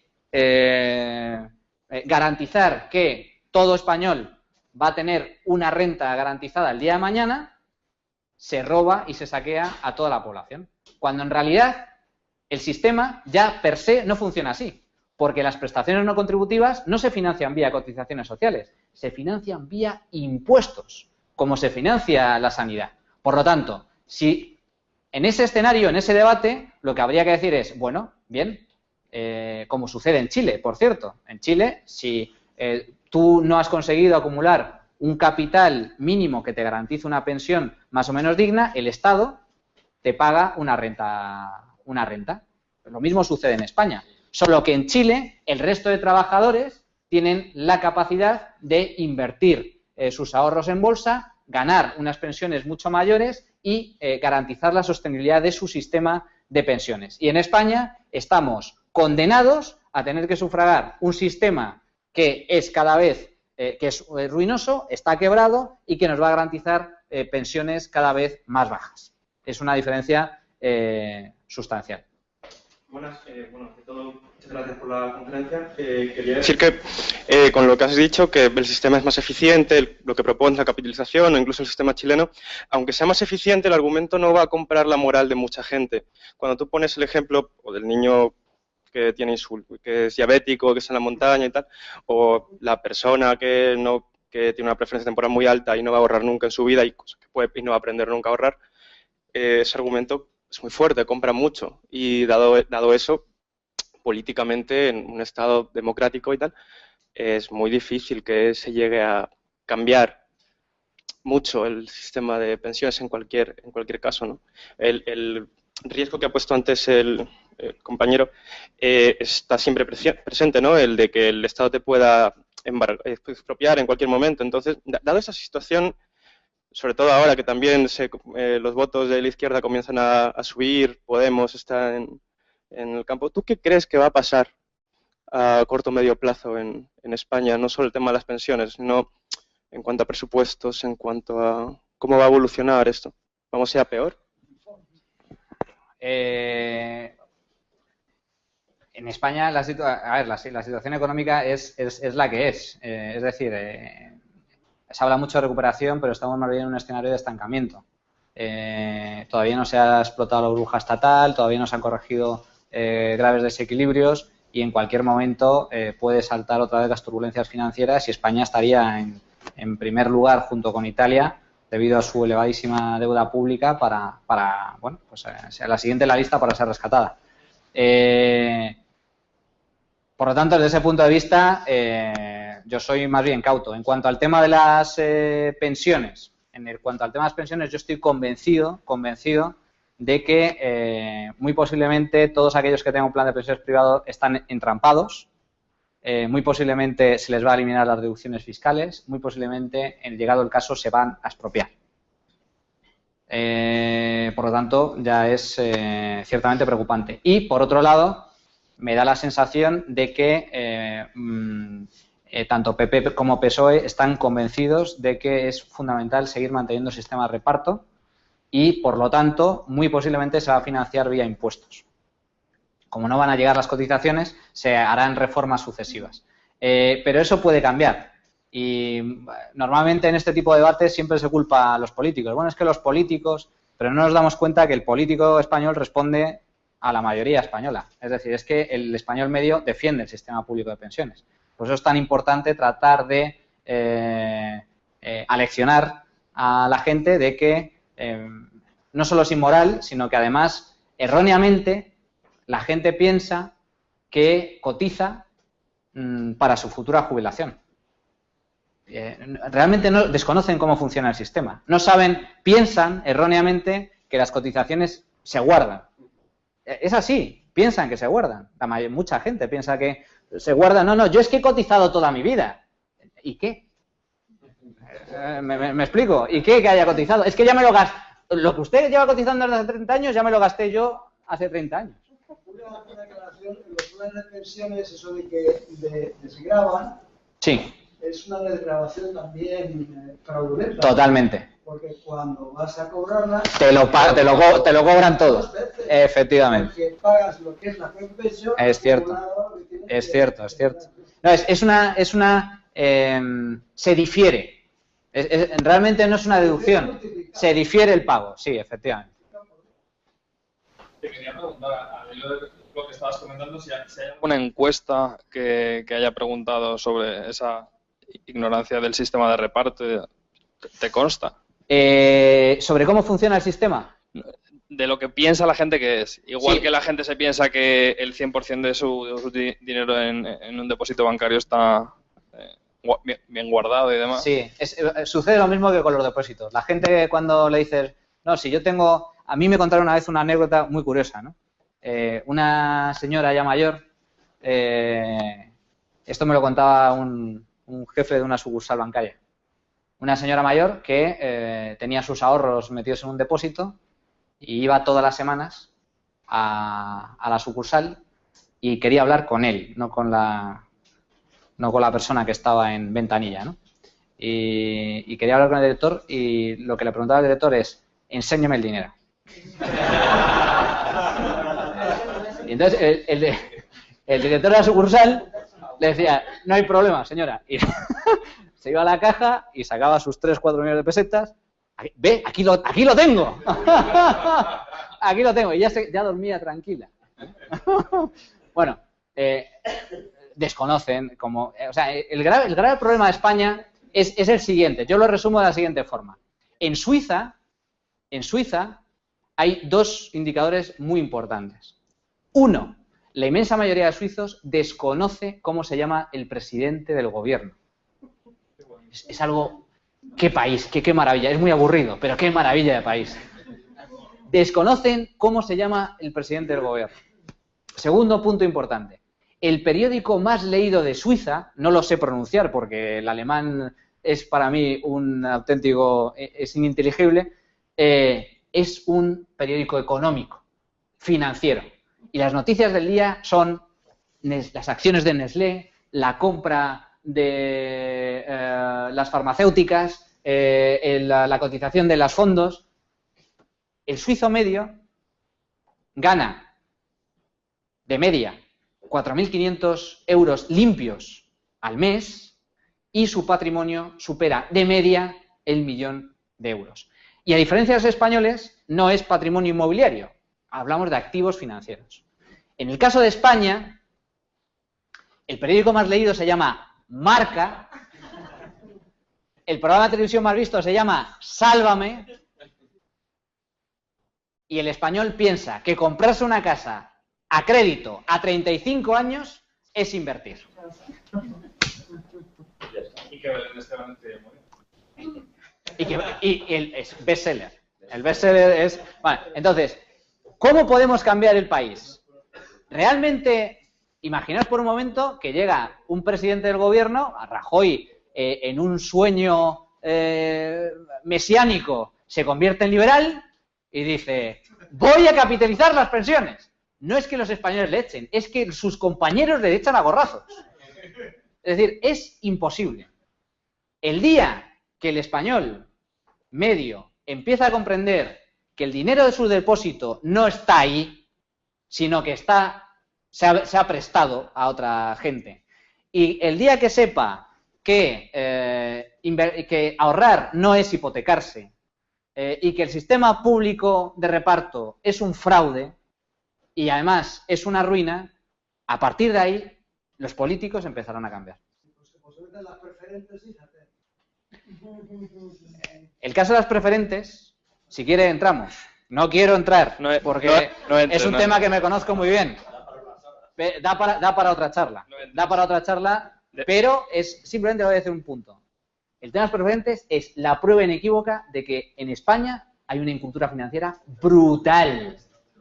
garantizar que todo español va a tener una renta garantizada el día de mañana, se roba y se saquea a toda la población. Cuando en realidad el sistema ya per se no funciona así, porque las prestaciones no contributivas no se financian vía cotizaciones sociales, se financian vía impuestos, como se financia la sanidad. Por lo tanto, si en ese escenario, en ese debate, lo que habría que decir es, bueno, bien, como sucede en Chile, por cierto. En Chile, si tú no has conseguido acumular un capital mínimo que te garantice una pensión más o menos digna, el Estado te paga una renta. Lo mismo sucede en España. Solo que en Chile el resto de trabajadores tienen la capacidad de invertir sus ahorros en bolsa, ganar unas pensiones mucho mayores y garantizar la sostenibilidad de su sistema de pensiones. Y en España estamos condenados a tener que sufragar un sistema que es cada vez que es ruinoso, está quebrado y que nos va a garantizar pensiones cada vez más bajas. Es una diferencia sustancial. Buenas, ante todo, muchas gracias por la conferencia. Quería decir que con lo que has dicho, que el sistema es más eficiente, lo que propone la capitalización o incluso el sistema chileno, aunque sea más eficiente, el argumento no va a comprar la moral de mucha gente. Cuando tú pones el ejemplo o del niño que tiene insulto, que es diabético, que está en la montaña y tal, o la persona que tiene una preferencia temporal muy alta y no va a ahorrar nunca en su vida y no va a aprender nunca a ahorrar, ese argumento es muy fuerte, compra mucho. Y dado eso, políticamente, en un Estado democrático y tal, es muy difícil que se llegue a cambiar mucho el sistema de pensiones en cualquier caso, ¿no? El riesgo que ha puesto antes el compañero está siempre presente, ¿no? El de que el Estado te pueda expropiar en cualquier momento. Entonces, dado esa situación, sobre todo ahora que también los votos de la izquierda comienzan a subir, Podemos está en el campo, ¿tú qué crees que va a pasar a corto o medio plazo en España? No solo el tema de las pensiones, sino en cuanto a presupuestos, en cuanto a cómo va a evolucionar esto. ¿Vamos a ir a peor? En España la situación económica es la que es. Es decir, se habla mucho de recuperación, pero estamos más bien en un escenario de estancamiento. Todavía no se ha explotado la burbuja estatal, todavía no se han corregido graves desequilibrios y en cualquier momento puede saltar otra vez las turbulencias financieras y España estaría en primer lugar junto con Italia debido a su elevadísima deuda pública para bueno, pues sea la siguiente en la lista para ser rescatada. Por lo tanto, desde ese punto de vista, yo soy más bien cauto. En cuanto al tema de las pensiones, yo estoy convencido de que muy posiblemente todos aquellos que tengan un plan de pensiones privado están entrampados, muy posiblemente se les va a eliminar las deducciones fiscales, muy posiblemente, en llegado el caso, se van a expropiar. Por lo tanto, ya es ciertamente preocupante. Y, por otro lado, me da la sensación de que tanto PP como PSOE están convencidos de que es fundamental seguir manteniendo el sistema de reparto y, por lo tanto, muy posiblemente se va a financiar vía impuestos. Como no van a llegar las cotizaciones, se harán reformas sucesivas. Pero eso puede cambiar. Y normalmente en este tipo de debates siempre se culpa a los políticos. Bueno, es que los políticos, pero no nos damos cuenta que el político español responde a la mayoría española. Es decir, es que el español medio defiende el sistema público de pensiones. Por eso es tan importante tratar de aleccionar a la gente de que no solo es inmoral, sino que además, erróneamente, la gente piensa que cotiza para su futura jubilación. Realmente no desconocen cómo funciona el sistema. No saben, piensan erróneamente que las cotizaciones se guardan. Es así, piensan que se guardan. Mucha gente piensa que se guardan. No, yo es que he cotizado toda mi vida. ¿Y qué? ¿Me explico? ¿Y qué que haya cotizado? Es que ya me lo gasté. Lo que usted lleva cotizando desde hace 30 años ya me lo gasté yo hace 30 años. Una aclaración, en los planes de pensiones, eso de que desgravan, sí, es una desgravación también fraudulenta. Totalmente. Porque cuando vas a cobrarla... Te lo cobran todo. Efectivamente. Porque pagas lo que es la pensión... Es cierto. Es cierto. No, se difiere. Realmente no es una deducción. Se difiere el pago. Sí, efectivamente. Te quería preguntar, a lo que estabas comentando, si hay alguna encuesta que haya preguntado sobre esa ignorancia del sistema de reparto. ¿Te consta? ¿Sobre cómo funciona el sistema? De lo que piensa la gente que es. Igual sí. Que la gente se piensa que el 100% de su dinero en un depósito bancario está bien guardado y demás. Sí, sucede lo mismo que con los depósitos. La gente cuando le dices, no, si yo tengo... A mí me contaron una vez una anécdota muy curiosa, ¿no? Una señora ya mayor, esto me lo contaba un jefe de una sucursal bancaria. Una señora mayor que tenía sus ahorros metidos en un depósito y iba todas las semanas a la sucursal y quería hablar con él, no con la persona que estaba en ventanilla, ¿no? Y quería hablar con el director y lo que le preguntaba al director es, enséñame el dinero. Y entonces el director de la sucursal le decía, no hay problema, señora. Y se iba a la caja y sacaba sus 3-4 millones de pesetas. Ve, aquí lo tengo. Aquí lo tengo. Y ya dormía tranquila. Bueno, desconocen como... o sea, el grave problema de España es el siguiente. Yo lo resumo de la siguiente forma. En Suiza hay dos indicadores muy importantes. Uno, la inmensa mayoría de suizos desconoce cómo se llama el presidente del gobierno. Es algo... ¡Qué país! ¡Qué maravilla! Es muy aburrido, pero qué maravilla de país. Desconocen cómo se llama el presidente del gobierno. Segundo punto importante. El periódico más leído de Suiza, no lo sé pronunciar porque el alemán es para mí un auténtico... es ininteligible, es un periódico económico, financiero. Y las noticias del día son las acciones de Nestlé, la compra de las farmacéuticas, la cotización de los fondos. El suizo medio gana de media 4.500 euros limpios al mes y su patrimonio supera de media el 1.000.000 de euros. Y a diferencia de los españoles, no es patrimonio inmobiliario, hablamos de activos financieros. En el caso de España, el periódico más leído se llama Marca, el programa de televisión más visto se llama Sálvame, y el español piensa que comprarse una casa a crédito a 35 años es invertir. Y que Belén Esteban te muere. Y el bestseller. El bestseller es... Bueno, entonces, ¿cómo podemos cambiar el país? Realmente, imaginaos por un momento que llega un presidente del gobierno, a Rajoy, en un sueño mesiánico, se convierte en liberal y dice, voy a capitalizar las pensiones. No es que los españoles le echen, es que sus compañeros le echan a gorrazos. Es decir, es imposible. El día que el español medio empieza a comprender que el dinero de su depósito no está ahí, sino que se ha prestado a otra gente. Y el día que sepa que ahorrar no es hipotecarse y que el sistema público de reparto es un fraude y además es una ruina, a partir de ahí los políticos empezarán a cambiar. El caso de las preferentes, si quiere entramos. No quiero entrar porque es un tema que me conozco muy bien. Da para otra charla. Da para otra charla, pero simplemente voy a decir un punto. El tema de las preferentes es la prueba inequívoca de que en España hay una incultura financiera brutal.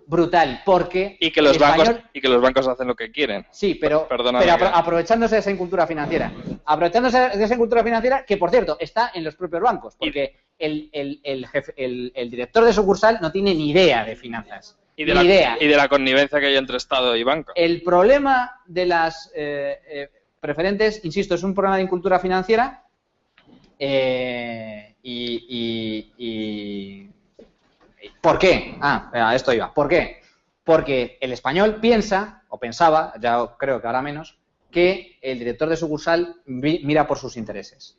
Brutal, porque... Y que los bancos hacen lo que quieren. Sí, pero aprovechándose de esa incultura financiera. Aprovechándose de esa incultura financiera, que por cierto, está en los propios bancos, porque el director de sucursal no tiene ni idea de finanzas. Y de la connivencia que hay entre Estado y banco. El problema de las preferentes, insisto, es un problema de incultura financiera ¿por qué? Esto iba. ¿Por qué? Porque el español piensa, o pensaba, ya creo que ahora menos, que el director de sucursal mira por sus intereses.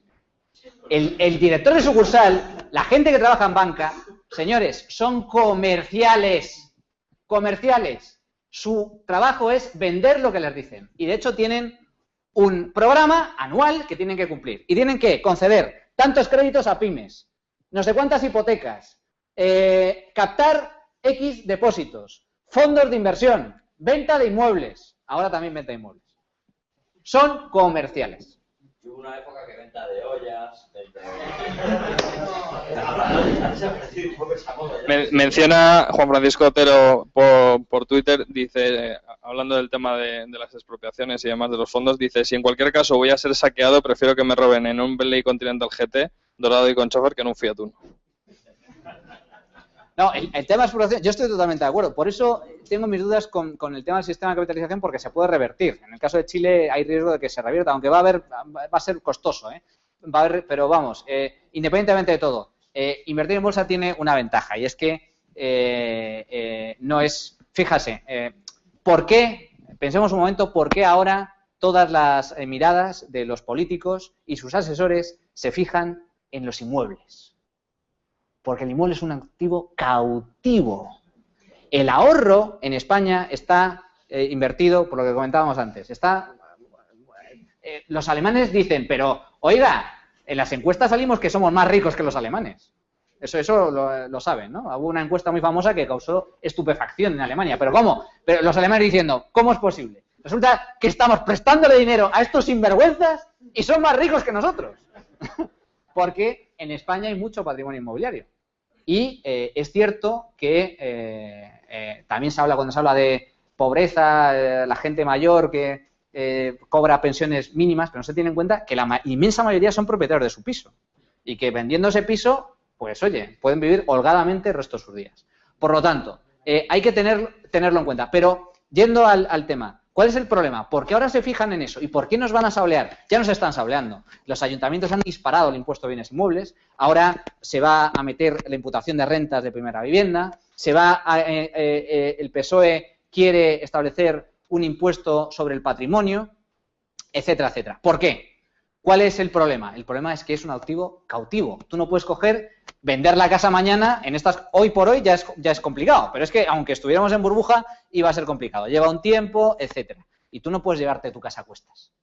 El director de sucursal, la gente que trabaja en banca, señores, son comerciales. Comerciales. Su trabajo es vender lo que les dicen. Y de hecho tienen un programa anual que tienen que cumplir. Y tienen que conceder tantos créditos a pymes, no sé cuántas hipotecas, captar X depósitos, fondos de inversión, venta de inmuebles, ahora también venta de inmuebles. Son comerciales. Hubo una época que venta de ollas, Menciona Juan Francisco Otero por Twitter, dice, hablando del tema de las expropiaciones y demás de los fondos, dice, si en cualquier caso voy a ser saqueado, prefiero que me roben en un Bentley Continental GT, dorado y con chofer, que en un Fiat Uno. No, el tema de explotación, yo estoy totalmente de acuerdo. Por eso tengo mis dudas con el tema del sistema de capitalización, porque se puede revertir. En el caso de Chile hay riesgo de que se revierta, aunque va a ser costoso, pero vamos, independientemente de todo, invertir en bolsa tiene una ventaja, y es que no es, fíjase, ¿por qué? Pensemos un momento, ¿por qué ahora todas las miradas de los políticos y sus asesores se fijan en los inmuebles? Porque el inmueble es un activo cautivo. El ahorro en España está invertido, por lo que comentábamos antes. Los alemanes dicen, pero, oiga, en las encuestas salimos que somos más ricos que los alemanes. Eso lo saben, ¿no? Hubo una encuesta muy famosa que causó estupefacción en Alemania. ¿Pero cómo? Pero los alemanes diciendo, ¿cómo es posible? Resulta que estamos prestándole dinero a estos sinvergüenzas y son más ricos que nosotros. Porque en España hay mucho patrimonio inmobiliario. Y es cierto que también cuando se habla de pobreza, la gente mayor que cobra pensiones mínimas, pero no se tiene en cuenta que la inmensa mayoría son propietarios de su piso. Y que vendiendo ese piso, pues oye, pueden vivir holgadamente el resto de sus días. Por lo tanto, hay que tenerlo en cuenta. Pero yendo al tema, ¿cuál es el problema? ¿Por qué ahora se fijan en eso? ¿Y por qué nos van a sablear? Ya nos están sableando. Los ayuntamientos han disparado el impuesto de bienes inmuebles, ahora se va a meter la imputación de rentas de primera vivienda, el PSOE quiere establecer un impuesto sobre el patrimonio, etcétera, etcétera. ¿Por qué? ¿Cuál es el problema? El problema es que es un activo cautivo. Tú no puedes vender la casa mañana, hoy por hoy ya es complicado, pero es que aunque estuviéramos en burbuja iba a ser complicado, lleva un tiempo, etcétera, y tú no puedes llevarte tu casa a cuestas.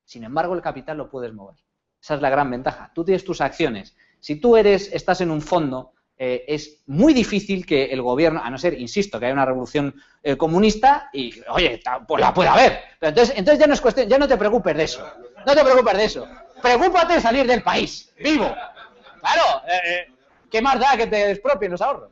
Sin embargo, el capital lo puedes mover. Esa es la gran ventaja. Tú tienes tus acciones. Si tú estás en un fondo, es muy difícil que el gobierno, a no ser, insisto, que haya una revolución comunista y, oye, pues la puede haber. Pero entonces ya no es cuestión, ya no te preocupes de eso. No te preocupes de eso. Preocúpate de salir del país, vivo. Claro, ¿qué más da que te expropien los ahorros?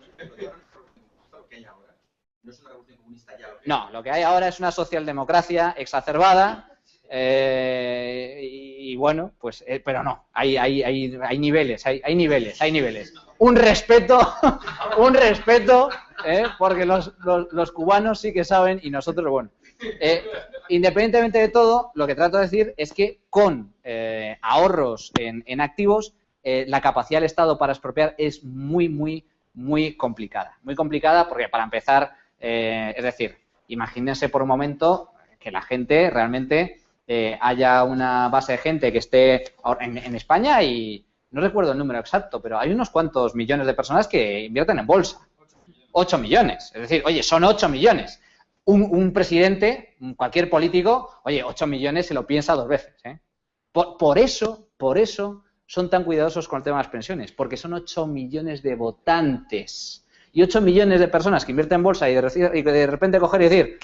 No, lo que hay ahora es una socialdemocracia exacerbada y bueno, pues, pero no, hay niveles, hay niveles. Un respeto, porque los cubanos sí que saben y nosotros, bueno. Independientemente de todo, lo que trato de decir es que con ahorros en activos, la capacidad del Estado para expropiar es muy, muy muy complicada. Muy complicada porque, para empezar, es decir, imagínense por un momento que la gente realmente haya una base de gente que esté en España y no recuerdo el número exacto, pero hay unos cuantos millones de personas que invierten en bolsa. 8 millones. Es decir, oye, son 8 millones. Un presidente, cualquier político, oye, 8 millones se lo piensa 2 veces. Por eso son tan cuidadosos con el tema de las pensiones, porque son 8 millones de votantes. Y 8 millones de personas que invierten en bolsa y de repente coger y decir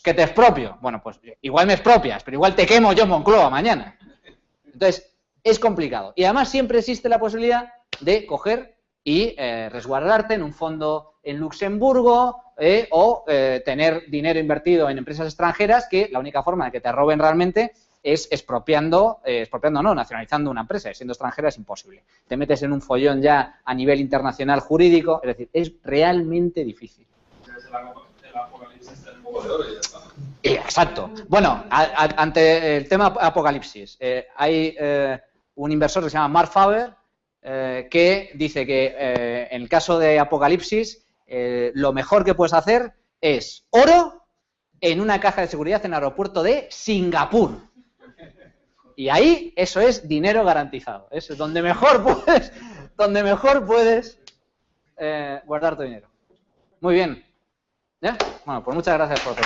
que te expropio. Bueno, pues igual me expropias, pero igual te quemo yo en Moncloa mañana. Entonces, es complicado. Y además siempre existe la posibilidad de coger y resguardarte en un fondo en Luxemburgo o tener dinero invertido en empresas extranjeras, que la única forma de que te roben realmente es nacionalizando una empresa. Siendo extranjera es imposible. Te metes en un follón ya a nivel internacional jurídico, es decir, es realmente difícil. Exacto. Bueno, ante el tema apocalipsis, hay un inversor que se llama Mark Faber que dice que en el caso de apocalipsis lo mejor que puedes hacer es oro en una caja de seguridad en el aeropuerto de Singapur. Y ahí eso es dinero garantizado. Es donde mejor puedes guardar tu dinero. Muy bien. ¿Ya? Bueno, pues muchas gracias por todo.